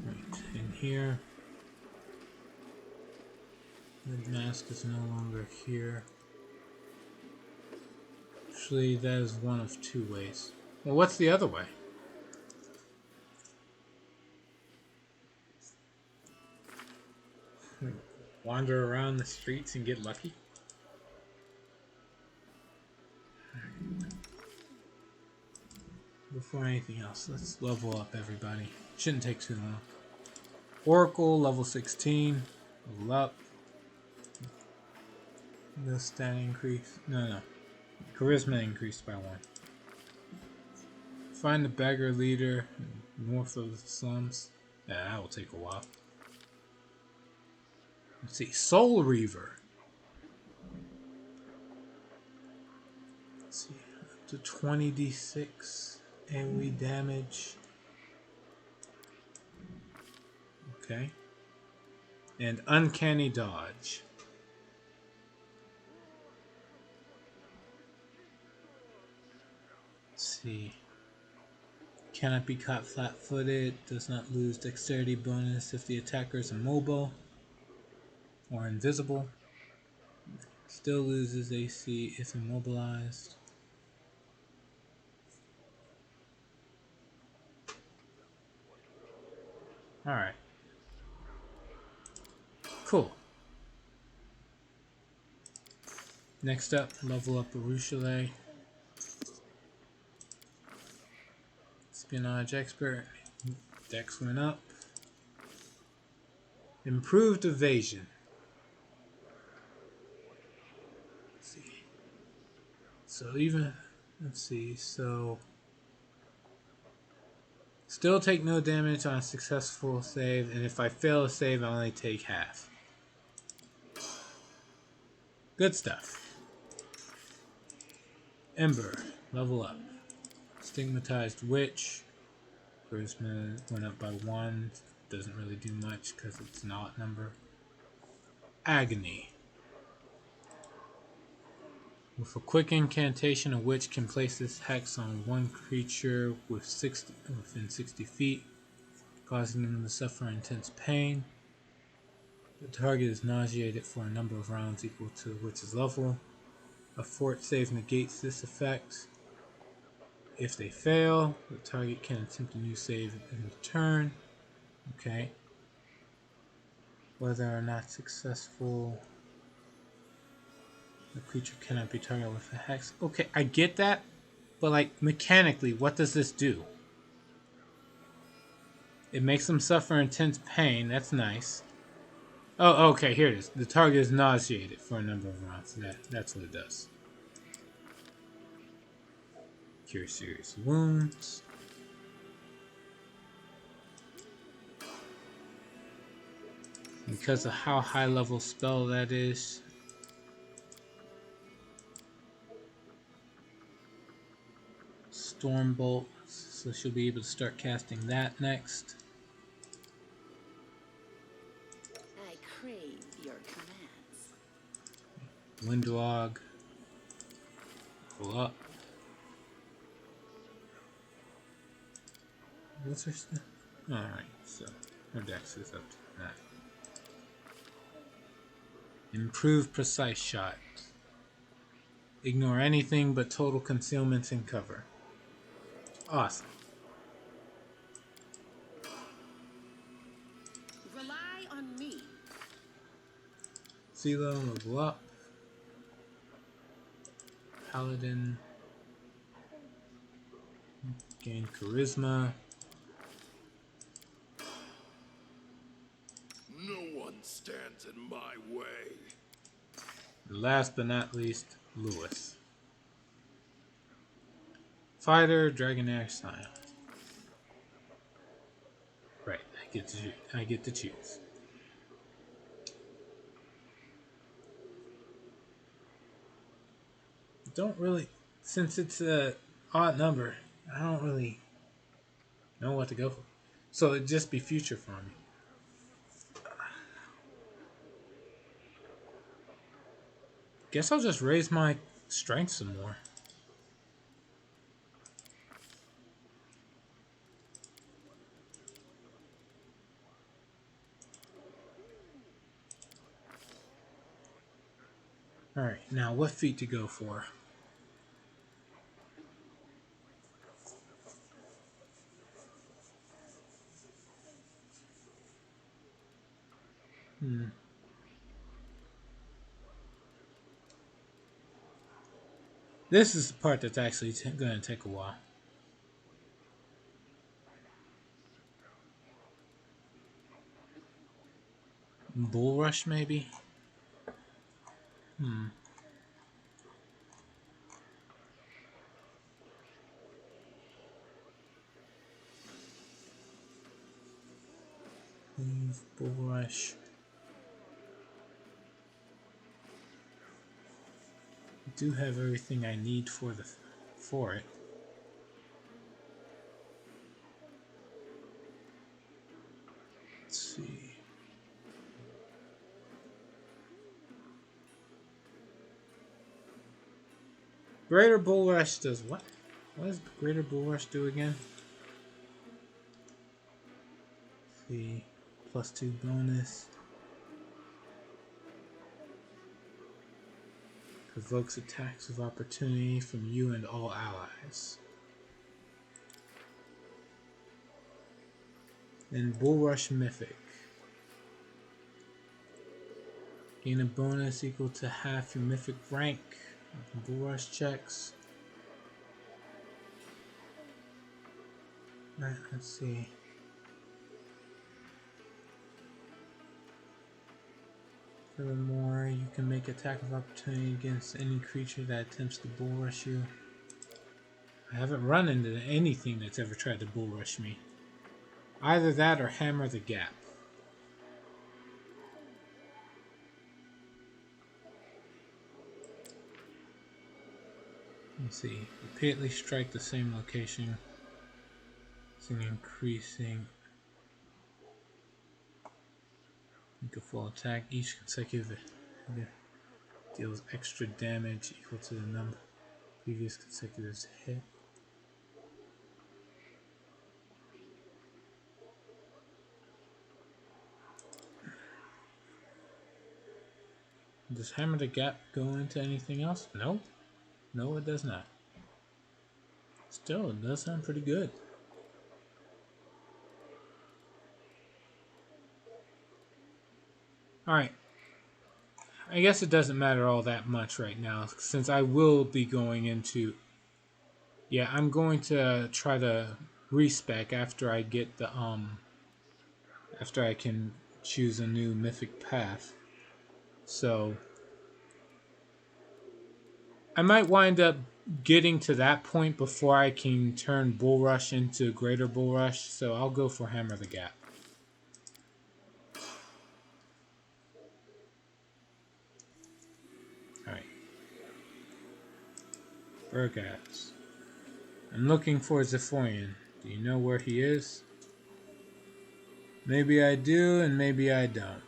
Right, in here. The mask is no longer here. Actually, that is one of two ways. Well, what's the other way? Wander around the streets and get lucky? Before anything else, let's level up everybody. Shouldn't take too long. Oracle, level 16. Level up. No stat increase. No. Charisma increased by 1. Find the Beggar Leader north of the slums. Yeah, that will take a while. Let's see. Soul Reaver. Let's see. Up to 20d6 AoE damage. Okay. And Uncanny Dodge. Let's see. Cannot be caught flat-footed. Does not lose dexterity bonus if the attacker is immobile or invisible. Still loses AC if immobilized. Alright. Cool. Next up, level up Arushale. Espionage Expert. Dex went up. Improved Evasion. Let's see. So even, let's see, so still take no damage on a successful save, and if I fail a save, I only take half. Good stuff. Ember, level up. Stigmatized Witch. Charisma went up by 1. Doesn't really do much because it's an odd number. Agony. With a quick incantation, a witch can place this hex on one creature within 60 feet, causing them to suffer intense pain. The target is nauseated for a number of rounds equal to the witch's level. A fort save negates this effect. If they fail, the target can attempt a new save in turn. Okay. Whether or not successful, the creature cannot be targeted with a hex. Okay, I get that, but like mechanically, what does this do? It makes them suffer intense pain. That's nice. Oh, okay, here it is. The target is nauseated for a number of rounds. That's what it does. Cure serious wounds. Because of how high level spell that is. Stormbolt. So she'll be able to start casting that next. I crave your commands. Windwog. Pull up. What's her stuff? Alright, so her dex is up to that. Improve precise shot. Ignore anything but total concealment and cover. Awesome. Rely on me. CeeLo, level up. Paladin. Gain charisma. No one stands in my way. Last but not least, Lewis. Fighter, Dragonair, Scion. Right, I get to choose. Don't really, since it's a odd number, I don't really know what to go for. So it'd just be future for me. Guess I'll just raise my strength some more. Alright, now what feat to go for? This is the part that's actually going to take a while. Bull Rush, maybe? Hmm. Bull Rush. I do have everything I need for it. Let's see. Greater Bull Rush does what? What does Greater Bull Rush do again? Let's see. +2 bonus. Provokes attacks of opportunity from you and all allies. Then Bull Rush Mythic. Gain a bonus equal to half your mythic rank. Bull Rush checks. Alright, let's see. Furthermore, you can make attack of opportunity against any creature that attempts to bull rush you. I haven't run into anything that's ever tried to bull rush me. Either that or Hammer the Gap. Let's see. Repeatedly strike the same location. It's an increasing. Make a full attack. Each consecutive deals extra damage equal to the number of previous consecutive hit. Does Hammer the Gap go into anything else? No. No, it does not. Still, it does sound pretty good. Alright. I guess it doesn't matter all that much right now, since I will be going into... Yeah, I'm going to try to respec after I get the, after I can choose a new mythic path. So... I might wind up getting to that point before I can turn Bull Rush into Greater Bull Rush, so I'll go for Hammer the Gap. Alright. Beggars. I'm looking for Zephyrian. Do you know where he is? Maybe I do, and maybe I don't.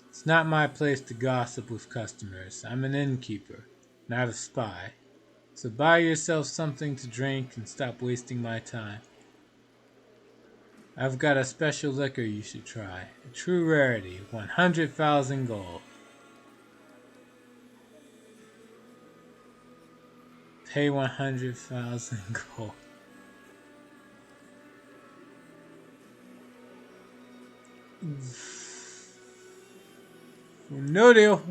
It's not my place to gossip with customers. I'm an innkeeper, not a spy. So buy yourself something to drink and stop wasting my time. I've got a special liquor you should try. A true rarity, 100,000 gold. Pay 100,000 gold. No deal.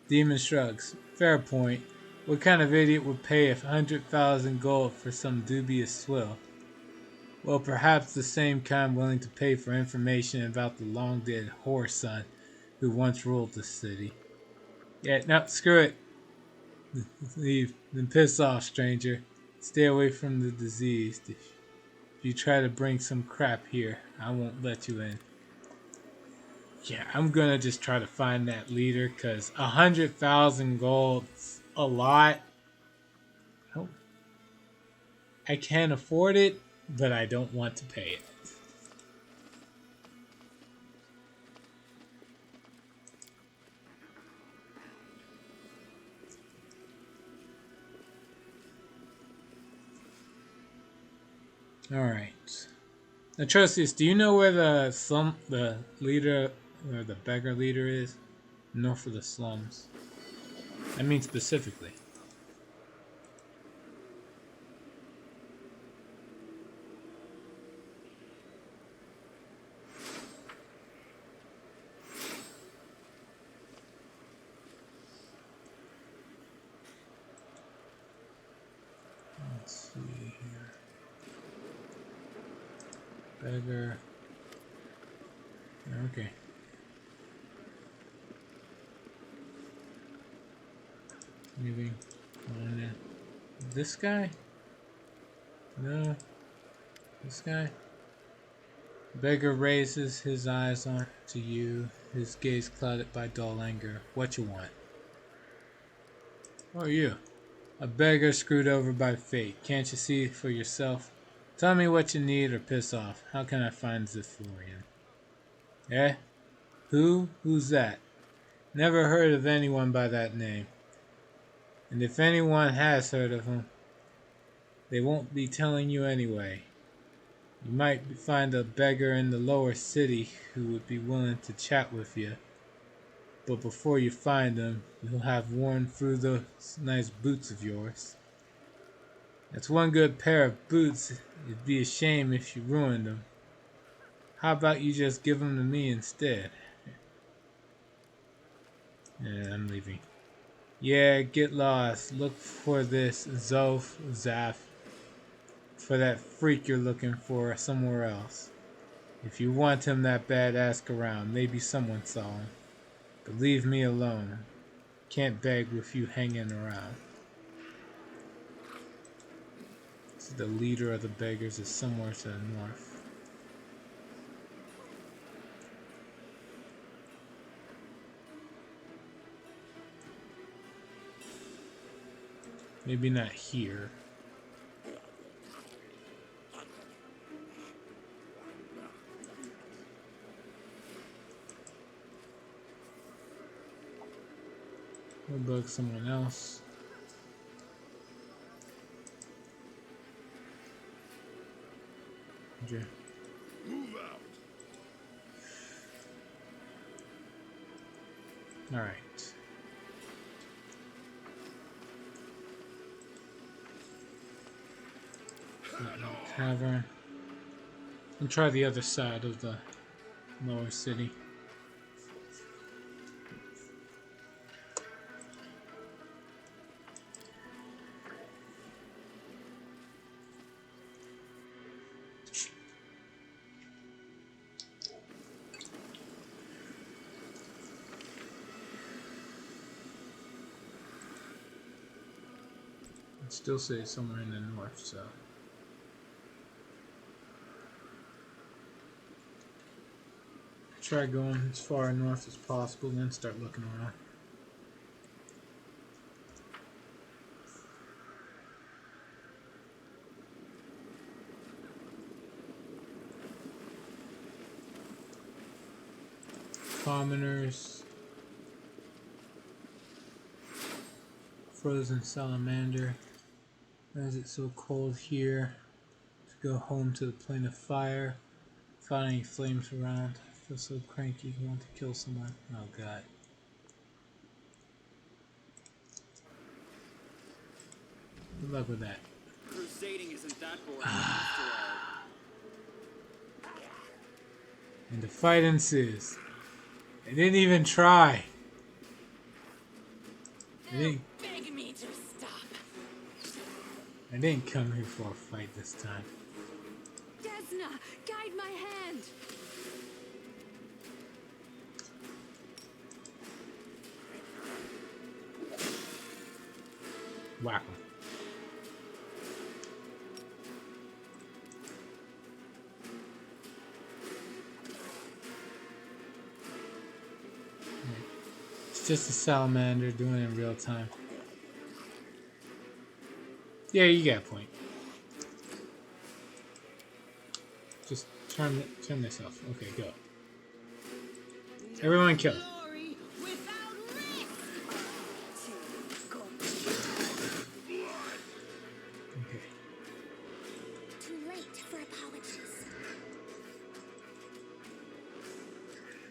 Demon shrugs. Fair point. What kind of idiot would pay 100,000 gold for some dubious swill? Well, perhaps the same kind willing to pay for information about the long-dead whore son who once ruled the city. Yeah, no, screw it. Leave. Then piss off, stranger. Stay away from the diseased. If you try to bring some crap here, I won't let you in. Yeah, I'm gonna just try to find that leader, because 100,000 gold's a lot. I can't afford it, but I don't want to pay it. Alright. Atrocious, do you know where the leader, or the beggar leader is? North of the slums. I mean specifically. Let's see here. Beggar. Okay. Moving on in. This guy? No. This guy? Beggar raises his eyes on to you, his gaze clouded by dull anger. What you want? Who are you? A beggar screwed over by fate. Can't you see for yourself? Tell me what you need or piss off. How can I find Zephyrian? Eh? Who? Who's that? Never heard of anyone by that name. And if anyone has heard of him, they won't be telling you anyway. You might find a beggar in the lower city who would be willing to chat with you. But before you find him, you'll have worn through those nice boots of yours. That's one good pair of boots. It'd be a shame if you ruined them. How about you just give them to me instead? Yeah, I'm leaving. Yeah, get lost. Look for this Zaf, for that freak you're looking for somewhere else. If you want him that bad, ask around. Maybe someone saw him. But leave me alone. Can't beg with you hanging around. So the leader of the beggars is somewhere to the north. Maybe not here. We'll bug someone else. Okay. Move out. All right. Tavern. And try the other side of the lower city. I'd still say somewhere in the north, so. Try going as far north as possible, then start looking around. Commoners. Frozen salamander. Why is it so cold here? To go home to the plane of fire. Found any flames around. I feel so cranky. Want to kill someone. Oh god. Good luck with that. Crusading isn't that boring after all. And the fight ensues. They didn't even try. Beg me to stop. I didn't come here for a fight this time. Desna, guide my hand. Whack 'em. It's just a salamander doing it in real time. Yeah, you got a point. Just turn this off. Okay, go. Everyone kill. Glory without risk. Okay. Too late for apologies.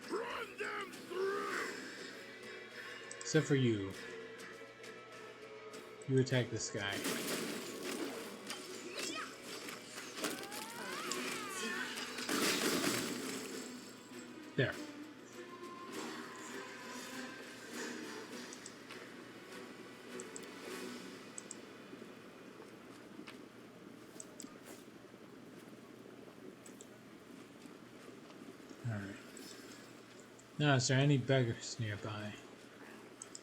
Run them through. Except for you. You attack this guy. There. Alright. Now, is there any beggars nearby?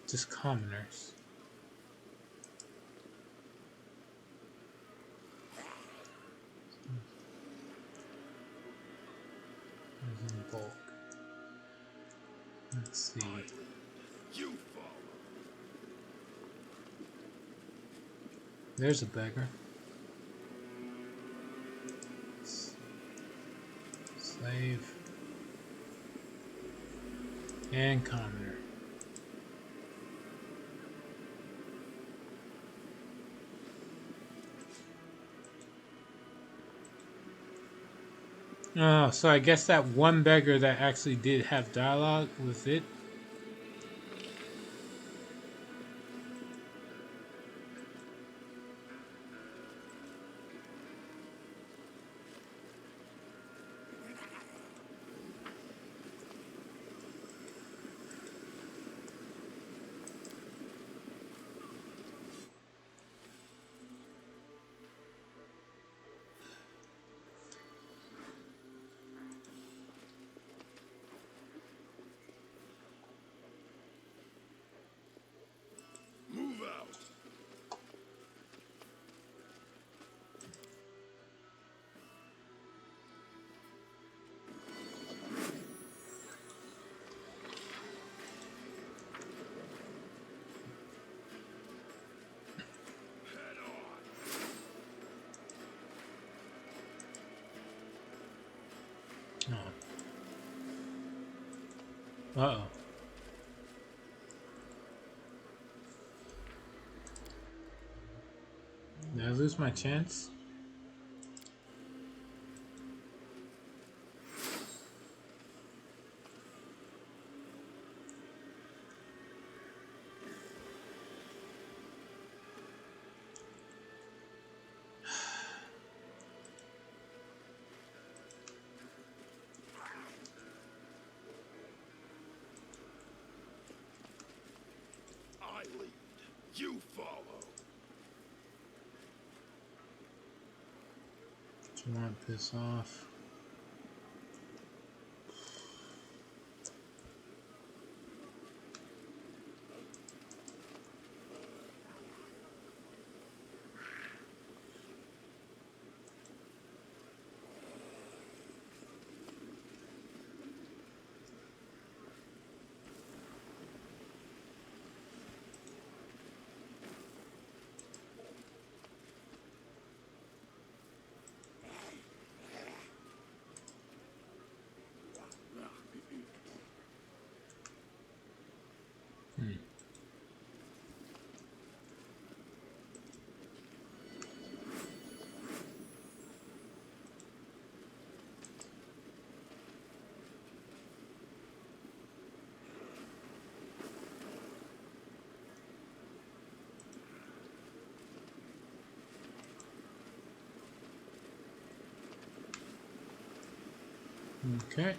Just commoners. There's in bulk. Let's see. You follow. There's a beggar. Slave. And commoner. Oh, so I guess that one beggar that actually did have dialogue was it. Move out. Head on. Oh. Uh-oh. Did I lose my chance? I lead. You follow. Do you want this off? Okay. I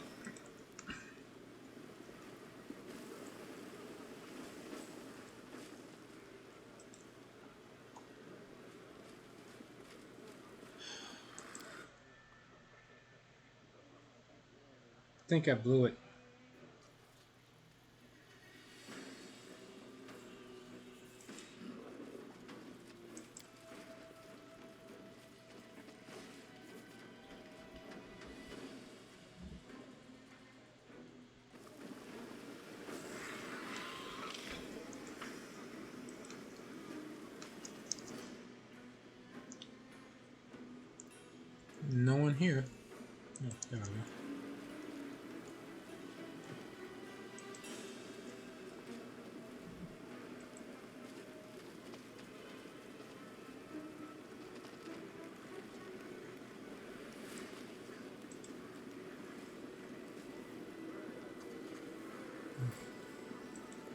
think I blew it. No one here. Oh, there we go.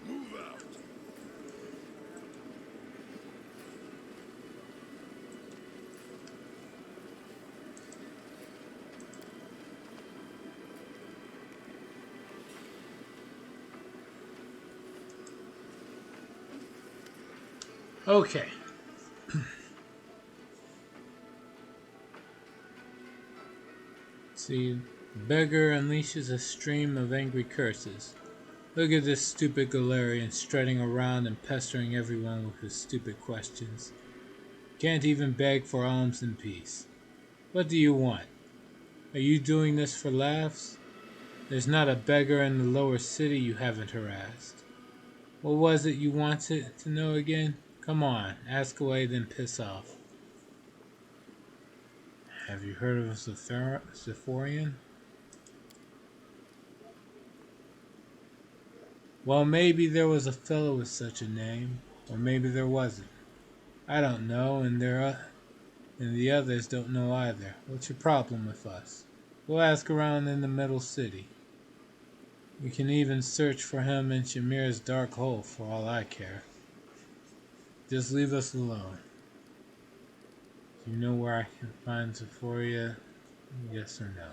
Move out. Okay. See, Beggar unleashes a stream of angry curses. Look at this stupid Galarian strutting around and pestering everyone with his stupid questions. Can't even beg for alms in peace. What do you want? Are you doing this for laughs? There's not a beggar in the lower city you haven't harassed. What was it you wanted to know again? Come on, ask away, then piss off. Have you heard of a Zephorian? Well, maybe there was a fellow with such a name, or maybe there wasn't. I don't know, and the others don't know either. What's your problem with us? We'll ask around in the middle city. We can even search for him in Shamir's dark hole for all I care. Just leave us alone. Do you know where I can find Zephoria? Yes or no?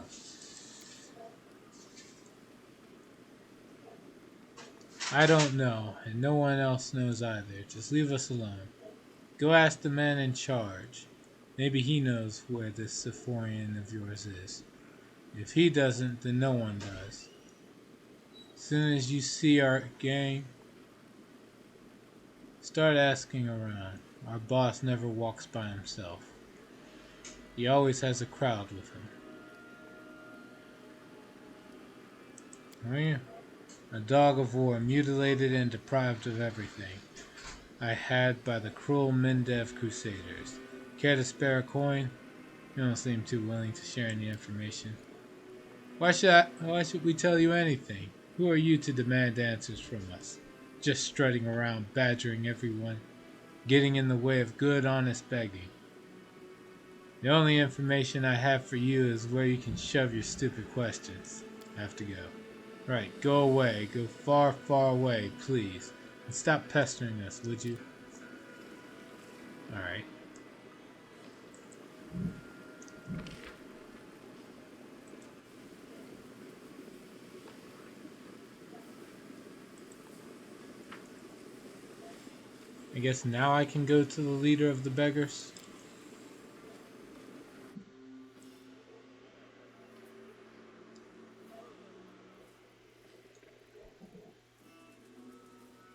I don't know, and no one else knows either. Just leave us alone. Go ask the man in charge. Maybe he knows where this Zephorian of yours is. If he doesn't, then no one does. As soon as you see our gang, start asking around. Our boss never walks by himself. He always has a crowd with him. Oh yeah. A dog of war, mutilated and deprived of everything I had by the cruel Mendev Crusaders. Care to spare a coin? You don't seem too willing to share any information. Why should we tell you anything? Who are you to demand answers from us? Just strutting around, badgering everyone, getting in the way of good, honest begging. The only information I have for you is where you can shove your stupid questions. I have to go. Right, go away. Go far, far away, please. And stop pestering us, would you? Alright. I guess now I can go to the leader of the beggars.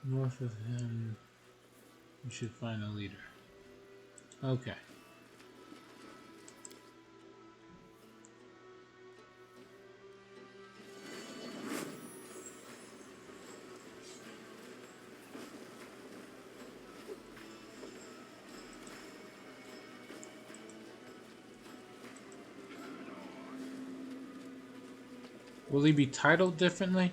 North of him, we should find a leader. Okay. Will he be titled differently?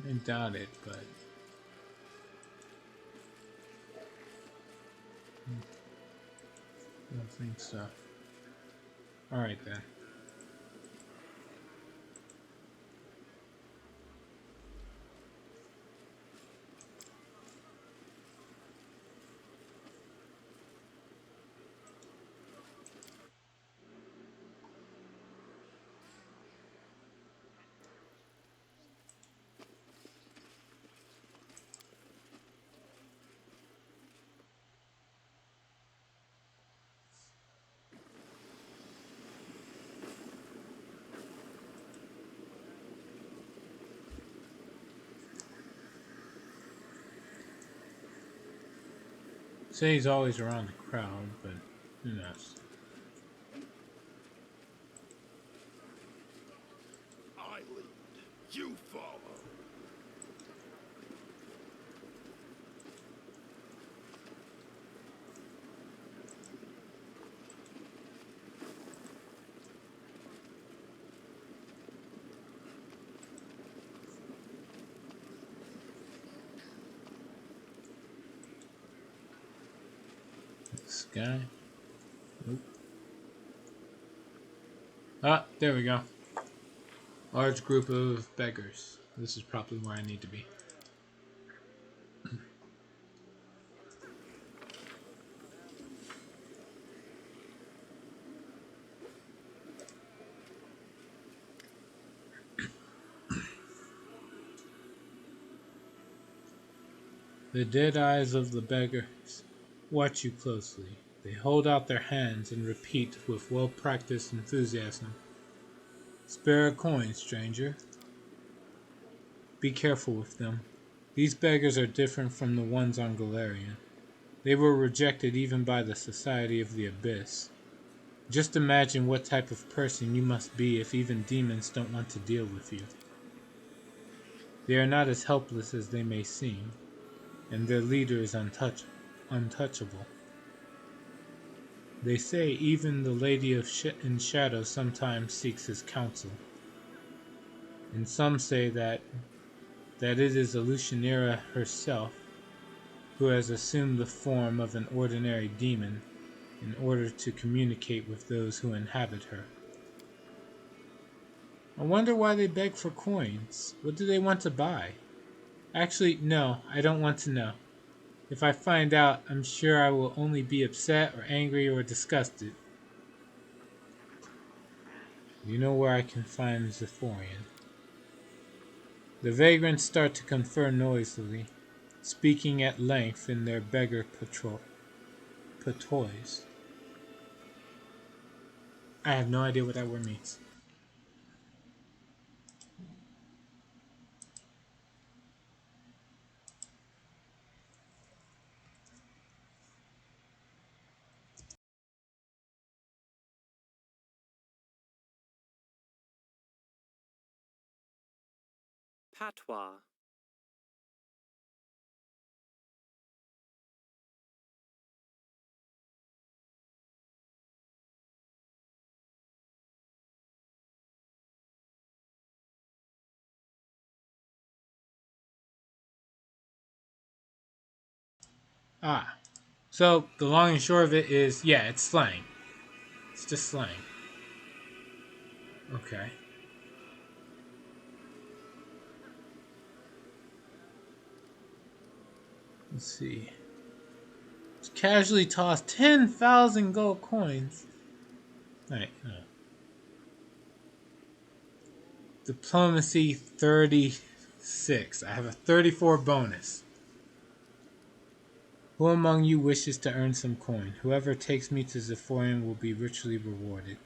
I doubt it, but... I don't think so. Alright then. Say he's always around the crowd, but who knows? I lead. You follow. This guy. Nope. Ah, there we go. Large group of beggars. This is probably where I need to be. The dead eyes of the beggars watch you closely. They hold out their hands and repeat with well-practiced enthusiasm, "Spare a coin, stranger." Be careful with them. These beggars are different from the ones on Galarian. They were rejected even by the Society of the Abyss. Just imagine what type of person you must be if even demons don't want to deal with you. They are not as helpless as they may seem, and their leader is untouchable. They say even the Lady in Shadow sometimes seeks his counsel, and some say that it is Lucianera herself who has assumed the form of an ordinary demon in order to communicate with those who inhabit her. I wonder why they beg for coins. What do they want to buy? Actually, no, I don't want to know. If I find out, I'm sure I will only be upset or angry or disgusted. You know where I can find Zephorian. The vagrants start to confer noisily, speaking at length in their beggar patois. I have no idea what that word means. Patois. Ah, so the long and short of it is, yeah, it's slang. It's just slang. Okay. Let's see. Casually tossed 10,000 gold coins. Alright, Diplomacy 36. I have a 34 bonus. Who among you wishes to earn some coin? Whoever takes me to Zephorian will be richly rewarded.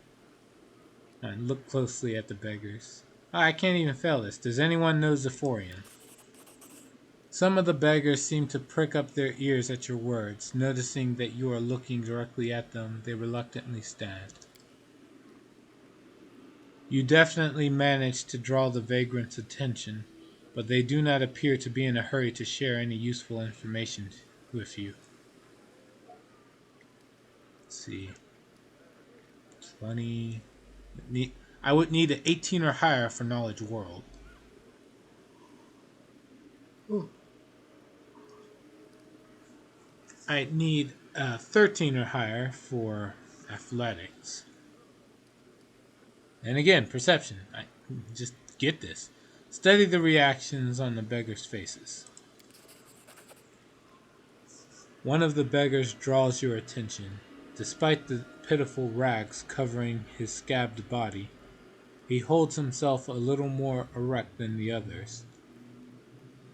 And look closely at the beggars. I can't even fail this. Does anyone know Zephorian? Some of the beggars seem to prick up their ears at your words. Noticing that you are looking directly at them, they reluctantly stand. You definitely manage to draw the vagrants' attention, but they do not appear to be in a hurry to share any useful information with you. Let's see. 20. I would need an 18 or higher for Knowledge World. Ooh. I need 13 or higher for Athletics. And again, Perception. I just get this. Study the reactions on the beggars' faces. One of the beggars draws your attention. Despite the pitiful rags covering his scabbed body, he holds himself a little more erect than the others,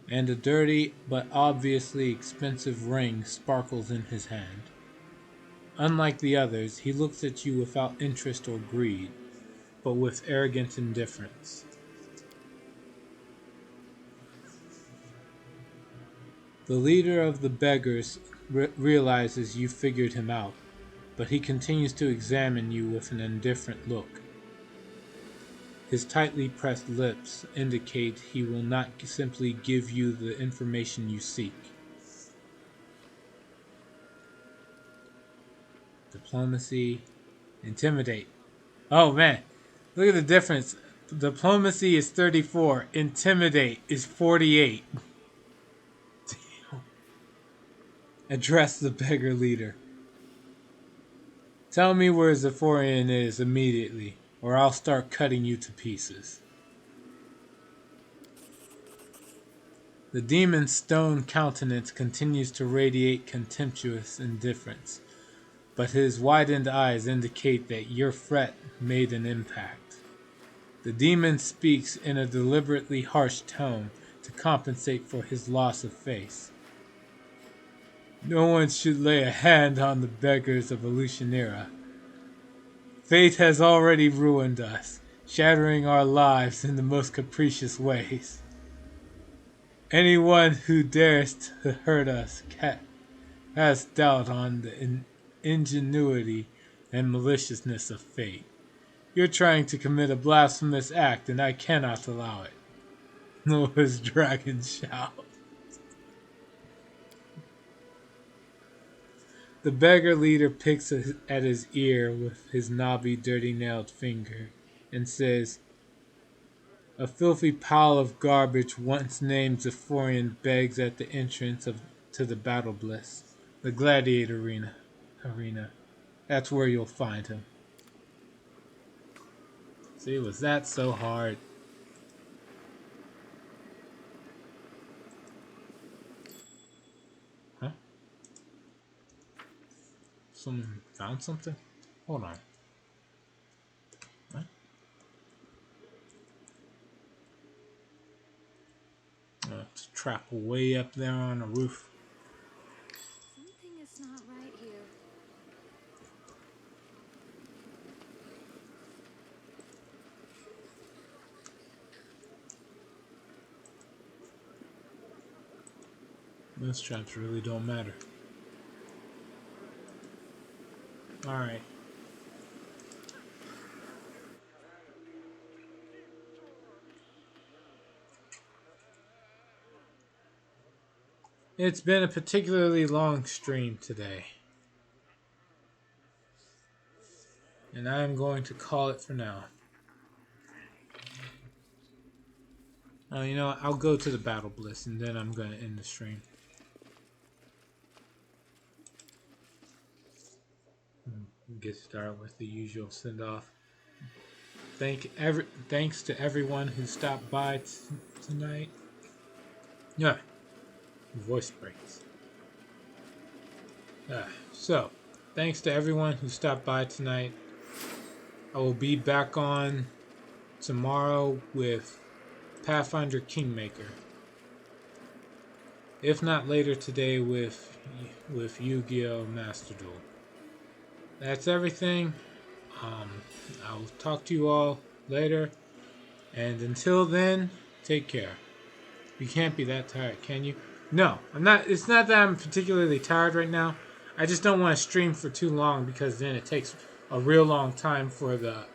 and a dirty but obviously expensive ring sparkles in his hand. Unlike the others, he looks at you without interest or greed, but with arrogant indifference. The leader of the beggars realizes you figured him out, but he continues to examine you with an indifferent look. His tightly pressed lips indicate he will not simply give you the information you seek. Diplomacy, Intimidate. Oh man, look at the difference. Diplomacy is 34, Intimidate is 48. Damn. Address the beggar leader. Tell me where Zephorian is immediately, or I'll start cutting you to pieces. The demon's stone countenance continues to radiate contemptuous indifference, but his widened eyes indicate that your threat made an impact. The demon speaks in a deliberately harsh tone to compensate for his loss of face. No one should lay a hand on the beggars of Elutionera. Fate has already ruined us, shattering our lives in the most capricious ways. Anyone who dares to hurt us casts doubt on the ingenuity and maliciousness of fate. You're trying to commit a blasphemous act, and I cannot allow it. Noah's dragon shout. The beggar leader picks at his ear with his knobby, dirty-nailed finger and says, "A filthy pile of garbage once named Zephorian begs at the entrance to the battle bliss, the gladiator arena. That's where you'll find him." See, was that so hard? Huh? Someone found something? Hold on. What? It's a trap way up there on the roof. Something is not right here. Those traps really don't matter. Alright. It's been a particularly long stream today. And I am going to call it for now. You know what? I'll go to the battle bliss and then I'm going to end the stream. Get started with the usual send off. Thanks to everyone who stopped by tonight. Yeah, voice breaks. So, thanks to everyone who stopped by tonight. I will be back on tomorrow with Pathfinder Kingmaker. If not later today with Yu-Gi-Oh! Master Duel. That's everything. I'll talk to you all later. And until then, take care. You can't be that tired, can you? No, I'm not. It's not that I'm particularly tired right now. I just don't want to stream for too long because then it takes a real long time for the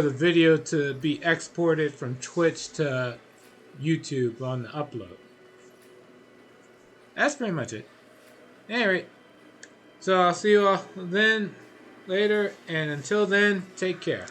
video to be exported from Twitch to YouTube on the upload. That's pretty much it. Anyway, so I'll see you all then later, and until then, take care.